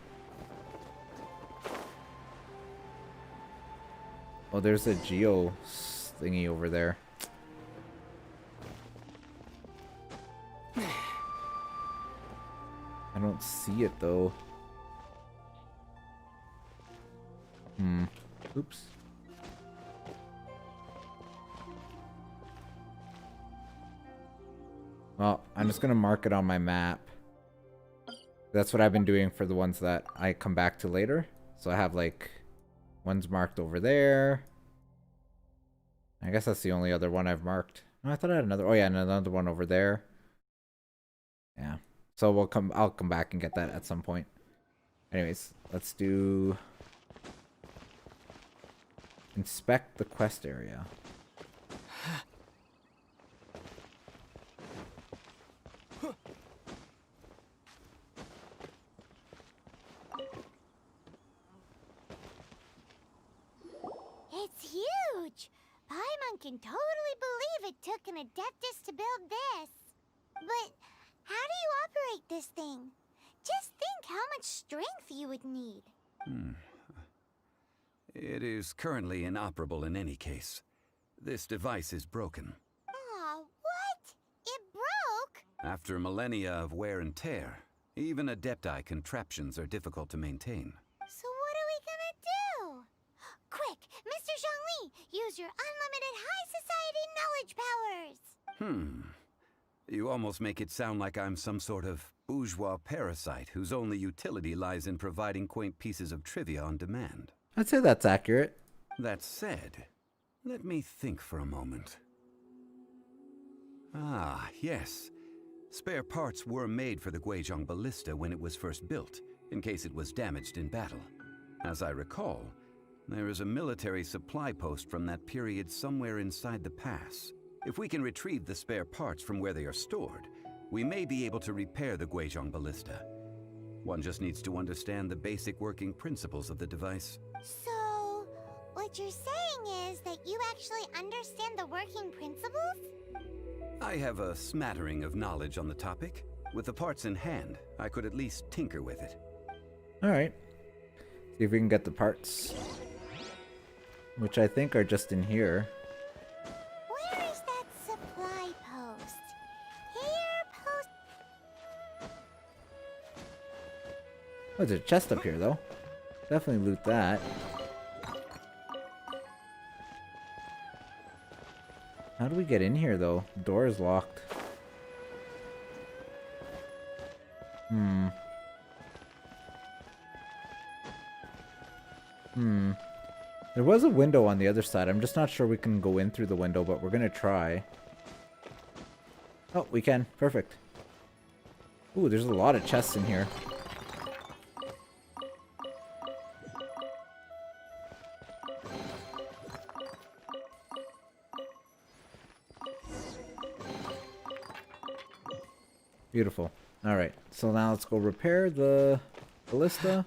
Oh, there's a geo thingy over there. I don't see it, though. Oops. Well, I'm just gonna mark it on my map. That's what I've been doing for the ones that I come back to later. So I have, like, one's marked over there. I guess that's the only other one I've marked. Oh, I thought I had another. Oh yeah, and another one over there. Yeah. So I'll come back and get that at some point. Anyways, let's do inspect the quest area. It's huge! Paimon can totally believe it took an Adeptus to build this. But how do you operate this thing? Just think how much strength you would need. It is currently inoperable in any case. This device is broken. Aw, what? It broke? After millennia of wear and tear, even Adepti contraptions are difficult to maintain. So what are we gonna do? Quick, Mr. Zhongli, use your unlimited high society knowledge powers! You almost make it sound like I'm some sort of bourgeois parasite whose only utility lies in providing quaint pieces of trivia on demand. I'd say that's accurate. That said, let me think for a moment. Ah, yes. Spare parts were made for the Guizhong Ballista when it was first built, in case it was damaged in battle. As I recall, there is a military supply post from that period somewhere inside the pass. If we can retrieve the spare parts from where they are stored, we may be able to repair the Guizhong Ballista. One just needs to understand the basic working principles of the device. So, what you're saying is that you actually understand the working principles? I have a smattering of knowledge on the topic. With the parts in hand, I could at least tinker with it. Alright. See if we can get the parts. Which I think are just in here. Where is that supply post? Here, post... Oh, there's a chest up here, though. Definitely loot that. How do we get in here, though? The door is locked. There was a window on the other side. I'm just not sure we can go in through the window, but we're gonna try. Oh, we can. Perfect. Ooh, there's a lot of chests in here. Beautiful. Alright, so now let's go repair the ballista.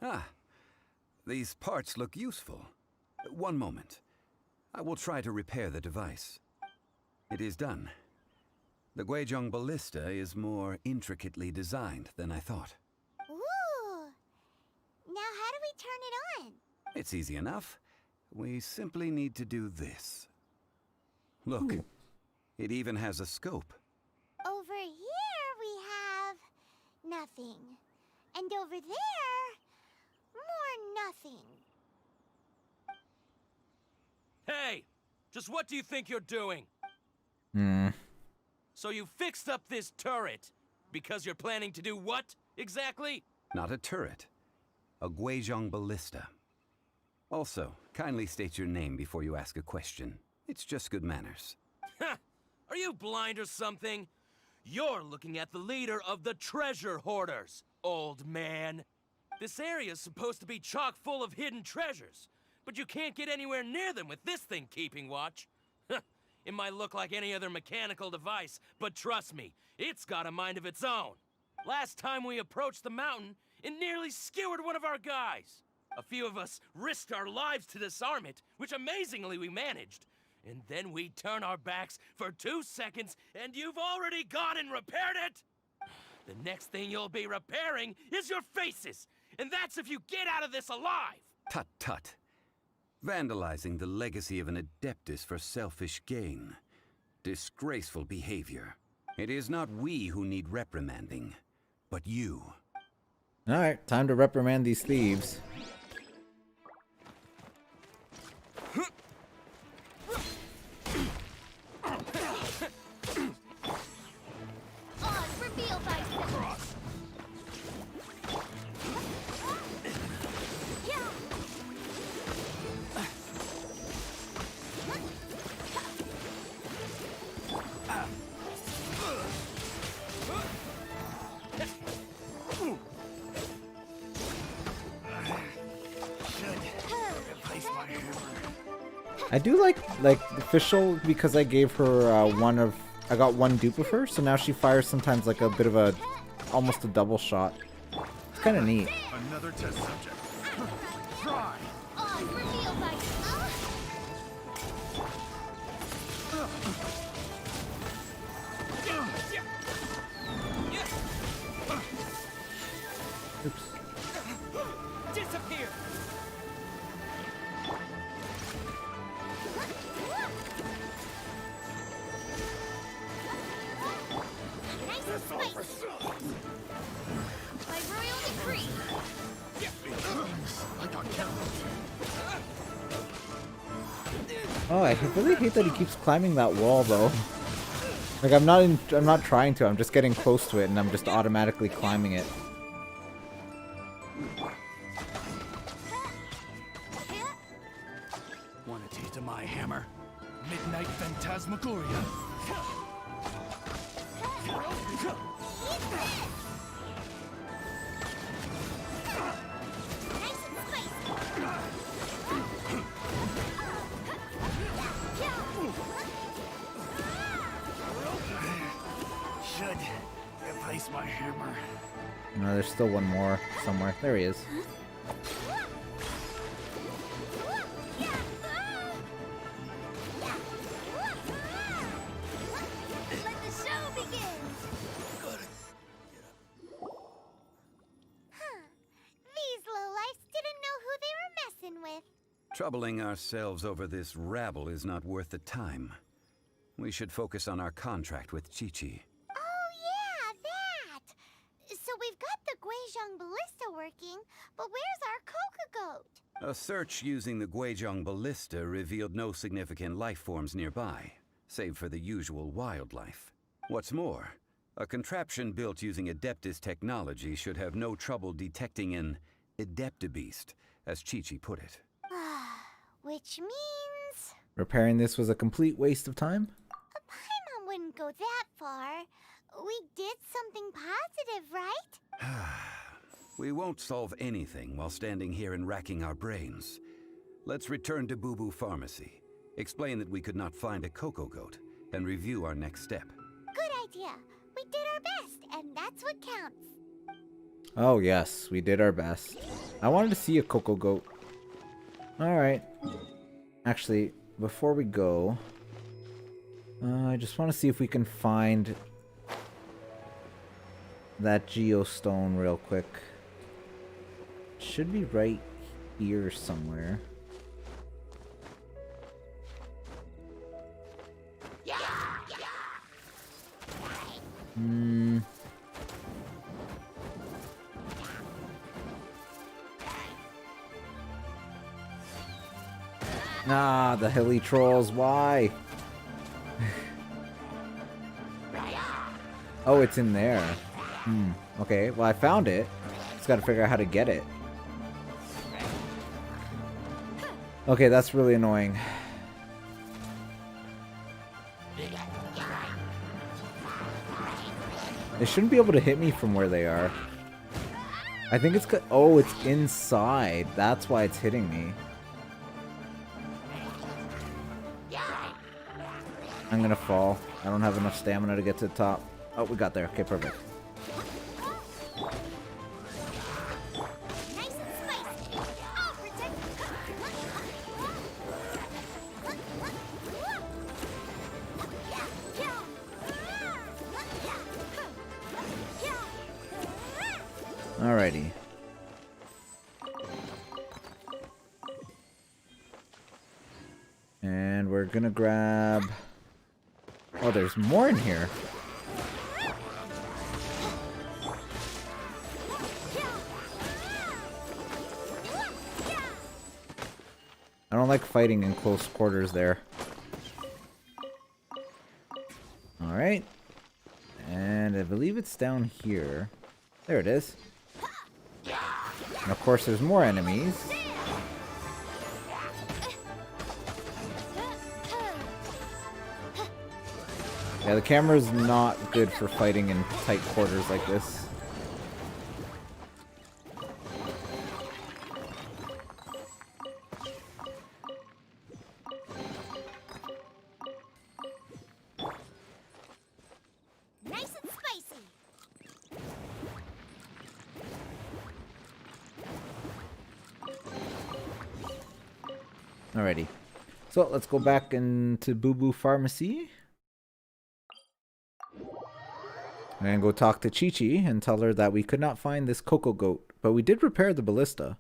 Ah, these parts look useful. One moment. I will try to repair the device. It is done. The Guizhong ballista is more intricately designed than I thought. Ooh! Now how do we turn it on? It's easy enough. We simply need to do this. Look, it even has a scope. Over here we have nothing. And over there, more nothing. Hey! Just what do you think you're doing? So you fixed up this turret because you're planning to do what, exactly? Not a turret. A Guizhong ballista. Also, kindly state your name before you ask a question. It's just good manners. Ha! Are you blind or something? You're looking at the leader of the treasure hoarders, old man. This area's supposed to be chock full of hidden treasures, but you can't get anywhere near them with this thing keeping watch. It might look like any other mechanical device, but trust me, it's got a mind of its own. Last time we approached the mountain, it nearly skewered one of our guys. A few of us risked our lives to disarm it, which amazingly we managed. And then we turn our backs for 2 seconds, and you've already gone and repaired it! The next thing you'll be repairing is your faces, and that's if you get out of this alive! Tut tut. Vandalizing the legacy of an Adeptus for selfish gain. Disgraceful behavior. It is not we who need reprimanding, but you. Alright, time to reprimand these thieves. Reveal thyself! I do like official because I gave her I got one dupe of her, so now she fires sometimes like a bit of a almost a double shot. It's kind of neat. Another test subject. Try. Reveal thyself! Oops. Disappear! Nice and spicy! By royal decree! I got counted. Oh, I really hate that he keeps climbing that wall though. Like I'm not trying to. I'm just getting close to it and I'm just automatically climbing it. Want a taste of my hammer? Midnight Phantasmagoria. Should replace my hammer. No, there's still one more somewhere. There he is. Let the show begin! These lowlifes didn't know who they were messing with. Troubling ourselves over this rabble is not worth the time. We should focus on our contract with Chi-Chi. Oh yeah, that! So we've got the Guizhong ballista working, but where's our Coca Goat? A search using the Guizhong ballista revealed no significant life forms nearby, save for the usual wildlife. What's more, a contraption built using Adeptus technology should have no trouble detecting an Adeptabeast, as Chi-Chi put it. Which means... Repairing this was a complete waste of time? Paimon wouldn't go that far. We did something positive, right? We won't solve anything while standing here and racking our brains. Let's return to Boo Boo Pharmacy, explain that we could not find a Coco Goat, and review our next step. Good idea. We did our best, and that's what counts. Oh yes, we did our best. I wanted to see a Coco Goat. Alright. Actually, before we go, I just want to see if we can find that geostone real quick. Should be right here somewhere. Ah, the hilly trolls, why? Oh, it's in there. Okay, well I found it. Just gotta figure out how to get it. Okay, that's really annoying. They shouldn't be able to hit me from where they are. I think it's oh, it's inside. That's why it's hitting me. I'm gonna fall. I don't have enough stamina to get to the top. Oh, we got there. Okay, perfect. Alrighty. And we're gonna grab... Oh, there's more in here. I don't like fighting in close quarters there. Alright. And I believe it's down here. There it is. And of course there's more enemies. Yeah, the camera's not good for fighting in tight quarters like this. Nice and spicy. Alrighty. So let's go back into Boo Boo Pharmacy. And go talk to Chi Chi and tell her that we could not find this Coco Goat, but we did repair the ballista.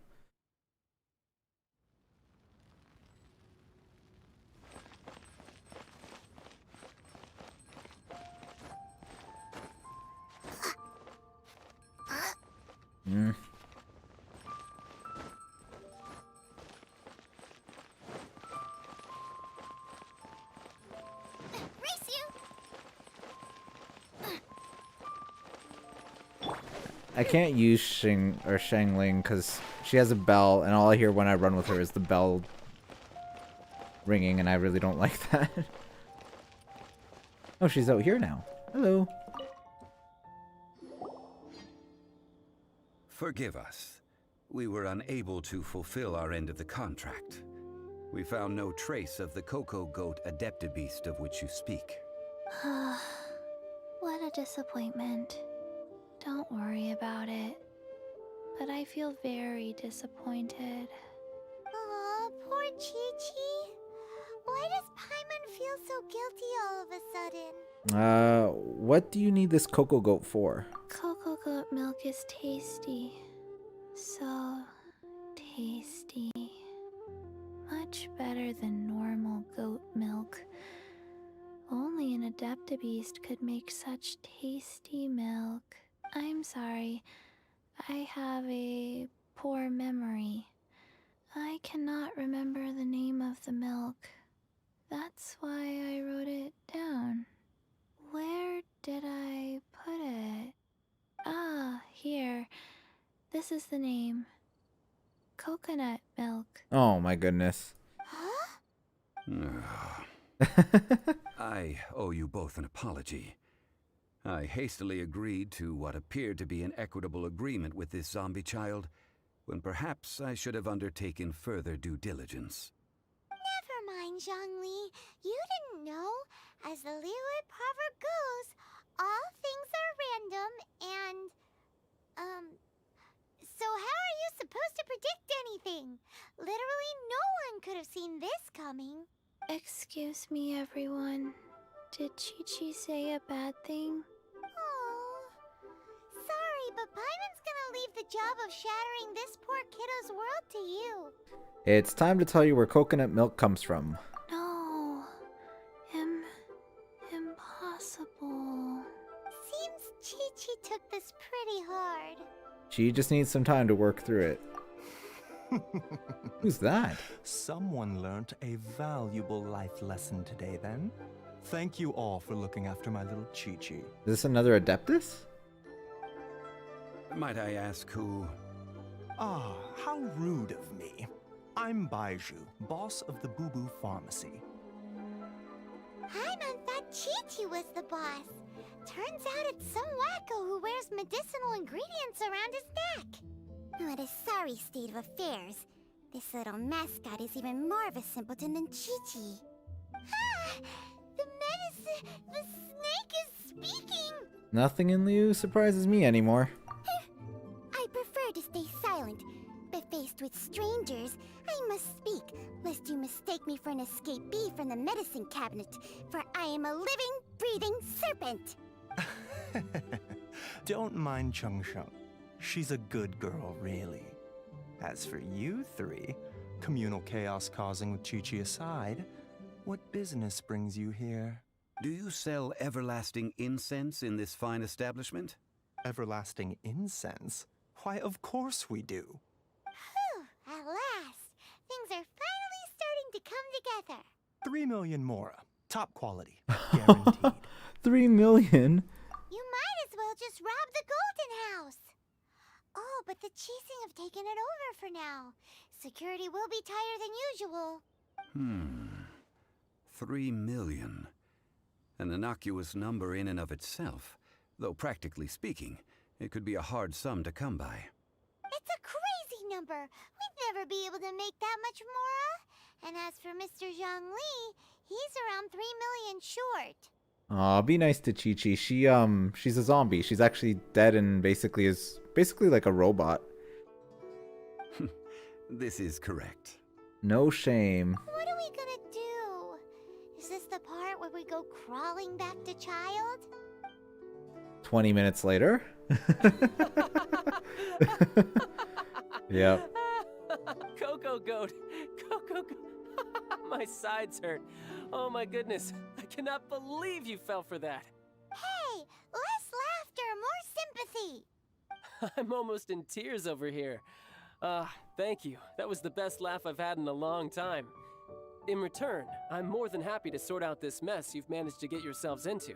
I can't use Shangling because she has a bell, and all I hear when I run with her is the bell ringing, and I really don't like that. Oh, she's out here now. Hello. Forgive us. We were unable to fulfill our end of the contract. We found no trace of the Coco Goat Adeptibeast of which you speak. What a disappointment. Don't worry about it. But I feel very disappointed. Aw, poor Chi-Chi. Why does Paimon feel so guilty all of a sudden? What do you need this Coco Goat for? Cocoa goat milk is tasty. So tasty. Much better than normal goat milk. Only an Adeptibeast could make such tasty milk. I'm sorry. I have a poor memory. I cannot remember the name of the milk. That's why I wrote it down. Where did I put it? Ah, here. This is the name. Coconut milk. Oh my goodness. I owe you both an apology. I hastily agreed to what appeared to be an equitable agreement with this zombie child, when perhaps I should have undertaken further due diligence. Never mind, Zhongli. You didn't know. As the Liyue proverb goes, all things are random and, so how are you supposed to amazing! Literally no one could have seen this coming. Excuse me, everyone. Did Chi-Chi say a bad thing? Oh, sorry, but Paimon's gonna leave the job of shattering this poor kiddo's world to you. It's time to tell you where coconut milk comes from. No. Impossible. Seems Chi-Chi took this pretty hard. She just needs some time to work through it. Who's that? Someone learnt a valuable life lesson today, then. Thank you all for looking after my little Chi-Chi. Is this another Adeptus? Might I ask who? Ah, how rude of me. I'm Baiju, boss of the Boo Boo Pharmacy. Paimon thought Chi-Chi was the boss. Turns out it's some wacko who wears medicinal ingredients around his neck. What a sorry state of affairs. This little mascot is even more of a simpleton than Chi-Chi. Ah! The snake is speaking! Nothing in Liu surprises me anymore. I prefer to stay silent, but faced with strangers, I must speak, lest you mistake me for an escapee from the medicine cabinet, for I am a living, breathing serpent! Don't mind Chung Sheng. She's a good girl, really. As for you three, communal chaos causing with Chi-Chi aside, what business brings you here? Do you sell everlasting incense in this fine establishment? Everlasting incense? Why, of course we do. Whew, at last. Things are finally starting to come together. 3 million mora. Top quality. Guaranteed. 3 million? You might as well just rob the Golden House. Oh, but the Chising have taken it over for now. Security will be tighter than usual. 3 million. An innocuous number in and of itself, though practically speaking, it could be a hard sum to come by. It's a crazy number. We'd never be able to make that much Mora. And as for Mr. Zhang Li, he's around 3 million short. Aw, be nice to Chi-Chi. She's a zombie. She's actually dead and basically like a robot. This is correct. No shame. What are we gonna do? Is this the part where we go crawling back to Child? 20 minutes later. Yep. Coco Goat! Coco Goat! My sides hurt. Oh my goodness. I cannot believe you fell for that. Hey, less laughter, more sympathy. I'm almost in tears over here. Thank you. That was the best laugh I've had in a long time. In return, I'm more than happy to sort out this mess you've managed to get yourselves into.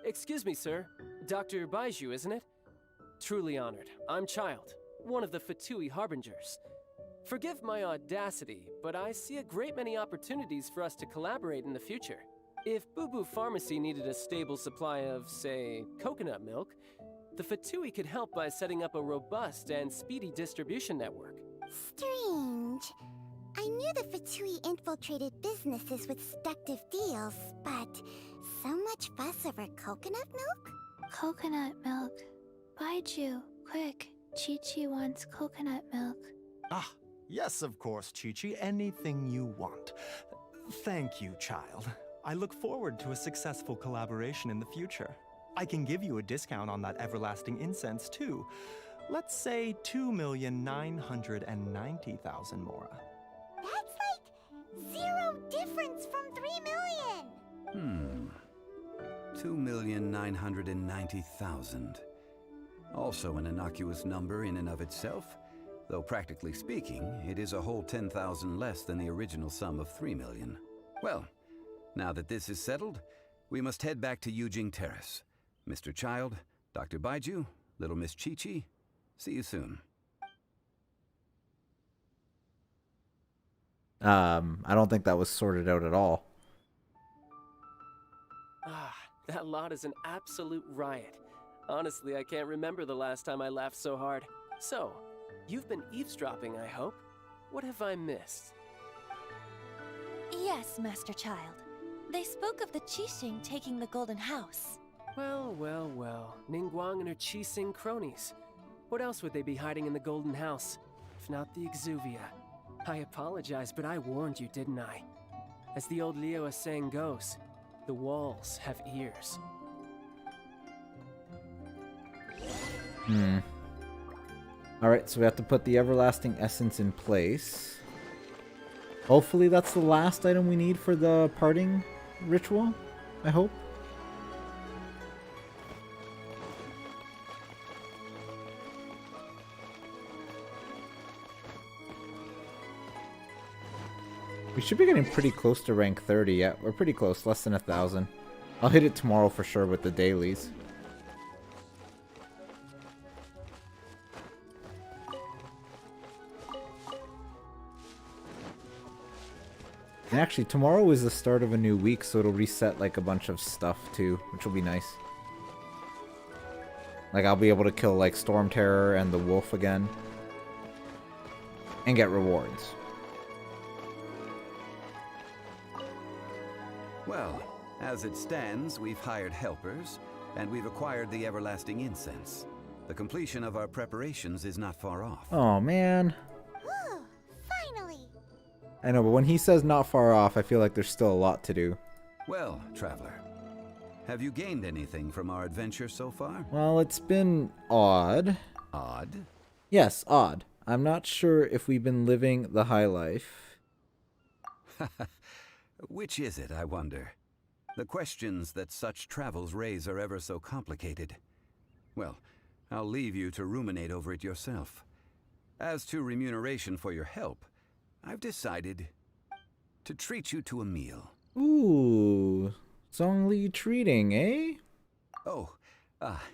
Excuse me, sir. Dr. Baiju, isn't it? Truly honored. I'm Child, one of the Fatui Harbingers. Forgive my audacity, but I see a great many opportunities for us to collaborate in the future. If Boo Boo Pharmacy needed a stable supply of, say, coconut milk, the Fatui could help by setting up a robust and speedy distribution network. Strange. I knew the Fatui infiltrated businesses with seductive deals, but so much fuss over coconut milk? Coconut milk. Baiju, quick. Chi-Chi wants coconut milk. Ah, yes, of course, Chi-Chi. Anything you want. Thank you, Child. I look forward to a successful collaboration in the future. I can give you a discount on that everlasting incense, too. Let's say 2,990,000 mora. That's like 0 difference from 3 million. 2,990,000. Also an innocuous number in and of itself, though practically speaking, it is a whole 10,000 less than the original sum of 3 million. Well, now that this is settled, we must head back to Yujing Terrace. Mr. Child, Dr. Baiju, little Miss Chi-Chi, see you soon. I don't think that was sorted out at all. That lot is an absolute riot. Honestly, I can't remember the last time I laughed so hard. So, you've been eavesdropping, I hope. What have I missed? Yes, Master Child. They spoke of the Qixing taking the Golden House. Well, well, well. Ningguang and her Qixing cronies. What else would they be hiding in the Golden House, if not the Exuvia? I apologize, but I warned you, didn't I? As the old Liyue saying goes, the walls have ears. Alright, so we have to put the everlasting essence in place. Hopefully that's the last item we need for the parting ritual, I hope. We should be getting pretty close to rank 30 yet. We're pretty close, less than 1,000. I'll hit it tomorrow for sure with the dailies. And actually, tomorrow is the start of a new week, so it'll reset like a bunch of stuff too, which will be nice. Like I'll be able to kill like Storm Terror and the Wolf again. And get rewards. Well, as it stands, we've hired helpers, and we've acquired the everlasting incense. The completion of our preparations is not far off. Oh man. Finally! I know, but when he says not far off, I feel like there's still a lot to do. Well, traveler, have you gained anything from our adventure so far? Well, it's been odd. Odd? Yes, odd. I'm not sure if we've been living the high life. Which is it, I wonder? The questions that such travels raise are ever so complicated. Well, I'll leave you to ruminate over it yourself. As to remuneration for your help, I've decided to treat you to a meal. Ooh, Zhongli treating, eh? Oh,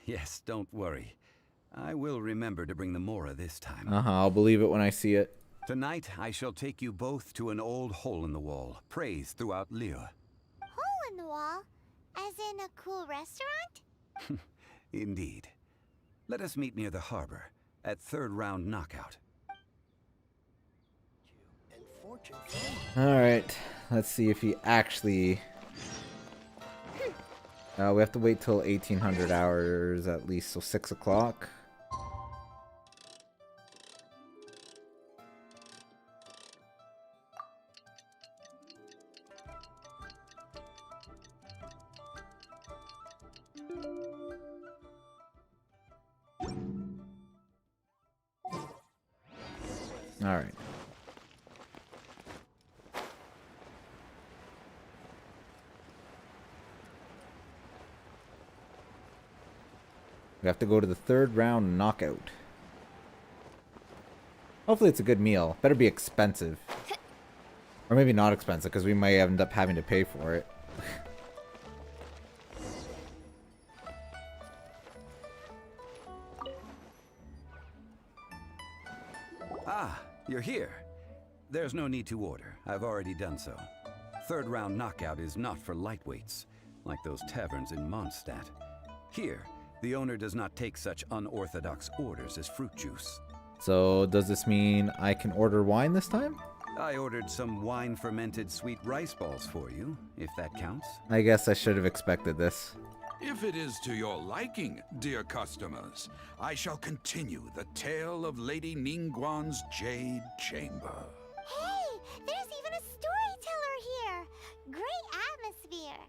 yes, don't worry. I will remember to bring the Mora this time. I'll believe it when I see it. Tonight, I shall take you both to an old hole-in-the-wall, praised throughout Liyue. Hole in the wall? As in a cool restaurant? Indeed. Let us meet near the harbor, at third round knockout. Alright, let's see if he actually... we have to wait till 1800 hours at least, so 6 o'clock. Alright. We have to go to the third round knockout. Hopefully it's a good meal. Better be expensive. Or maybe not expensive, because we might end up having to pay for it. You're here. There's no need to order. I've already done so. Third round knockout is not for lightweights, like those taverns in Mondstadt. Here, the owner does not take such unorthodox orders as fruit juice. So, does this mean I can order wine this time? I ordered some wine-fermented sweet rice balls for you, if that counts. I guess I should have expected this. If it is to your liking, dear customers, I shall continue the tale of Lady Ningguang's Jade Chamber. Hey, there's even a storyteller here! Great atmosphere!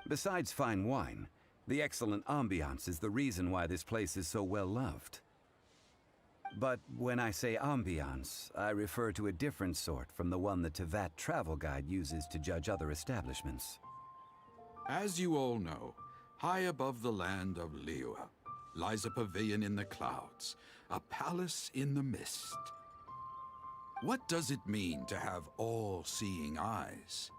Besides fine wine, the excellent ambiance is the reason why this place is so well loved. But when I say ambiance, I refer to a different sort from the one the Tevat travel guide uses to judge other establishments. As you all know, high above the land of Liyue lies a pavilion in the clouds, a palace in the mist. What does it mean to have all-seeing eyes?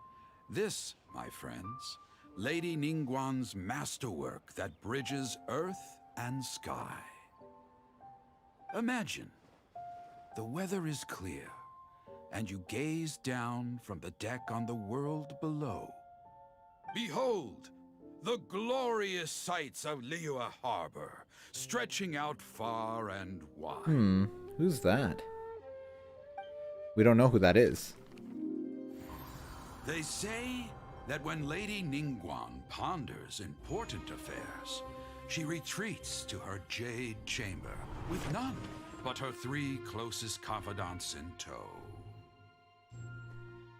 This, my friends, Lady Ningguang's masterwork that bridges earth and sky. Imagine, the weather is clear, and you gaze down from the deck on the world below. Behold, the glorious sights of Liyue Harbor, stretching out far and wide. Who's that? We don't know who that is. They say that when Lady Ningguang ponders important affairs, she retreats to her Jade Chamber with none but her 3 closest confidants in tow.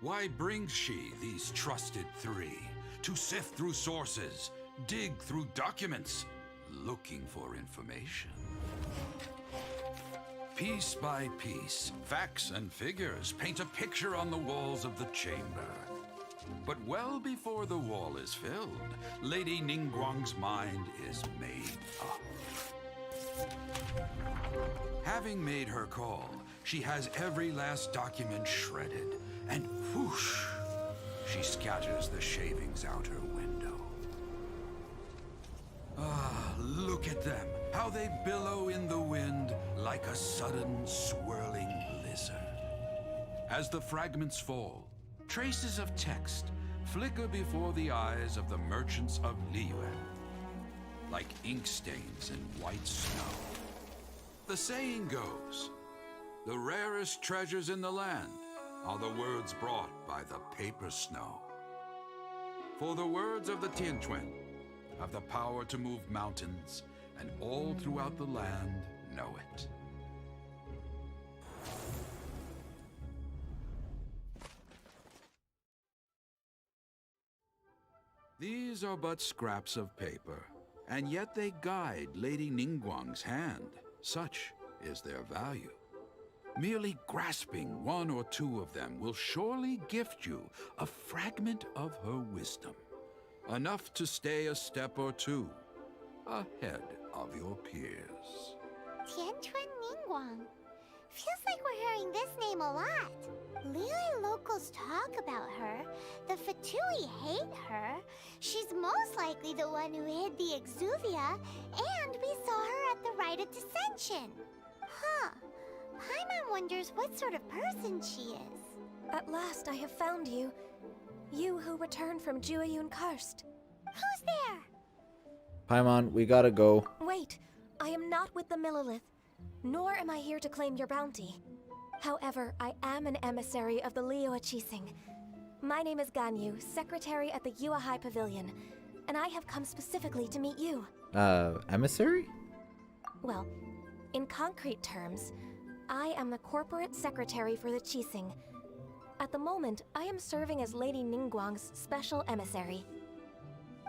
Why brings she these trusted three to sift through sources, dig through documents, looking for information? Piece by piece, facts and figures paint a picture on the walls of the chamber. But well before the wall is filled, Lady Ningguang's mind is made up. Having made her call, she has every last document shredded, and whoosh, she scatters the shavings out her window. Ah, look at them, how they billow in the wind like a sudden swirling blizzard. As the fragments fall, traces of text flicker before the eyes of the merchants of Liyue, like ink stains in white snow. The saying goes, the rarest treasures in the land are the words brought by the paper snow. For the words of the Tianquan have the power to move mountains, and all throughout the land know it. These are but scraps of paper, and yet they guide Lady Ningguang's hand. Such is their value. Merely grasping one or two of them will surely gift you a fragment of her wisdom, enough to stay a step or two ahead of your peers. Tianquan Ningguang. Feels like we're hearing this name a lot. Liyue locals talk about her. The Fatui hate her. She's most likely the one who hid the Exuvia, and we saw her at the Rite of Dissension. Huh. Paimon wonders what sort of person she is. At last I have found you. You who returned from Jueyun Karst. Who's there? Paimon, we gotta go. Wait, I am not with the Millilith, nor am I here to claim your bounty. However, I am an emissary of the Liyue Qixing. My name is Ganyu, secretary at the Yue High Pavilion, and I have come specifically to meet you. Emissary? Well, in concrete terms, I am the corporate secretary for the Qixing. At the moment, I am serving as Lady Ningguang's special emissary.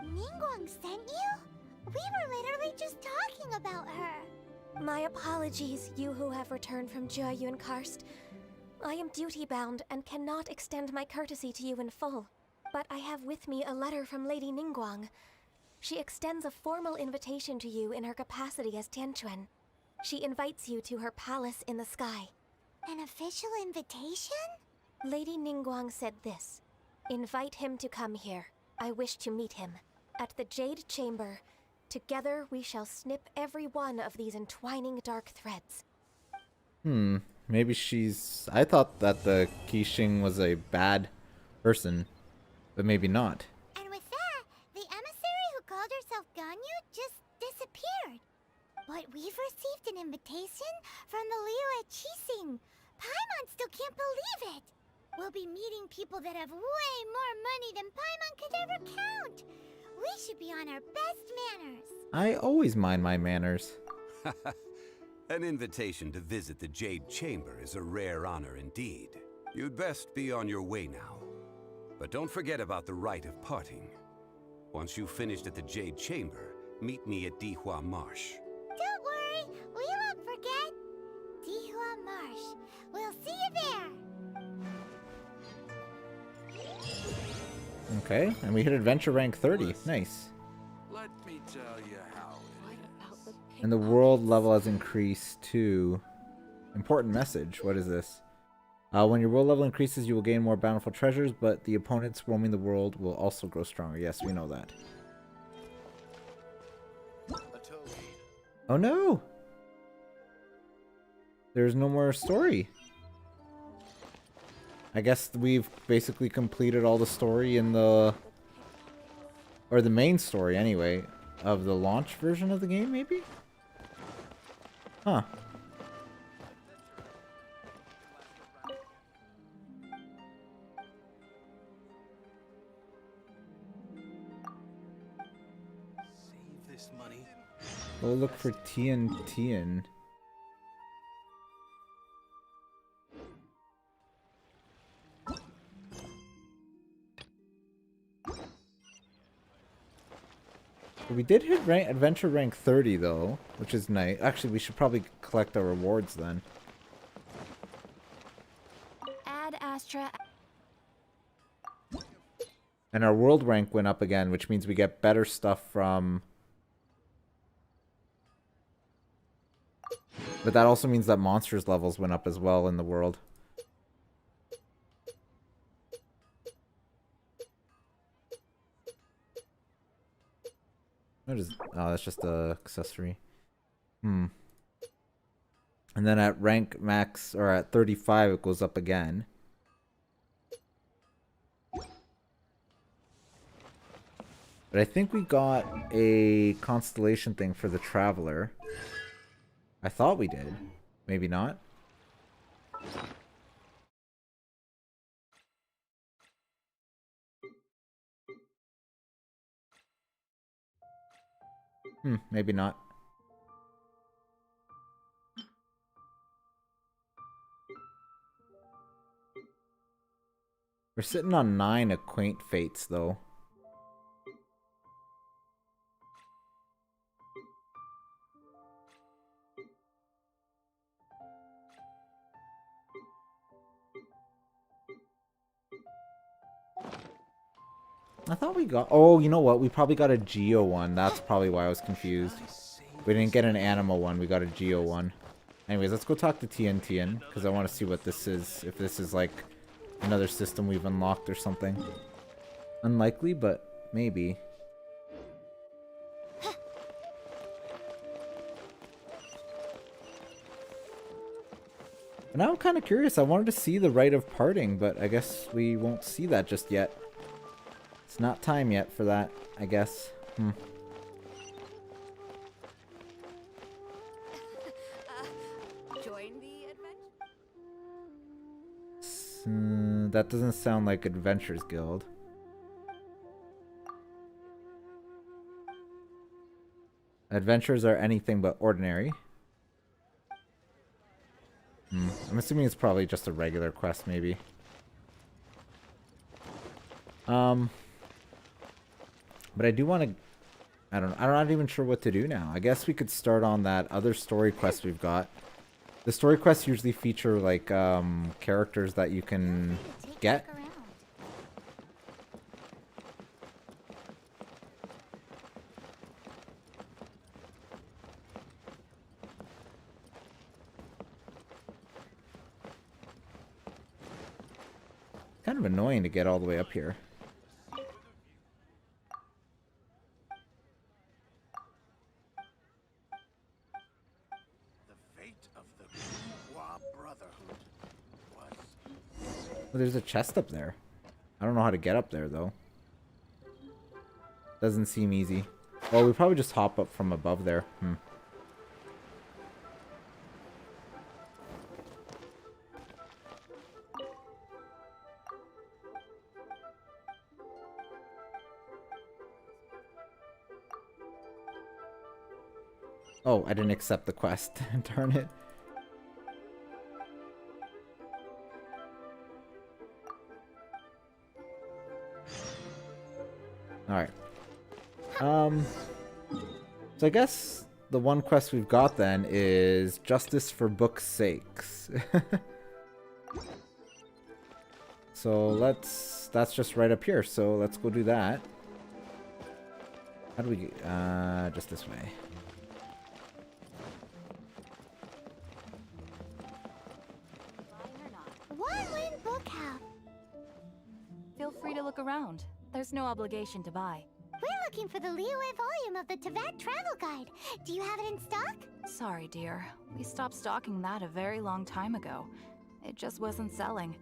Ningguang sent you? We were literally just talking about her. My apologies, you who have returned from Jueyun Karst. I am duty-bound and cannot extend my courtesy to you in full. But I have with me a letter from Lady Ningguang. She extends a formal invitation to you in her capacity as Tianquan. She invites you to her palace in the sky. An official invitation? Lady Ningguang said this. Invite him to come here. I wish to meet him. At the Jade Chamber, together we shall snip every one of these entwining dark threads. Maybe she's... I thought that the Qixing was a bad person, but maybe not. And with that, the emissary who called herself Ganyu just disappeared. But we've received an invitation from the Liyue Qixing. Paimon still can't believe it. We'll be meeting people that have way more money than Paimon could ever count. We should be on our best manners. I always mind my manners. An invitation to visit the Jade Chamber is a rare honor indeed. You'd best be on your way now. But don't forget about the rite of parting. Once you've finished at the Jade Chamber, meet me at Dihua Marsh. Don't worry, we won't forget. Dihua Marsh. We'll see you there. Okay, and we hit adventure rank 30. Nice. Let me tell you how it is. And the world level has increased to... Important message. What is this? When your world level increases, you will gain more bountiful treasures, but the opponents roaming the world will also grow stronger. Yes, we know that. Oh no! There's no more story. I guess we've basically completed all the story in the... Or the main story, anyway, of the launch version of the game, maybe? Huh. Save this money. Go look for Tian. We did hit adventure rank 30 though, which is nice. Actually, we should probably collect our rewards then. Add Astra. And our world rank went up again, which means we get better stuff from... But that also means that monsters levels went up as well in the world. What is... Oh, that's just a accessory. And then at rank max, or at 35, it goes up again. But I think we got a constellation thing for the Traveler. I thought we did. Maybe not. Maybe not. We're sitting on 9 Acquaint Fates, though. I thought we got... Oh, you know what? We probably got a Geo one. That's probably why I was confused. We didn't get an Animal one. We got a Geo one. Anyways, let's go talk to Tian, because I want to see what this is. If this is, like, another system we've unlocked or something. Unlikely, but maybe. But now I'm kind of curious. I wanted to see the Rite of Parting, but I guess we won't see that just yet. It's not time yet for that, I guess. Join the adventure? That doesn't sound like Adventurers Guild. Adventures are anything but ordinary. I'm assuming it's probably just a regular quest, maybe. But I do want to... I'm not even sure what to do now. I guess we could start on that other story quest we've got. The story quests usually feature, like, characters that you can get. Kind of annoying to get all the way up here. Well, there's a chest up there. I don't know how to get up there, though. Doesn't seem easy. Well, we probably just hop up from above there. Oh, I didn't accept the quest. Darn it. Alright. So I guess the one quest we've got then is Justice for Book's Sakes. So that's just right up here, so let's go do that. How do we, just this way. One-win book house. Feel free to look around. There's no obligation to buy. We're looking for the Liyue volume of the Teyvat Travel Guide. Do you have it in stock? Sorry, dear. We stopped stocking that a very long time ago. It just wasn't selling.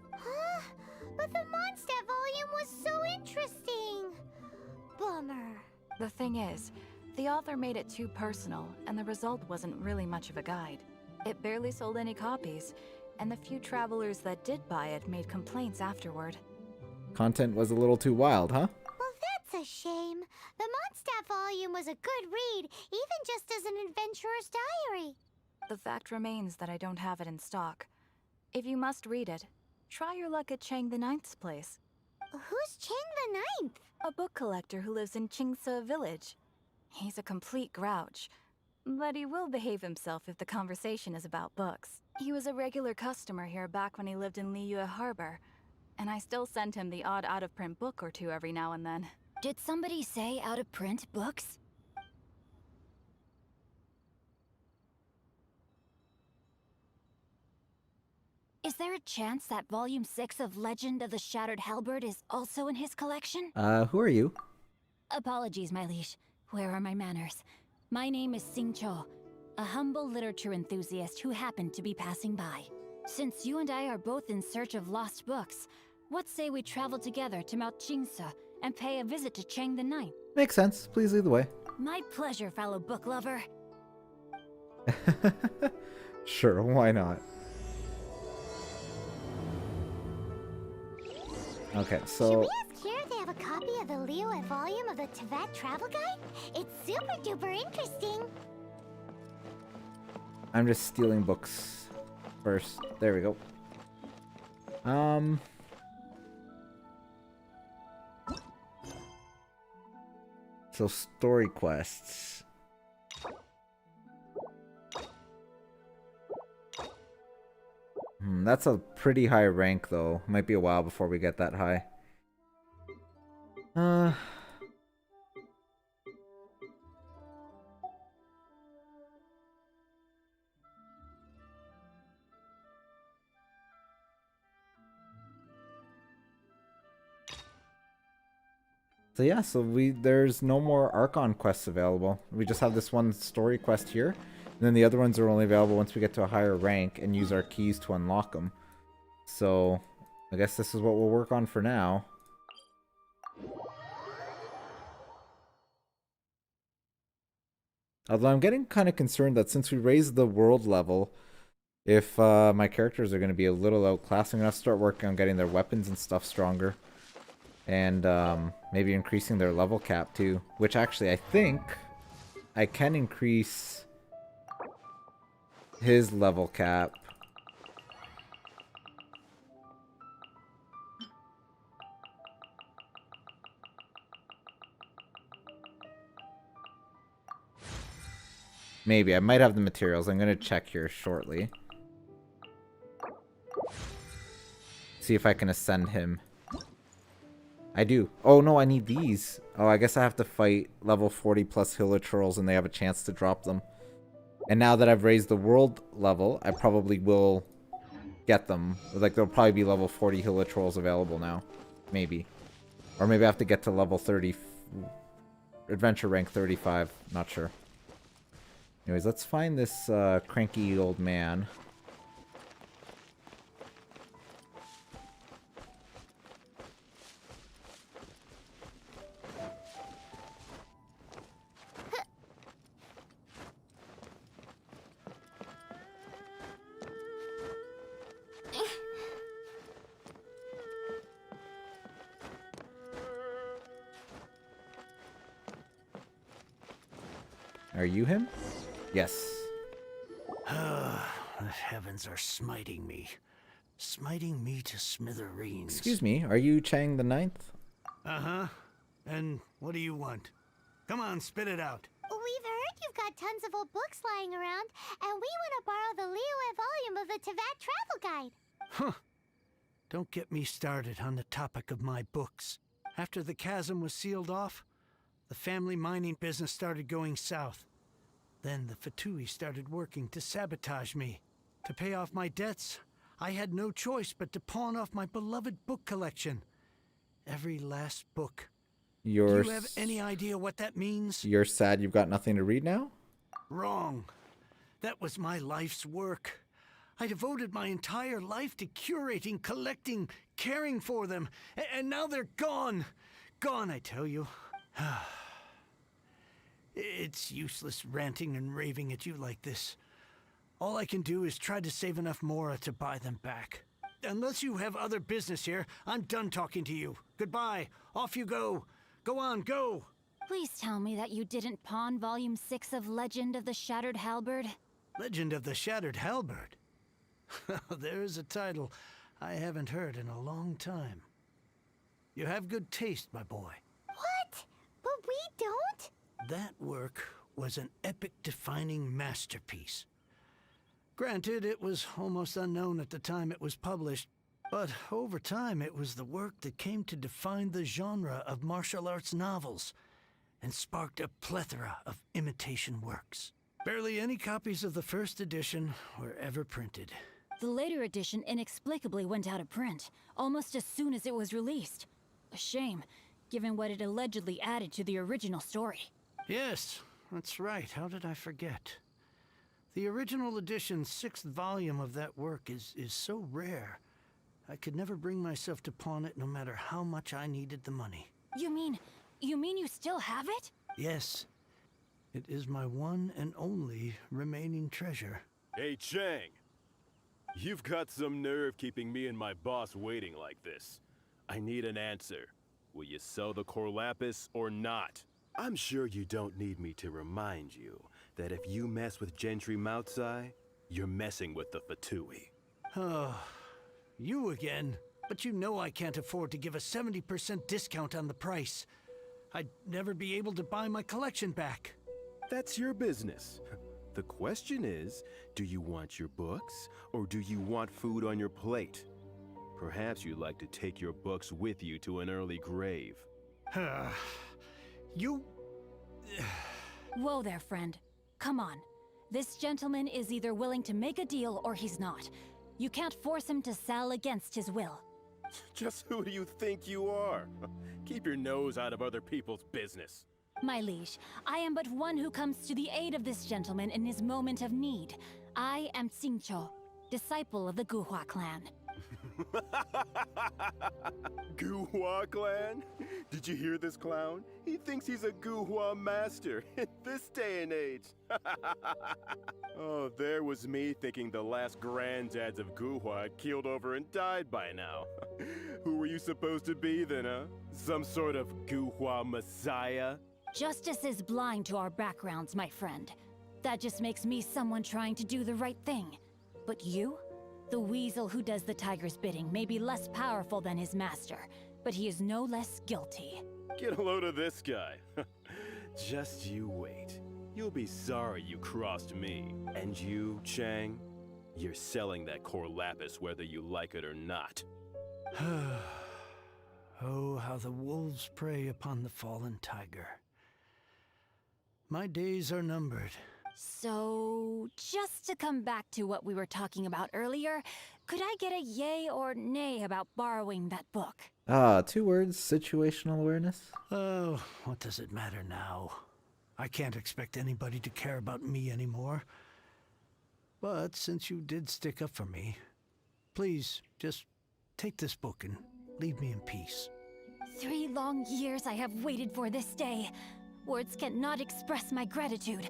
But the Mondstadt volume was so interesting. Bummer. The thing is, the author made it too personal, and the result wasn't really much of a guide. It barely sold any copies, and the few travelers that did buy it made complaints afterward. Content was a little too wild, huh? Well, that's a shame. The Mondstadt volume was a good read, even just as an adventurer's diary. The fact remains that I don't have it in stock. If you must read it, try your luck at Chang the Ninth's place. Who's Chang the Ninth? A book collector who lives in Chingsa village. He's a complete grouch. But he will behave himself if the conversation is about books. He was a regular customer here back when he lived in Liyue Harbor, and I still send him the odd out-of-print book or two every now and then. Did somebody say out-of-print books? Is there a chance that Volume 6 of Legend of the Shattered Halberd is also in his collection? Who are you? Apologies, my liege. Where are my manners? My name is Sing Cho, a humble literature enthusiast who happened to be passing by. Since you and I are both in search of lost books, what say we travel together to Mount Jingsa and pay a visit to Cheng the Ninth? Makes sense. Please lead the way. My pleasure, fellow book lover. Sure, why not? Okay, so... Should we ask here if they have a copy of the Liyue volume of the Teyvat Travel Guide? It's super duper interesting. I'm just stealing books first. There we go. So story quests. That's a pretty high rank though. Might be a while before we get that high. So yeah, so there's no more Archon quests available. We just have this one story quest here, and then the other ones are only available once we get to a higher rank and use our keys to unlock them. So I guess this is what we'll work on for now. Although I'm getting kind of concerned that since we raised the world level, if my characters are going to be a little outclassed, I'm going to have to start working on getting their weapons and stuff stronger. And maybe increasing their level cap too. Which actually I think I can increase his level cap. Maybe. I might have the materials. I'm going to check here shortly. See if I can ascend him. I do. Oh, no, I need these. Oh, I guess I have to fight level 40 plus Hilichurls and they have a chance to drop them. And now that I've raised the world level, I probably will get them. Like, there'll probably be level 40 Hilichurls available now. Maybe. Or maybe I have to get to level 30... Adventure rank 35. Not sure. Anyways, let's find this cranky old man. Are you him? Yes. The heavens are smiting me. Smiting me to smithereens. Excuse me, are you Chang the Ninth? Uh-huh. And what do you want? Come on, spit it out. We've heard you've got tons of old books lying around, and we want to borrow the Liyue volume of the Teyvat Travel Guide. Huh. Don't get me started on the topic of my books. After the chasm was sealed off, the family mining business started going south. Then the Fatui started working to sabotage me. To pay off my debts, I had no choice but to pawn off my beloved book collection. Every last book. Do you have any idea what that means? You're sad you've got nothing to read now? Wrong. That was my life's work. I devoted my entire life to curating, collecting, caring for them. And now they're gone. Gone, I tell you. It's useless ranting and raving at you like this. All I can do is try to save enough Mora to buy them back. Unless you have other business here, I'm done talking to you. Goodbye. Off you go. Go on, go. Please tell me that you didn't pawn Volume 6 of Legend of the Shattered Halberd. Legend of the Shattered Halberd? There's a title I haven't heard in a long time. You have good taste, my boy. What? But we don't? That work was an epic-defining masterpiece. Granted, it was almost unknown at the time it was published, but over time it was the work that came to define the genre of martial arts novels and sparked a plethora of imitation works. Barely any copies of the first edition were ever printed. The later edition inexplicably went out of print, almost as soon as it was released. A shame, given what it allegedly added to the original story. Yes, that's right. How did I forget? The original edition's 6th volume of that work is so rare. I could never bring myself to pawn it no matter how much I needed the money. You mean you still have it? Yes. It is my one and only remaining treasure. Hey, Chang. You've got some nerve keeping me and my boss waiting like this. I need an answer. Will you sell the Corlapis or not? I'm sure you don't need me to remind you that if you mess with Gentry Moutsai, you're messing with the Fatui. Oh, you again. But you know I can't afford to give a 70% discount on the price. I'd never be able to buy my collection back. That's your business. The question is, do you want your books, or do you want food on your plate? Perhaps you'd like to take your books with you to an early grave. You... Whoa there, friend. Come on. This gentleman is either willing to make a deal or he's not. You can't force him to sell against his will. Just who do you think you are? Keep your nose out of other people's business. My liege, I am but one who comes to the aid of this gentleman in his moment of need. I am Xingqiu, disciple of the Guhua clan. Guhua clan? Did you hear this clown? He thinks he's a Guhua master in this day and age. Oh, there was me thinking the last granddads of Guhua had keeled over and died by now. Who were you supposed to be then, huh? Some sort of Guhua messiah? Justice is blind to our backgrounds, my friend. That just makes me someone trying to do the right thing. But you? The weasel who does the tiger's bidding may be less powerful than his master, but he is no less guilty. Get a load of this guy. Just you wait. You'll be sorry you crossed me. And you, Chang, you're selling that Corlapis whether you like it or not. Oh, how the wolves prey upon the fallen tiger. My days are numbered. So, just to come back to what we were talking about earlier, could I get a yay or nay about borrowing that book? 2 words, situational awareness. Oh, what does it matter now? I can't expect anybody to care about me anymore. But since you did stick up for me, please, just take this book and leave me in peace. 3 long years I have waited for this day. Words cannot express my gratitude.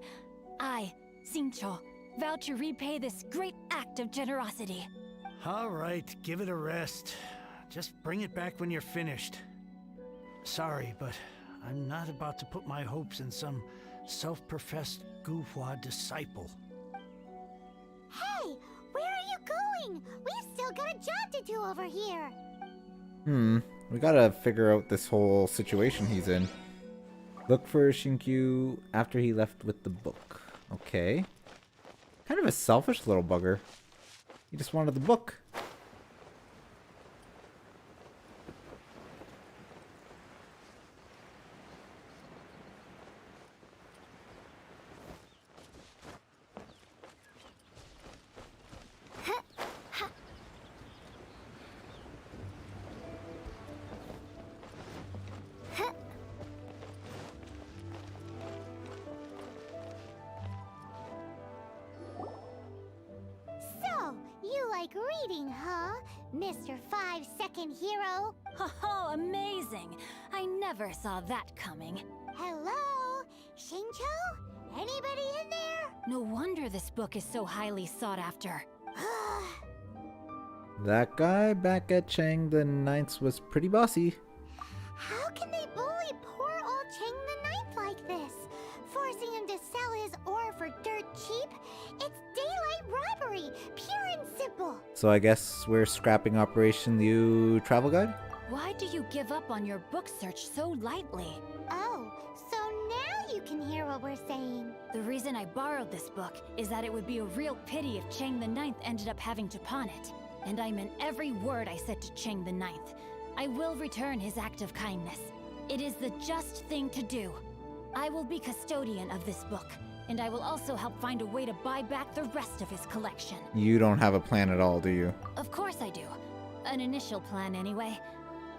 I, Xingqiu, vow to repay this great act of generosity. All right, give it a rest. Just bring it back when you're finished. Sorry, but I'm not about to put my hopes in some self-professed Guhua disciple. Hey, where are you going? We've still got a job to do over here. We gotta figure out this whole situation he's in. Look for Xingqiu after he left with the book. Okay. Kind of a selfish little bugger. He just wanted the book. So, you like reading, huh? Mr. 5-second hero? Oh, amazing! I never saw that coming. Hello? Xingqiu? Anybody in there? No wonder this book is so highly sought after. That guy back at Chang the Ninth was pretty bossy. How can they bully poor old Chang the Ninth like this? Forcing him to sell his ore for dirt cheap? It's daylight robbery, pure and simple. So I guess we're scrapping Operation Liu travel guide? Why do you give up on your book search so lightly? Oh, so now you can hear what we're saying. The reason I borrowed this book is that it would be a real pity if Chang the Ninth ended up having to pawn it. And I meant every word I said to Chang the Ninth. I will return his act of kindness. It is the just thing to do. I will be custodian of this book, and I will also help find a way to buy back the rest of his collection. You don't have a plan at all, do you? Of course I do. An initial plan, anyway.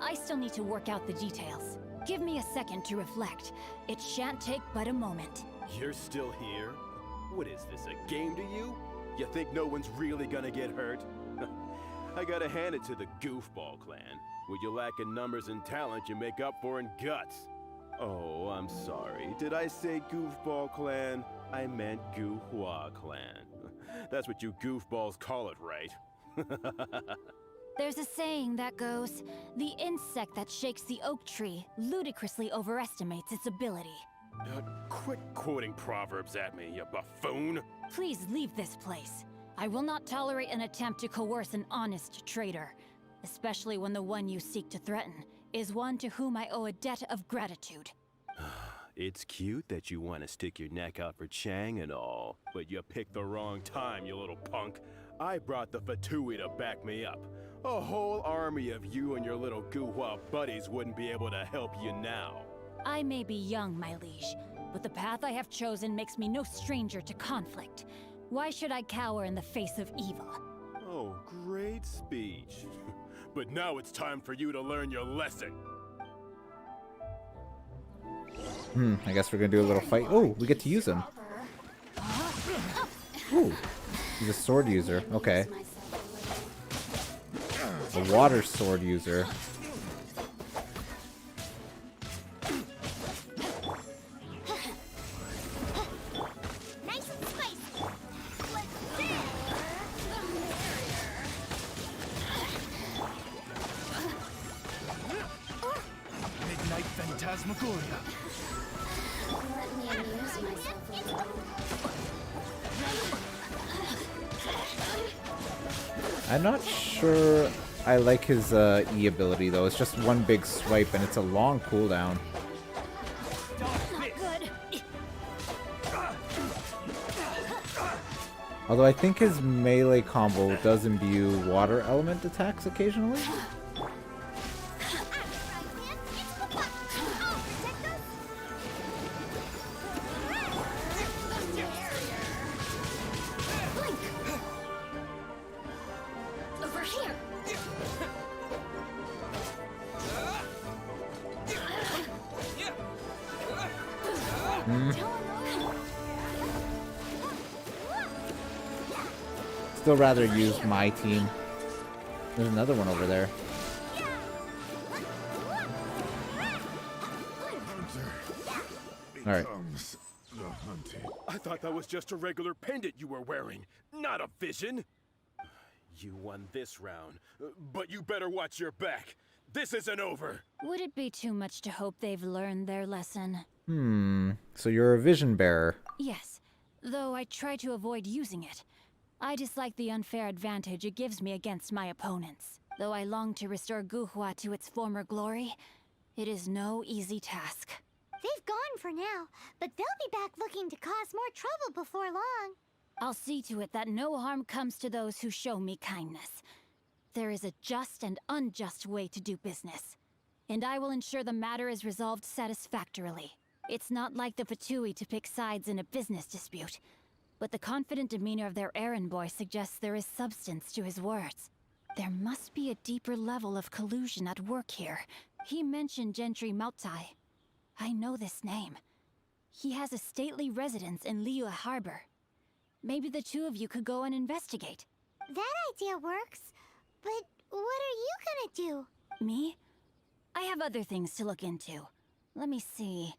I still need to work out the details. Give me a second to reflect. It shan't take but a moment. You're still here? What is this, a game to you? You think no one's really gonna get hurt? I gotta hand it to the Goofball clan. What you lack in numbers and talent, you make up for in guts. Oh, I'm sorry. Did I say Goofball clan? I meant Goohua clan. That's what you goofballs call it, right? There's a saying that goes, the insect that shakes the oak tree ludicrously overestimates its ability. Quit quoting proverbs at me, you buffoon! Please leave this place. I will not tolerate an attempt to coerce an honest trader, especially when the one you seek to threaten is one to whom I owe a debt of gratitude. It's cute that you want to stick your neck out for Chang and all, but you picked the wrong time, you little punk. I brought the Fatui to back me up. A whole army of you and your little Guhua buddies wouldn't be able to help you now. I may be young, my liege, but the path I have chosen makes me no stranger to conflict. Why should I cower in the face of evil? Oh, great speech. But now it's time for you to learn your lesson. I guess we're gonna do a little fight. Oh, we get to use him. Ooh, he's a sword user. Okay. A water sword user. Nice and spicy. Midnight Phantasmagoria. Let me amuse myself a little. I'm not sure I like his E ability though. It's just one big swipe and it's a long cooldown. Not good. Although I think his melee combo does imbue water element attacks occasionally. Over here. Still rather use my team. There's another one over there. Alright. I thought that was just a regular pendant you were wearing, not a vision. You won this round, but you better watch your back. This isn't over. Would it be too much to hope they've learned their lesson? So you're a vision bearer. Yes, though I try to avoid using it. I dislike the unfair advantage it gives me against my opponents. Though I long to restore Guhua to its former glory, it is no easy task. They've gone for now, but they'll be back looking to cause more trouble before long. I'll see to it that no harm comes to those who show me kindness. There is a just and unjust way to do business, and I will ensure the matter is resolved satisfactorily. It's not like the Fatui to pick sides in a business dispute, but the confident demeanor of their errand boy suggests there is substance to his words. There must be a deeper level of collusion at work here. He mentioned Gentry Mautai. I know this name. He has a stately residence in Liyue Harbor. Maybe the two of you could go and investigate. That idea works, but what are you gonna do? Me? I have other things to look into. Let me see.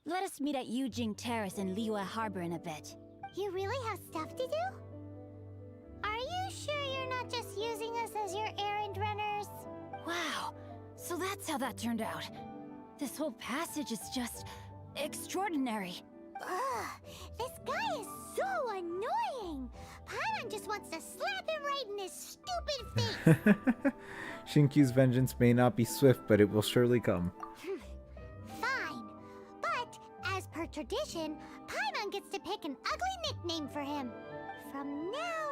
Let us meet at Yujing Terrace in Liyue Harbor in a bit. You really have stuff to do? Are you sure you're not just using us as your errand runners? Wow, so that's how that turned out. This whole passage is just extraordinary. Ugh, this guy is so annoying! Paimon just wants to slap him right in his stupid face! Shinkyu's vengeance may not be swift, but it will surely come. Fine, but as per tradition, Paimon gets to pick an ugly nickname for him. From now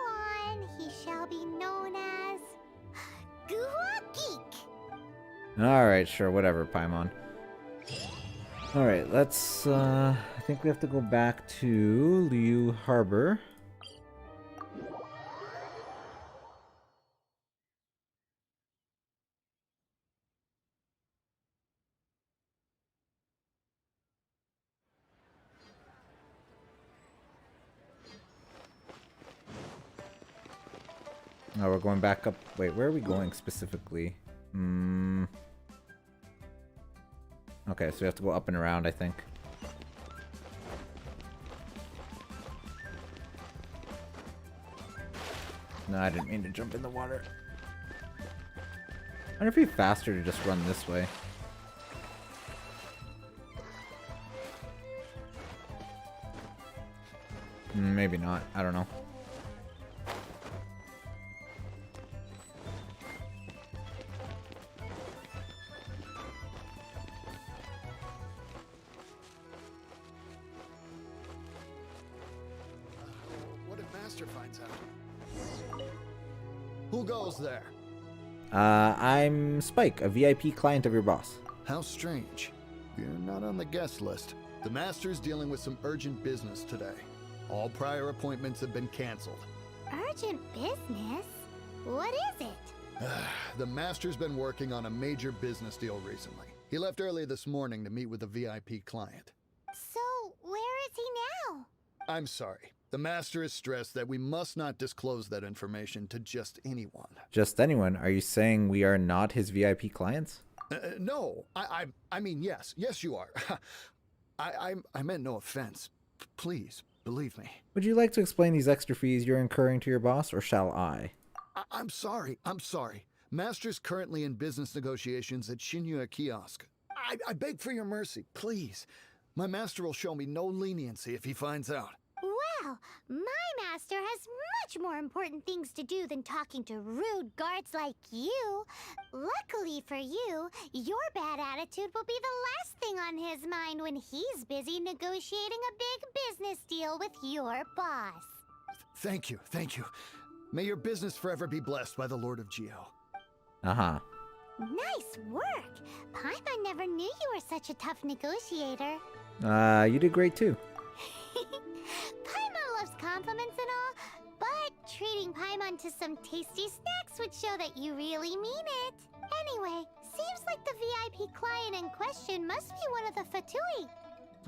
on, he shall be known as Guhua Geek. Alright, sure, whatever, Paimon. Alright, let's, I think we have to go back to Liu Harbor. Oh, we're going back up. Wait, where are we going specifically? Okay, so we have to go up and around, I think. No, I didn't mean to jump in the water. I wonder if it'd be faster to just run this way. Maybe not. I don't know. What if Master finds out? Who goes there? I'm Spike, a VIP client of your boss. How strange. You're not on the guest list. The Master's dealing with some urgent business today. All prior appointments have been canceled. Urgent business? What is it? The Master's been working on a major business deal recently. He left early this morning to meet with a VIP client. So, where is he now? I'm sorry. The Master is stressed that we must not disclose that information to just anyone. Just anyone? Are you saying we are not his VIP clients? No, I mean, yes. Yes, you are. I meant no offense. Please, believe me. Would you like to explain these extra fees you're incurring to your boss, or shall I? I'm sorry. Master's currently in business negotiations at Shinyue Kiosk. I beg for your mercy, please. My master will show me no leniency if he finds out. Well, my master has much more important things to do than talking to rude guards like you. Luckily for you, your bad attitude will be the last thing on his mind when he's busy negotiating a big business deal with your boss. Thank you. May your business forever be blessed by the Lord of Geo. Uh-huh. Nice work! Paimon never knew you were such a tough negotiator. You did great too. Paimon loves compliments and all, but treating Paimon to some tasty snacks would show that you really mean it. Anyway, seems like the VIP client in question must be one of the Fatui.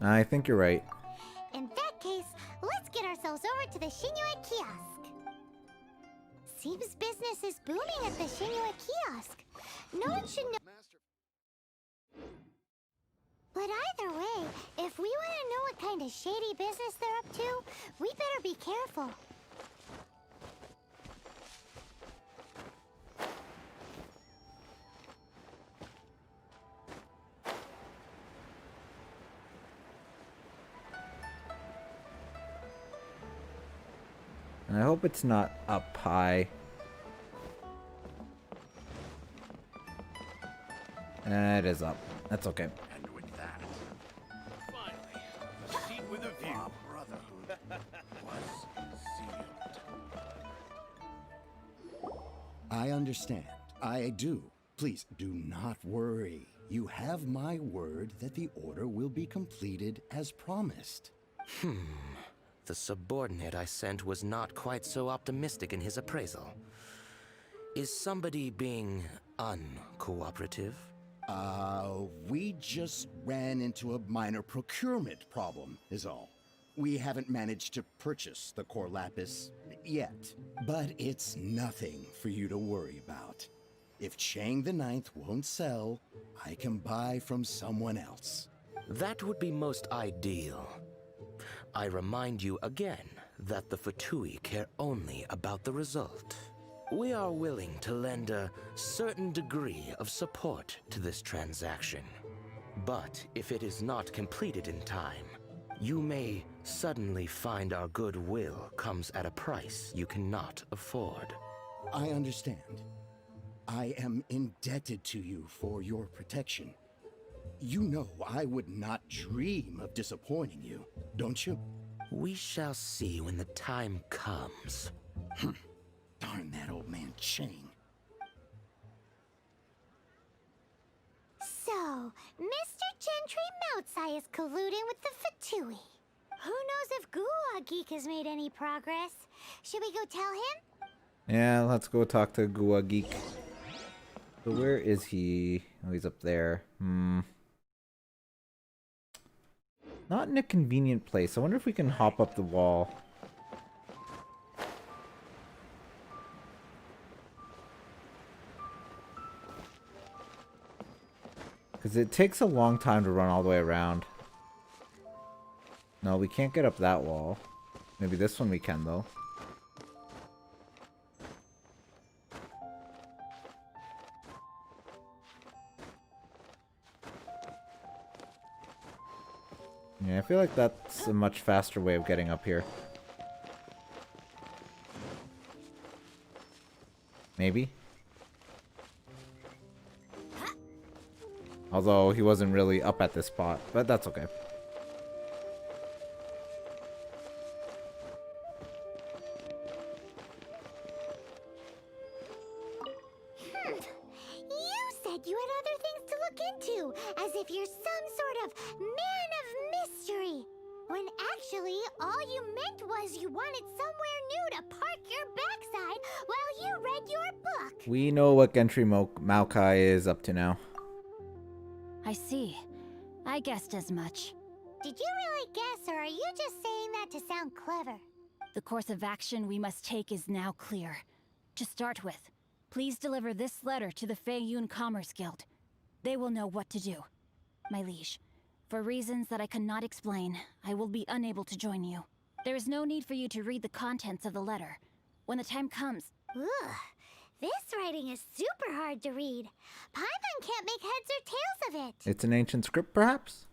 I think you're right. In that case, let's get ourselves over to the Shinyue Kiosk. Seems business is booming at the Shinyue Kiosk. No one should know. But either way, if we want to know what kind of shady business they're up to, we better be careful. I hope it's not up high. It is up. That's okay. And with that, finally, a seat with a view. Our brotherhood was sealed. I understand. I do. Please do not worry. You have my word that the order will be completed as promised. The subordinate I sent was not quite so optimistic in his appraisal. Is somebody being uncooperative? We just ran into a minor procurement problem, is all. We haven't managed to purchase the core lapis yet. But it's nothing for you to worry about. If Chang the Ninth won't sell, I can buy from someone else. That would be most ideal. I remind you again that the Fatui care only about the result. We are willing to lend a certain degree of support to this transaction. But if it is not completed in time, you may suddenly find our goodwill comes at a price you cannot afford. I understand. I am indebted to you for your protection. You know I would not dream of disappointing you, don't you? We shall see when the time comes. Darn that old man Chang. So, Mr. Gentry Moutsai is colluding with the Fatui. Who knows if Gua Geek has made any progress? Should we go tell him? Yeah, let's go talk to Gua Geek. So where is he? Oh, he's up there. Not in a convenient place. I wonder if we can hop up the wall. Because it takes a long time to run all the way around. No, we can't get up that wall. Maybe this one we can, though. Yeah, I feel like that's a much faster way of getting up here. Maybe? Although he wasn't really up at this spot, but that's okay. You said you had other things to look into, as if you're some sort of man of mystery. When actually, all you meant was you wanted somewhere new to park your backside while you read your book. We know what Gentry Maokai is up to now. I see. I guessed as much. Did you really guess, or are you just saying that to sound clever? The course of action we must take is now clear. To start with, please deliver this letter to the Feiyun Commerce Guild. They will know what to do. My liege, for reasons that I cannot explain, I will be unable to join you. There is no need for you to read the contents of the letter. When the time comes... Ugh, this writing is super hard to read. Paimon can't make heads or tails of it. It's an ancient script, perhaps?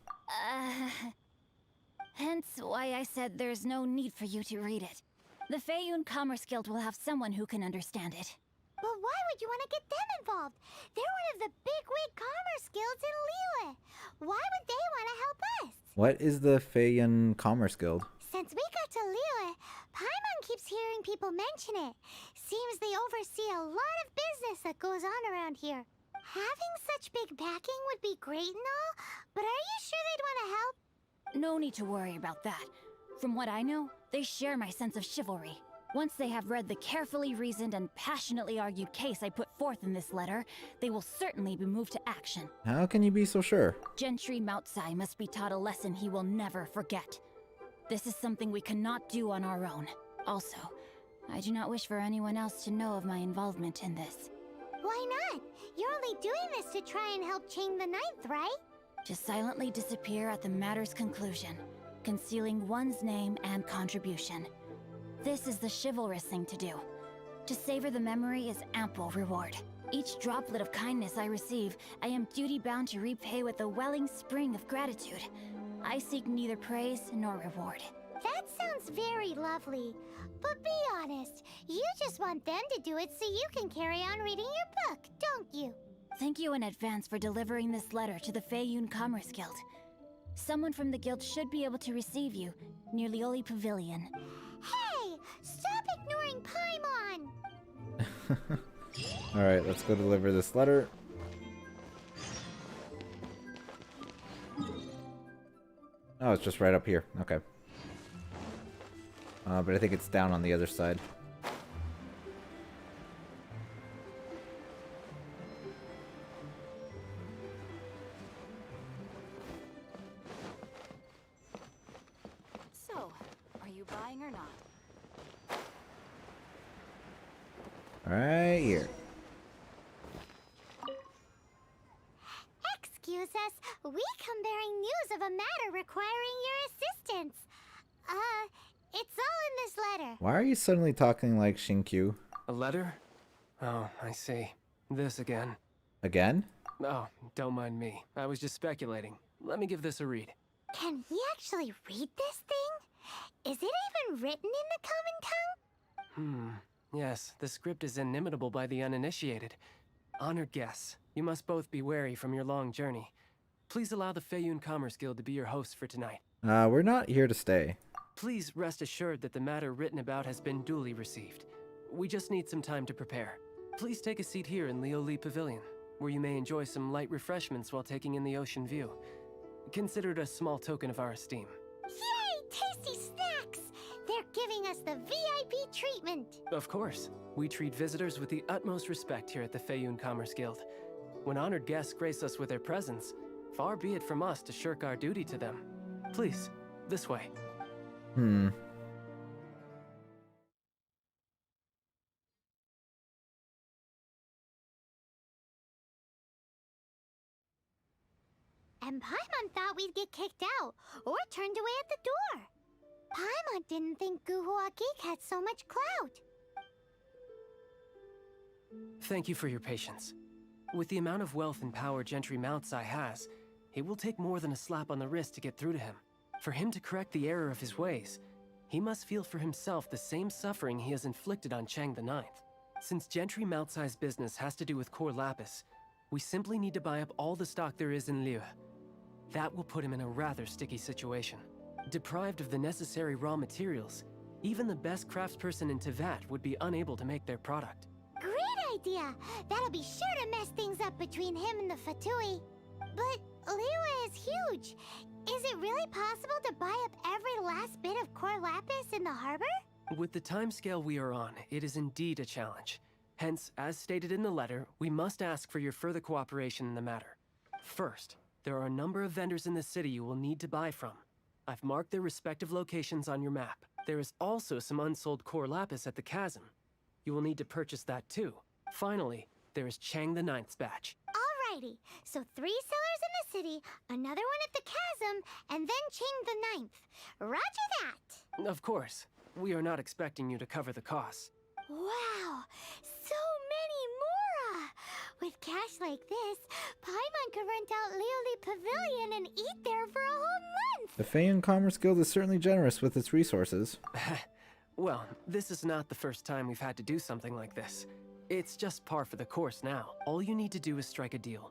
Hence why I said there's no need for you to read it. The Feiyun Commerce Guild will have someone who can understand it. But why would you want to get them involved? They're one of the bigwig commerce guilds in Liyue. Why would they want to help us? What is the Feiyun Commerce Guild? Since we got to Liyue, Paimon keeps hearing people mention it. Seems they oversee a lot of business that goes on around here. Having such big backing would be great and all, but are you sure they'd want to help? No need to worry about that. From what I know, they share my sense of chivalry. Once they have read the carefully reasoned and passionately argued case I put forth in this letter, they will certainly be moved to action. How can you be so sure? Gentry Moutsai must be taught a lesson he will never forget. This is something we cannot do on our own. Also, I do not wish for anyone else to know of my involvement in this. Why not? You're only doing this to try and help Chang the Ninth, right? To silently disappear at the matter's conclusion, concealing one's name and contribution. This is the chivalrous thing to do. To savor the memory is ample reward. Each droplet of kindness I receive, I am duty-bound to repay with a welling spring of gratitude. I seek neither praise nor reward. That sounds very lovely. But be honest, you just want them to do it so you can carry on reading your book, don't you? Thank you in advance for delivering this letter to the Feiyun Commerce Guild. Someone from the guild should be able to receive you near Lioli Pavilion. Hey! Stop ignoring Paimon! Alright, let's go deliver this letter. Oh, it's just right up here. Okay. But I think it's down on the other side. So, are you buying or not? Right here. Excuse us, we come bearing news of a matter requiring your assistance. It's all in this letter. Why are you suddenly talking like Shinkyu? A letter? Oh, I see. This again. Again? Oh, don't mind me. I was just speculating. Let me give this a read. Can we actually read this thing? Is it even written in the common tongue? Yes, the script is inimitable by the uninitiated. Honored guests, you must both be wary from your long journey. Please allow the Feiyun Commerce Guild to be your host for tonight. We're not here to stay. Please rest assured that the matter written about has been duly received. We just need some time to prepare. Please take a seat here in Leo Lee Pavilion, where you may enjoy some light refreshments while taking in the ocean view. Consider it a small token of our esteem. Yay! Tasty snacks! They're giving us the VIP treatment. Of course. We treat visitors with the utmost respect here at the Feiyun Commerce Guild. When honored guests grace us with their presence, far be it from us to shirk our duty to them. Please, this way. Hmm. And Paimon thought we'd get kicked out, or turned away at the door. Paimon didn't think Guhua Geek had so much clout. Thank you for your patience. With the amount of wealth and power Gentry Mountsai has, it will take more than a slap on the wrist to get through to him. For him to correct the error of his ways, he must feel for himself the same suffering he has inflicted on Chang the Ninth. Since Gentry Mountsai's business has to do with core lapis, we simply need to buy up all the stock there is in Liyue. That will put him in a rather sticky situation. Deprived of the necessary raw materials, even the best craftsperson in Tevat would be unable to make their product. Great idea! That'll be sure to mess things up between him and the Fatui. But Liyue is huge. Is it really possible to buy up every last bit of core lapis in the harbor? With the timescale we are on, it is indeed a challenge. Hence, as stated in the letter, we must ask for your further cooperation in the matter. First, there are a number of vendors in the city you will need to buy from. I've marked their respective locations on your map. There is also some unsold core lapis at the chasm. You will need to purchase that too. Finally, there is Chang the Ninth's batch. Alrighty, so 3 sellers in the city, another one at the chasm, and then Chang the Ninth. Roger that! Of course, we are not expecting you to cover the costs. Wow, so many more! With cash like this, Paimon could rent out Lioli Pavilion and eat there for a whole month! The Feiyun Commerce Guild is certainly generous with its resources. Well, this is not the first time we've had to do something like this. It's just par for the course now. All you need to do is strike a deal.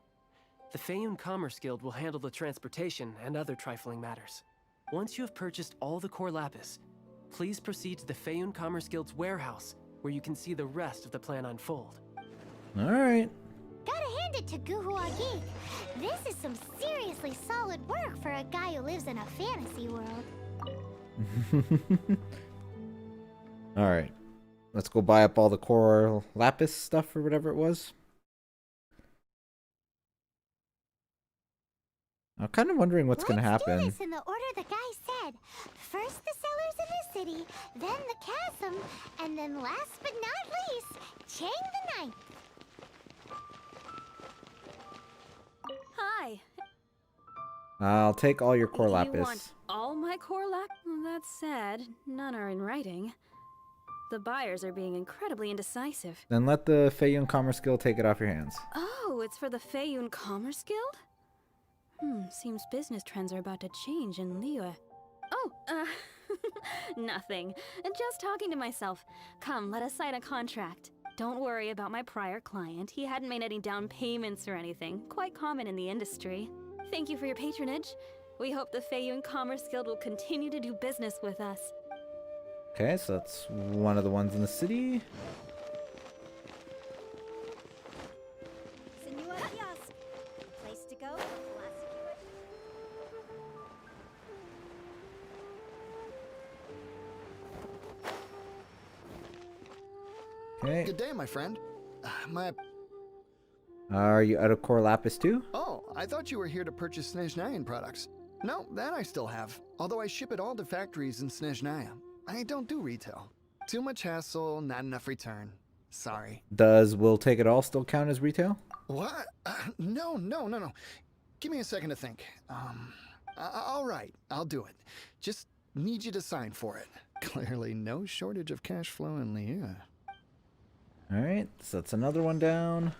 The Feiyun Commerce Guild will handle the transportation and other trifling matters. Once you have purchased all the core lapis, please proceed to the Feiyun Commerce Guild's warehouse, where you can see the rest of the plan unfold. Alright. Gotta hand it to Guhua Geek. This is some seriously solid work for a guy who lives in a fantasy world. Alright. Let's go buy up all the core lapis stuff or whatever it was. I'm kind of wondering what's going to happen. Let's do this in the order the guy said. First the sellers in the city, then the chasm, and then last but not least, Chang the Ninth. Hi. I'll take all your core You lapis. want all my core lapis? That's sad. None are in writing. The buyers are being incredibly indecisive. Then let the Feiyun Commerce Guild take it off your hands. Oh, it's for the Feiyun Commerce Guild? Seems business trends are about to change in Liyue. Oh, nothing. Just talking to myself. Come, let us sign a contract. Don't worry about my prior client. He hadn't made any down payments or anything. Quite common in the industry. Thank you for your patronage. We hope the Feiyun Commerce Guild will continue to do business with us. Okay, so that's one of the ones in the city. Senor Kiosk. Place to go. Okay. Good day, my friend. Are you out of core lapis too? Oh, I thought you were here to purchase Snezhnayan products. No, that I still have. Although I ship it all to factories in Snezhnaya. I don't do retail. Too much hassle, not enough return. Sorry. Does we'll take it all still count as retail? What? No. Give me a second to think. All right, I'll do it. Just need you to sign for it. Clearly no shortage of cash flow in Liyue. Alright, so that's another one down.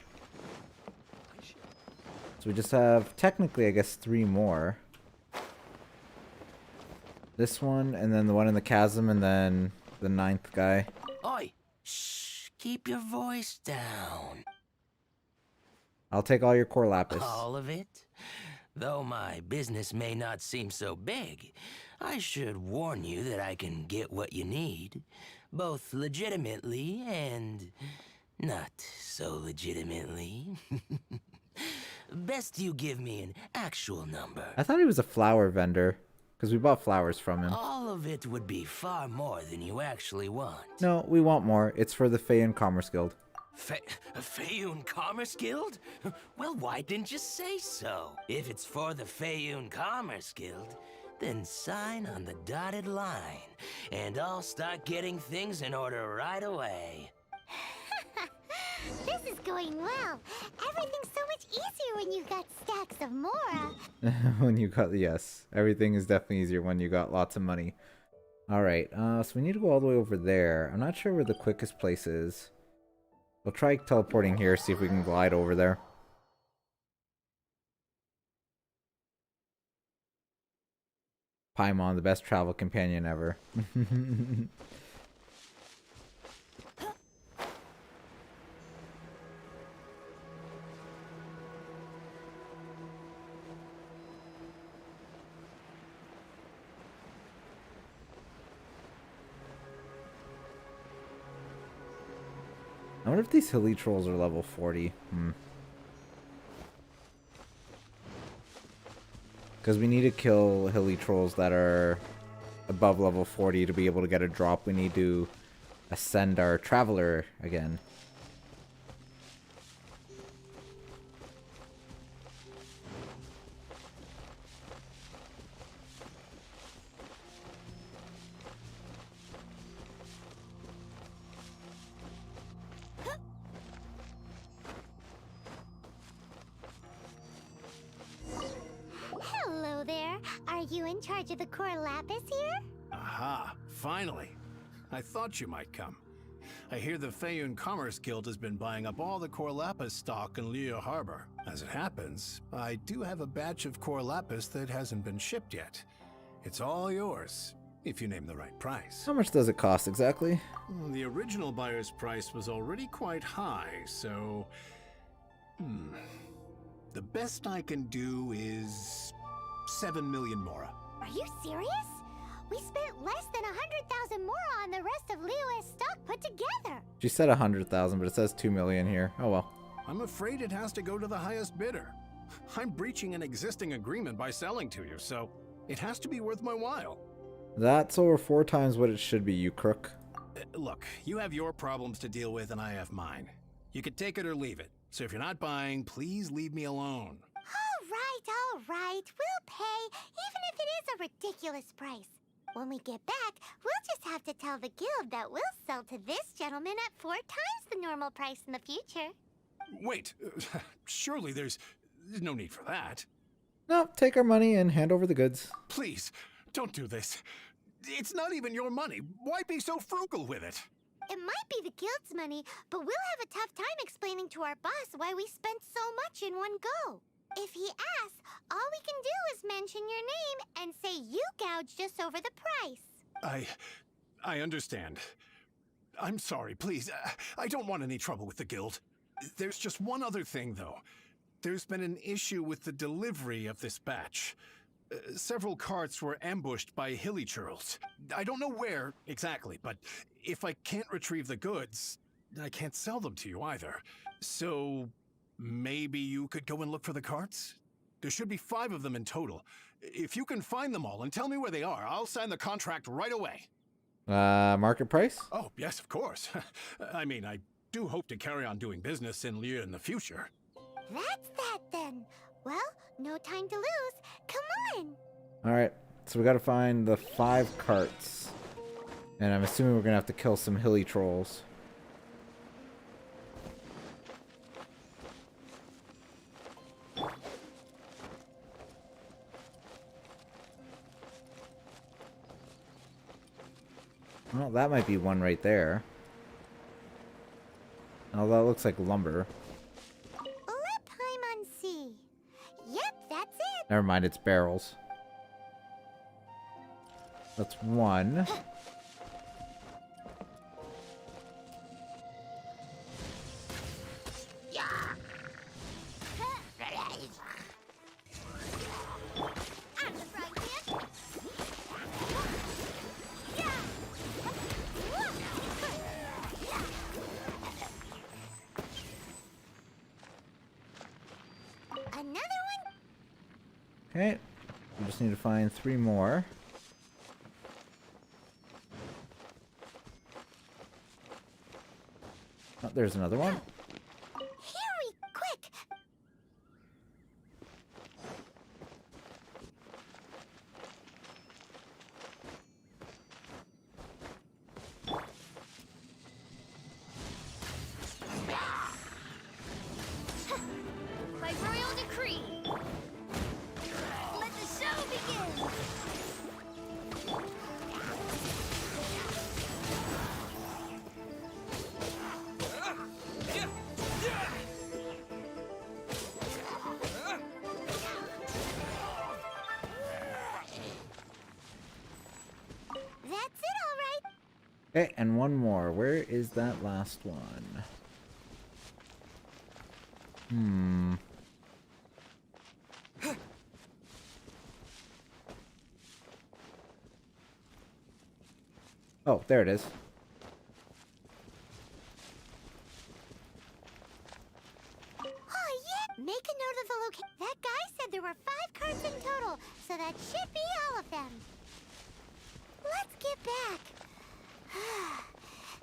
So we just have, technically, I guess, 3 more. This one, and then the one in the chasm, and then the 9th guy. Oi! Shh! Keep your voice down. I'll take all your core lapis. All of it? Though my business may not seem so big, I should warn you that I can get what you need, both legitimately and not so legitimately. Best you give me an actual number. I thought he was a flower vendor, because we bought flowers from him. All of it would be far more than you actually want. No, we want more. It's for the Fey and Commerce Guild. Feyun Commerce Guild? Well, why didn't you say so? If it's for the Feyun Commerce Guild, then sign on the dotted line, and I'll start getting things in order right away. This is going well. Everything's so much easier when you got stacks of Mora. When you got, yes, everything is definitely easier when you got lots of money. Alright, so we need to go all the way over there. I'm not sure where the quickest place is. We'll try teleporting here, see if we can glide over there. Paimon, the best travel companion ever. I wonder if these hilly trolls are level 40. Because we need to kill hilly trolls that are above level 40 to be able to get a drop. We need to ascend our traveler again. Hello there. Are you in charge of the core lapis here? Aha, finally. I thought you might come. I hear the Feyun Commerce Guild has been buying up all the core lapis stock in Liyue Harbor. As it happens, I do have a batch of core lapis that hasn't been shipped yet. It's all yours, if you name the right price. How much does it cost exactly? The original buyer's price was already quite high, so... The best I can do is 7 million Mora. Are you serious? We spent less than 100,000 Mora on the rest of Liyue's stock put together. She said 100,000, but it says 2 million here. Oh well. I'm afraid it has to go to the highest bidder. I'm breaching an existing agreement by selling to you, so it has to be worth my while. That's over 4 times what it should be, you crook. Look, you have your problems to deal with and I have mine. You can take it or leave it. So if you're not buying, please leave me alone. All right. We'll pay, even if it is a ridiculous price. When we get back, we'll just have to tell the guild that we'll sell to this gentleman at 4 times the normal price in the future. Wait, surely there's no need for that. No, take our money and hand over the goods. Please, don't do this. It's not even your money. Why be so frugal with it? It might be the guild's money, but we'll have a tough time explaining to our boss why we spent so much in one go. If he asks, all we can do is mention your name and say you gouged us over the price. I understand. I'm sorry, please. I don't want any trouble with the guild. There's just one other thing, though. There's been an issue with the delivery of this batch. Several carts were ambushed by hilly churls. I don't know where exactly, but if I can't retrieve the goods, I can't sell them to you either. So maybe you could go and look for the carts? There should be 5 of them in total. If you can find them all and tell me where they are, I'll sign the contract right away. Market price? Oh, yes, of course. I mean, I do hope to carry on doing business in Liyue in the future. That's that then. Well, no time to lose. Come on. Alright, so we gotta find the 5 carts. And I'm assuming we're gonna have to kill some hilly trolls. Well, that might be one right there. Oh, that looks like lumber. Let Paimon see. Yep, that's it. Never mind, it's barrels. That's one. Another one? Okay. We just need to find 3 more. Oh, there's another one. Hurry, quick! By royal decree, let the show begin! That's it, all right. Okay, and one more. Where is that last one? Oh, there it is. Oh, yeah! Make a note of the location. That guy said there were 5 cards in total, so that should be all of them. Let's get back.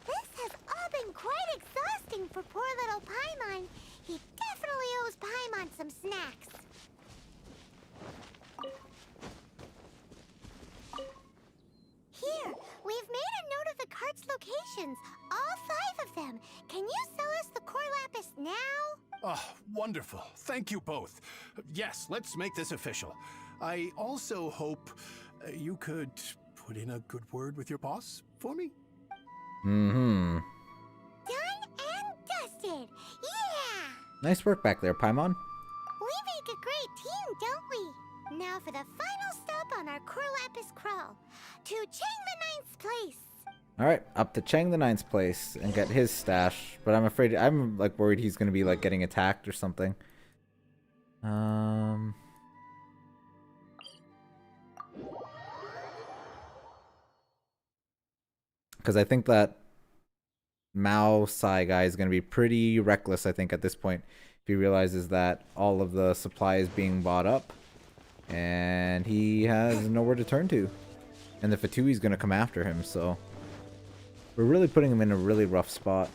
This has all been quite exhausting for poor little Paimon. He definitely owes Paimon some snacks. Here, we've made a note of the cards' locations. All 5 of them. Can you sell us the core lapis now? Oh, wonderful. Thank you both. Yes, let's make this official. I also hope you could put in a good word with your boss for me. Mm-hmm. Done and dusted. Yeah! Nice work back there, Paimon. We make a great team, don't we? Now for the final stop on our core lapis crawl. To Chang the 9th's place. Alright, up to Chang the 9th's place and get his stash. But I'm afraid, I'm like worried he's gonna be like getting attacked or something. Because I think that Mao Sai guy is gonna be pretty reckless, I think, at this point. If he realizes that all of the supply is being bought up. And he has nowhere to turn to. And the Fatui's gonna come after him, so... We're really putting him in a really rough spot.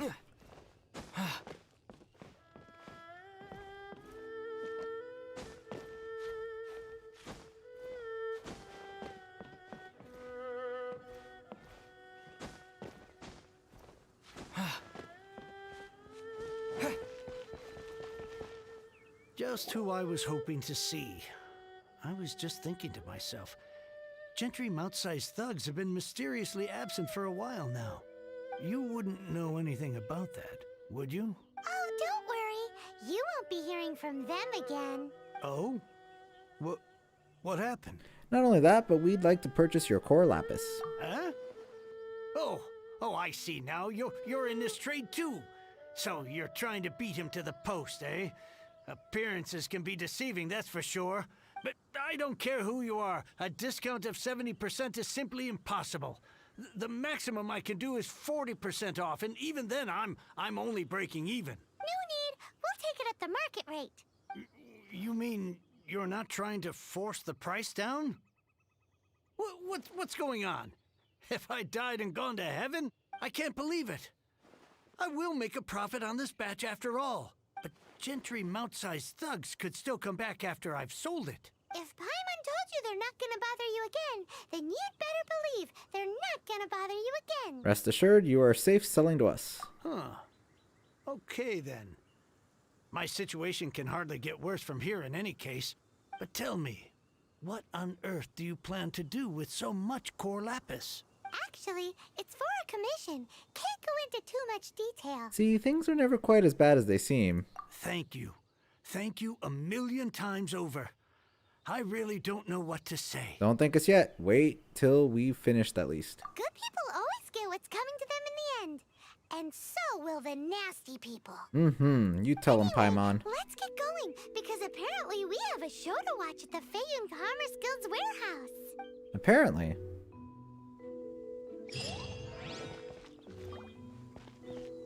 Just who I was hoping to see. I was just thinking to myself, Gentry mouth-sized thugs have been mysteriously absent for a while now. You wouldn't know anything about that, would you? Oh, don't worry. You won't be hearing from them again. Oh? What happened? Not only that, but we'd like to purchase your core lapis. Huh? Oh, I see now. You're in this trade too. So you're trying to beat him to the post, eh? Appearances can be deceiving, that's for sure. But I don't care who you are. A discount of 70% is simply impossible. The maximum I can do is 40% off, and even then I'm only breaking even. No need. We'll take it at the market rate. You mean you're not trying to force the price down? What's going on? Have I died and gone to heaven? I can't believe it. I will make a profit on this batch after all. But Gentry mouth-sized thugs could still come back after I've sold it. If Paimon told you they're not gonna bother you again, then you'd better believe they're not gonna bother you again. Rest assured, you are safe selling to us. Huh. Okay, then. My situation can hardly get worse from here in any case. But tell me, what on earth do you plan to do with so much core lapis? Actually, it's for a commission. Can't go into too much detail. See, things are never quite as bad as they seem. Thank you. Thank you 1,000,000 times over. I really don't know what to say. Don't thank us yet. Wait till we've finished at least. Good people always get what's coming to them in the end. And so will the nasty people. Mm-hmm. You tell them, Paimon. Let's get going, because apparently we have a show to watch at the Feiyun Commerce Guild's warehouse. Apparently.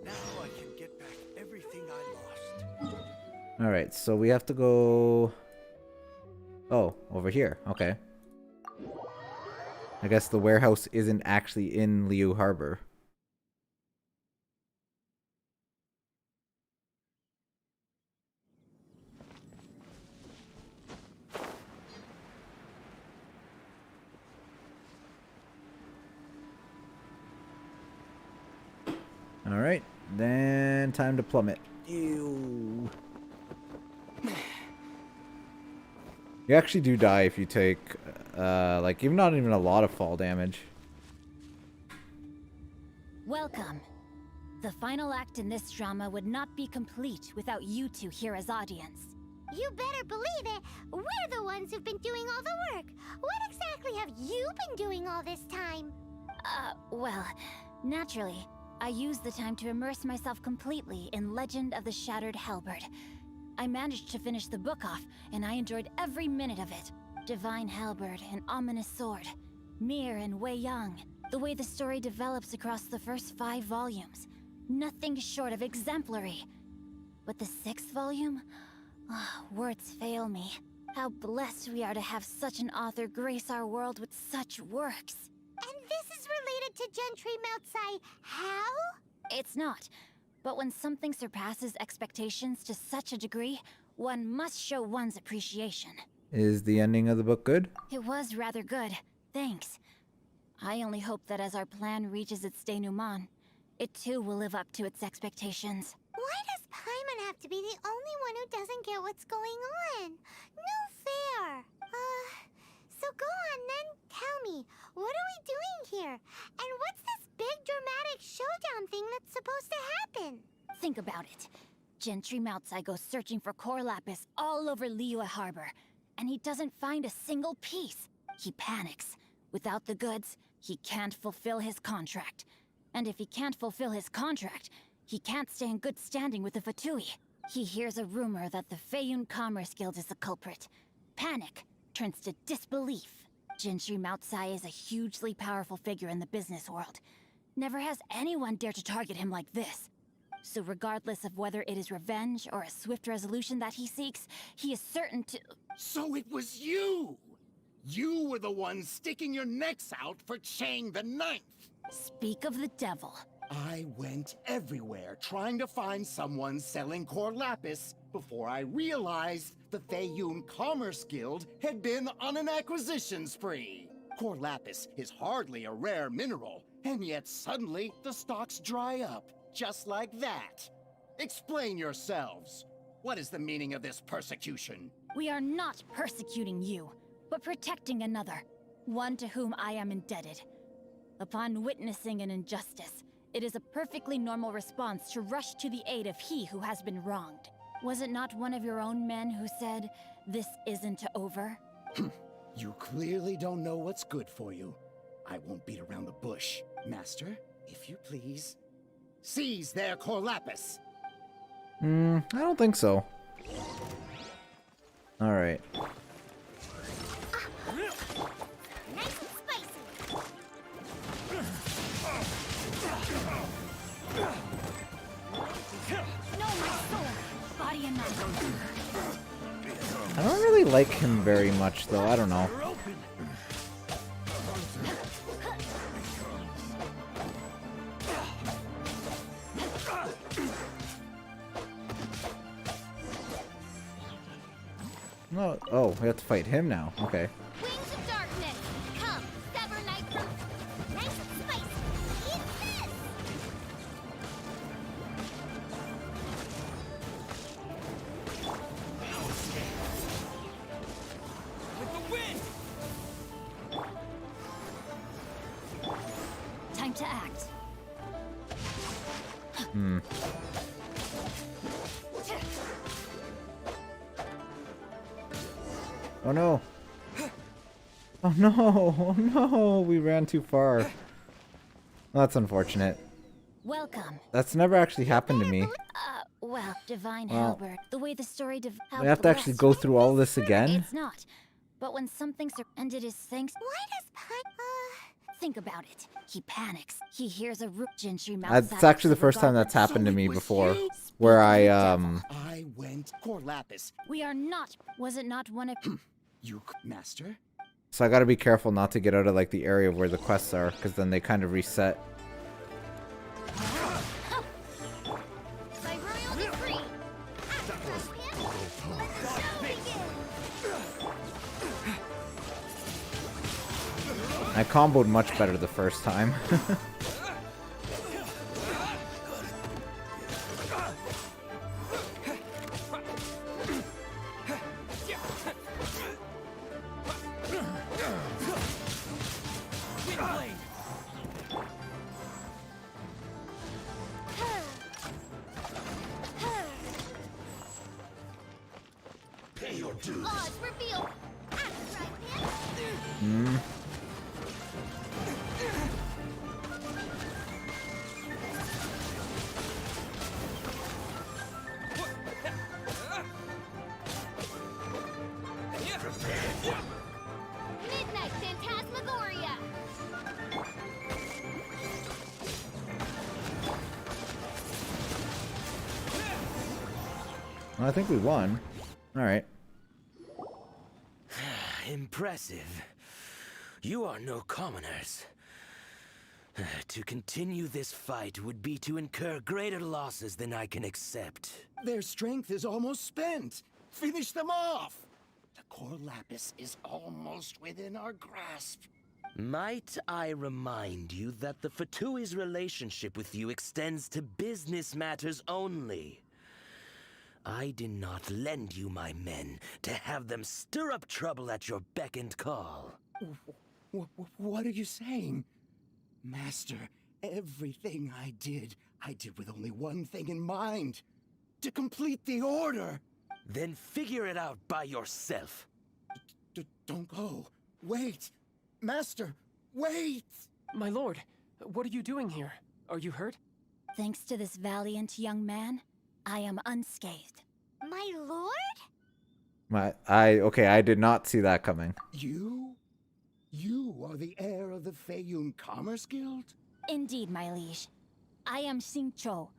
Now I can get back everything I lost. Alright, so we have to go... Oh, over here. Okay. I guess the warehouse isn't actually in Liu Harbor. Alright, then time to plummet. Ew. You actually do die if you take, like, even not even a lot of fall damage. Welcome. The final act in this drama would not be complete without you two here as audience. You better believe it. We're the ones who've been doing all the work. What exactly have you been doing all this time? Well, naturally, I used the time to immerse myself completely in Legend of the Shattered Halberd. I managed to finish the book off, and I enjoyed every minute of it. Divine Halberd, an ominous sword. Mir and Wei Yang. The way the story develops across the first 5 volumes. Nothing short of exemplary. But the 6th volume? Words fail me. How blessed we are to have such an author grace our world with such works. And this is related to Gentry Moutsai. How? It's not. But when something surpasses expectations to such a degree, one must show one's appreciation. Is the ending of the book good? It was rather good. Thanks. I only hope that as our plan reaches its denouement, it too will live up to its expectations. Why does Paimon have to be the only one who doesn't get what's going on? No fair. So go on then, tell me, what are we doing here? And what's this big dramatic showdown thing that's supposed to happen? Think about it. Gentry Moutsai goes searching for core lapis all over Liyue Harbor, and he doesn't find a single piece. He panics. Without the goods, he can't fulfill his contract. And if he can't fulfill his contract, he can't stay in good standing with the Fatui. He hears a rumor that the Feiyun Commerce Guild is the culprit. Panic turns to disbelief. Gentry Moutsai is a hugely powerful figure in the business world. Never has anyone dared to target him like this. So regardless of whether it is revenge or a swift resolution that he seeks, he is certain to... So it was you! You were the one sticking your necks out for Chang the Ninth! Speak of the devil. I went everywhere trying to find someone selling core lapis before I realized the Feiyun Commerce Guild had been on an acquisition spree. Core lapis is hardly a rare mineral, and yet suddenly the stocks dry up, just like that. Explain yourselves. What is the meaning of this persecution? We are not persecuting you, but protecting another, one to whom I am indebted. Upon witnessing an injustice, it is a perfectly normal response to rush to the aid of he who has been wronged. Was it not one of your own men who said, "This isn't over"? You clearly don't know what's good for you. I won't beat around the bush. Master, if you please, seize their core lapis! I don't think so. Alright. Nice and spicy. No, my soul! Body and mind. I don't really like him very much, though. I don't know. No. Oh, we have to fight him now. Okay. Wings of darkness. Come, sever night from... Nice and spicy. Eat this! With the wind! Time to act. Oh no. Oh no. Oh no. We ran too far. That's unfortunate. Welcome. That's never actually happened to me. Well, Divine Well, Halberd, the way the story We have to actually go through all this again? It's not. But when something's and it is thanks... Why does Think about it. He panics. He hears a root gentry mouth. It's actually the first time that's happened to me before, where I went core lapis. We are not. Was it not one of You, master? So I gotta be careful not to get out of like the area where the quests are, because then they kind of reset. I comboed much better the first time. Pay your dues. Odds revealed. Hmm. Midnight Phantasmagoria. Well, I think we won. All right. Impressive. You are no commoners. To continue this fight would be to incur greater losses than I can accept. Their strength is almost spent. Finish them off. The core lapis is almost within our grasp. Might I remind you that the Fatui's relationship with you extends to business matters only? I did not lend you my men to have them stir up trouble at your beck and call. What are you saying? Master, everything I did with only one thing in mind. To complete the order. Then figure it out by yourself. Don't go. Wait. Master, wait! My lord, what are you doing here? Are you hurt? Thanks to this valiant young man, I am unscathed. My lord? Okay, I did not see that coming. You? You are the heir of the Feiyun Commerce Guild? Indeed, my liege. I am Xingqiu,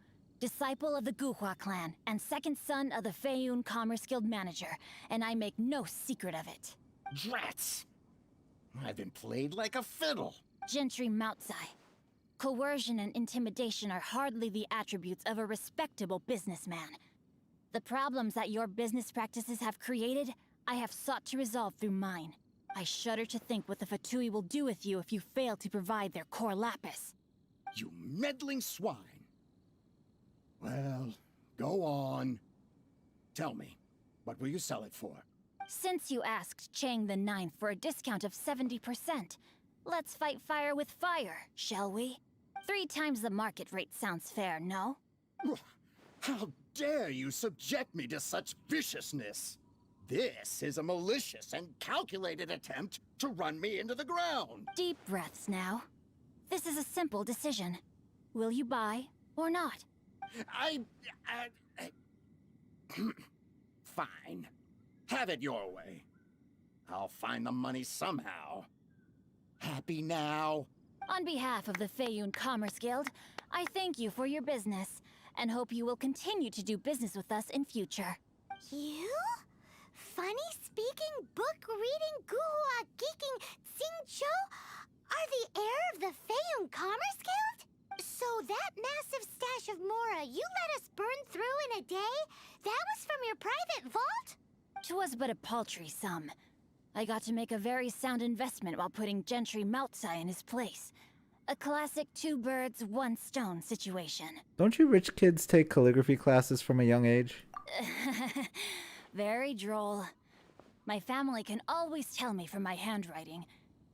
disciple of the Guhua clan and second son of the Feiyun Commerce Guild manager, and I make no secret of it. Drats! I've been played like a fiddle. Gentry Moutsai. Coercion and intimidation are hardly the attributes of a respectable businessman. The problems that your business practices have created, I have sought to resolve through mine. I shudder to think what the Fatui will do with you if you fail to provide their core lapis. You meddling swine. Well, go on. Tell me, what will you sell it for? Since you asked Chang the Ninth for a discount of 70%, let's fight fire with fire, shall we? 3 times the market rate sounds fair, no? How dare you subject me to such viciousness? This is a malicious and calculated attempt to run me into the ground. Deep breaths now. This is a simple decision. Will you buy or not? Fine. Have it your way. I'll find the money somehow. Happy now? On behalf of the Feiyun Commerce Guild, I thank you for your business, and hope you will continue to do business with us in future. You? Funny-speaking, book-reading, guhua geeking Xingqiu are the heir of the Feiyun Commerce Guild? So that massive stash of Mora you let us burn through in a day, that was from your private vault? 'Twas but a paltry sum. I got to make a very sound investment while putting Gentry Moutsai in his place. A classic 2 birds, 1 stone situation. Don't you rich kids take calligraphy classes from a young age? Very droll. My family can always tell me from my handwriting.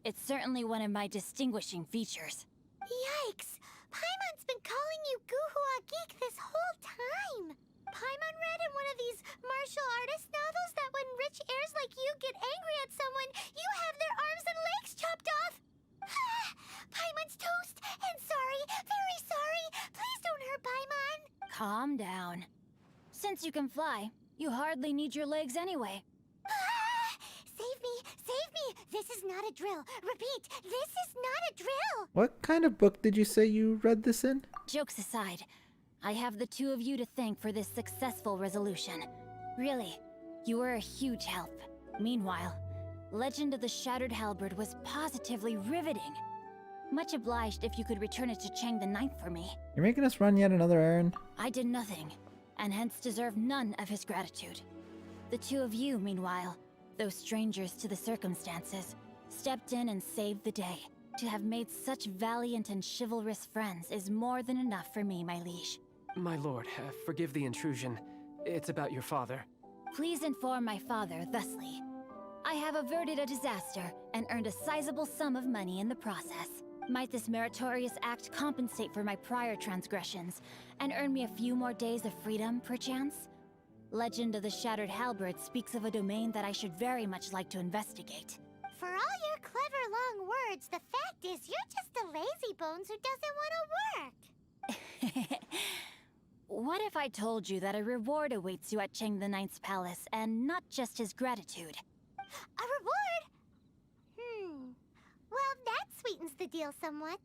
It's certainly one of my distinguishing features. Yikes! Paimon's been calling you Guhua Geek this whole time! Paimon read in one of these martial artist novels that when rich heirs like you get angry at someone, you have their arms and legs chopped off! Paimon's toast! And sorry, very sorry! Please don't hurt Paimon! Calm down. Since you can fly, you hardly need your legs anyway. Save me! Save me! This is not a drill! Repeat, this is not a drill! What kind of book did you say you read this in? Jokes aside, I have the two of you to thank for this successful resolution. Really, you were a huge help. Meanwhile, Legend of the Shattered Halberd was positively riveting. Much obliged if you could return it to Chang the Ninth for me. You're making us run yet another errand? I did nothing, and hence deserve none of his gratitude. The two of you, meanwhile, though strangers to the circumstances, stepped in and saved the day. To have made such valiant and chivalrous friends is more than enough for me, my liege. My lord, forgive the intrusion. It's about your father. Please inform my father thusly. I have averted a disaster and earned a sizable sum of money in the process. Might this meritorious act compensate for my prior transgressions and earn me a few more days of freedom, perchance? Legend of the Shattered Halberd speaks of a domain that I should very much like to investigate. For all your clever long words, the fact is you're just a lazy bones who doesn't want to work. What if I told you that a reward awaits you at Chang the Ninth's palace, and not just his gratitude? A reward? Well, that sweetens the deal somewhat.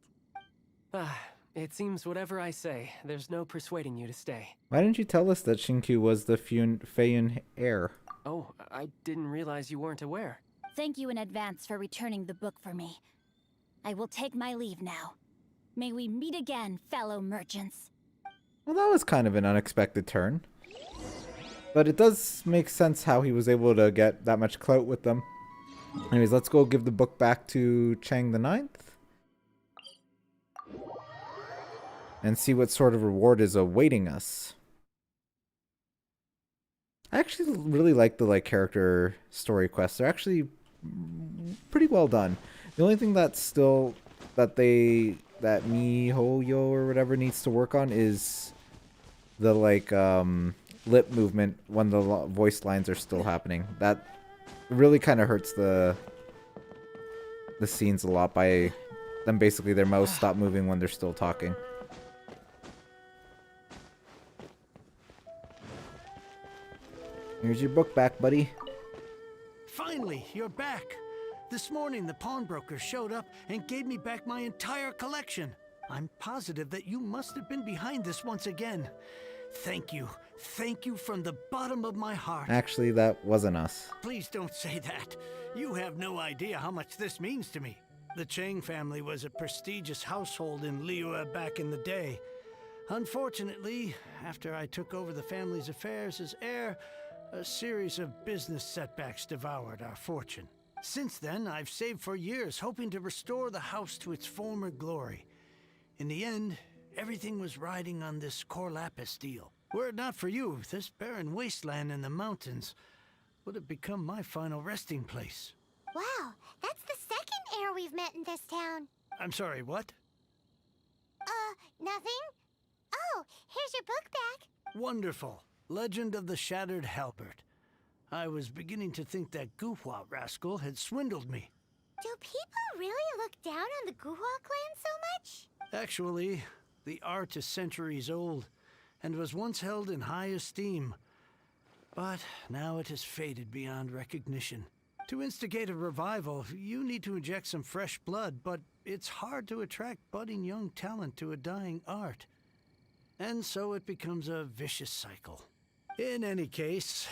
It seems whatever I say, there's no persuading you to stay. Why didn't you tell us that Shinku was the Feiyun heir? Oh, I didn't realize you weren't aware. Thank you in advance for returning the book for me. I will take my leave now. May we meet again, fellow merchants. Well, that was kind of an unexpected turn. But it does make sense how he was able to get that much clout with them. Anyways, let's go give the book back to Chang the Ninth. And see what sort of reward is awaiting us. I actually really like the character story quests. They're actually pretty well done. The only thing that's still that MiHoYo or whatever needs to work on is the lip movement when the voice lines are still happening. That really kind of hurts the scenes a lot by them basically their mouths stop moving when they're still talking. Here's your book back, buddy. Finally, you're back. This morning, the pawnbroker showed up and gave me back my entire collection. I'm positive that you must have been behind this once again. Thank you. Thank you from the bottom of my heart. Actually, that wasn't us. Please don't say that. You have no idea how much this means to me. The Chang family was a prestigious household in Liyue back in the day. Unfortunately, after I took over the family's affairs as heir, a series of business setbacks devoured our fortune. Since then, I've saved for years, hoping to restore the house to its former glory. In the end, everything was riding on this core lapis deal. Were it not for you, this barren wasteland in the mountains would have become my final resting place. Wow, that's the second heir we've met in this town. I'm sorry, what? Nothing? Oh, here's your book back. Wonderful. Legend of the Shattered Halberd. I was beginning to think that Guhua rascal had swindled me. Do people really look down on the Guhua clan so much? Actually, the art is centuries old and was once held in high esteem. But now it has faded beyond recognition. To instigate a revival, you need to inject some fresh blood, but it's hard to attract budding young talent to a dying art. And so it becomes a vicious cycle. In any case,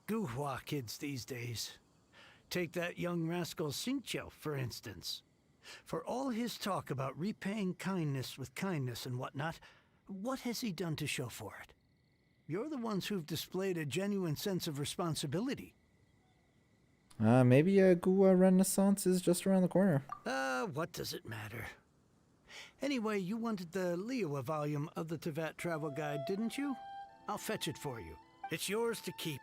Guhua kids these days. Take that young rascal Xingqiu, for instance. For all his talk about repaying kindness with kindness and whatnot, what has he done to show for it? You're the ones who've displayed a genuine sense of responsibility. Maybe a Guhua Renaissance is just around the corner. What does it matter? Anyway, you wanted the Liyue volume of the Teyvat travel guide, didn't you? I'll fetch it for you. It's yours to keep.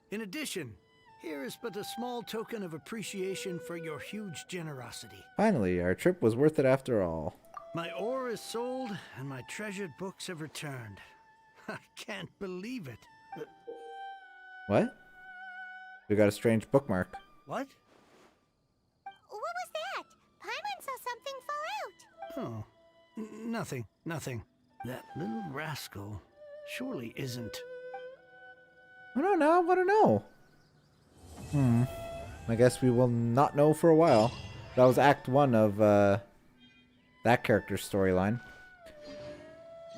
In addition, here is but a small token of appreciation for your huge generosity. Finally, our trip was worth it after all. My ore is sold, and my treasured books have returned. I can't believe it. What? We got a strange bookmark. What? What was that? Paimon saw something fall out. Oh, nothing. That little rascal surely isn't. I don't know. I want to know. I guess we will not know for a while. That was Act 1 of that character's storyline.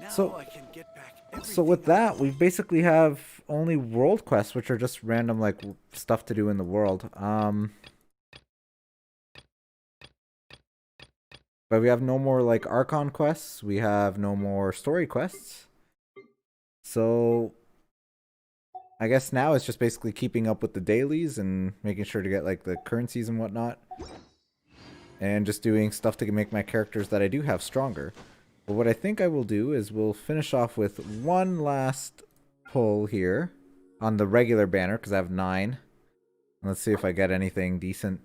So with that, we basically have only world quests, which are just random like stuff to do in the world. But we have no more like Archon quests. We have no more story quests. So I guess now it's just basically keeping up with the dailies and making sure to get like the currencies and whatnot. And just doing stuff to make my characters that I do have stronger. But what I think I will do is we'll finish off with one last pull here on the regular banner because I have 9. Let's see if I get anything decent.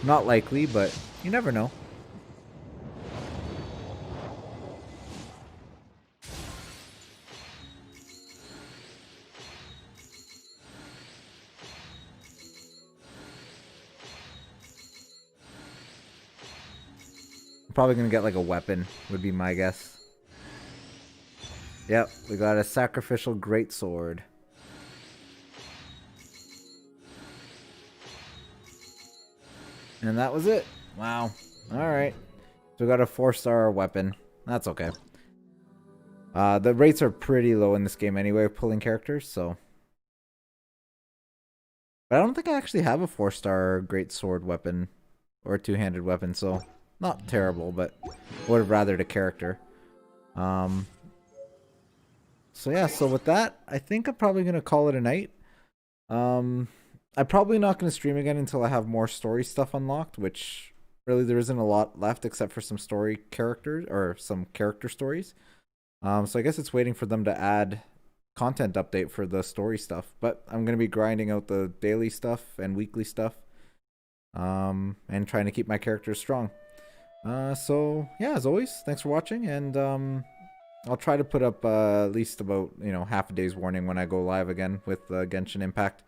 Not likely, but you never know. Probably gonna get like a weapon, would be my guess. Yep, we got a sacrificial greatsword. And that was it. Wow. Alright. So we got a 4-star weapon. That's okay. The rates are pretty low in this game anyway, pulling characters, so. But I don't think I actually have a 4-star greatsword weapon. Or a 2-handed weapon, so. Not terrible, but would have rathered a character. So yeah, so with that, I think I'm probably going to call it a night. I'm probably not going to stream again until I have more story stuff unlocked, which really there isn't a lot left except for some story characters, or some character stories. So I guess it's waiting for them to add content update for the story stuff. But I'm going to be grinding out the daily stuff and weekly stuff. And trying to keep my characters strong. So yeah, as always, thanks for watching, and I'll try to put up at least about half a day's warning when I go live again with Genshin Impact.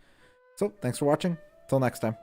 So thanks for watching. Till next time.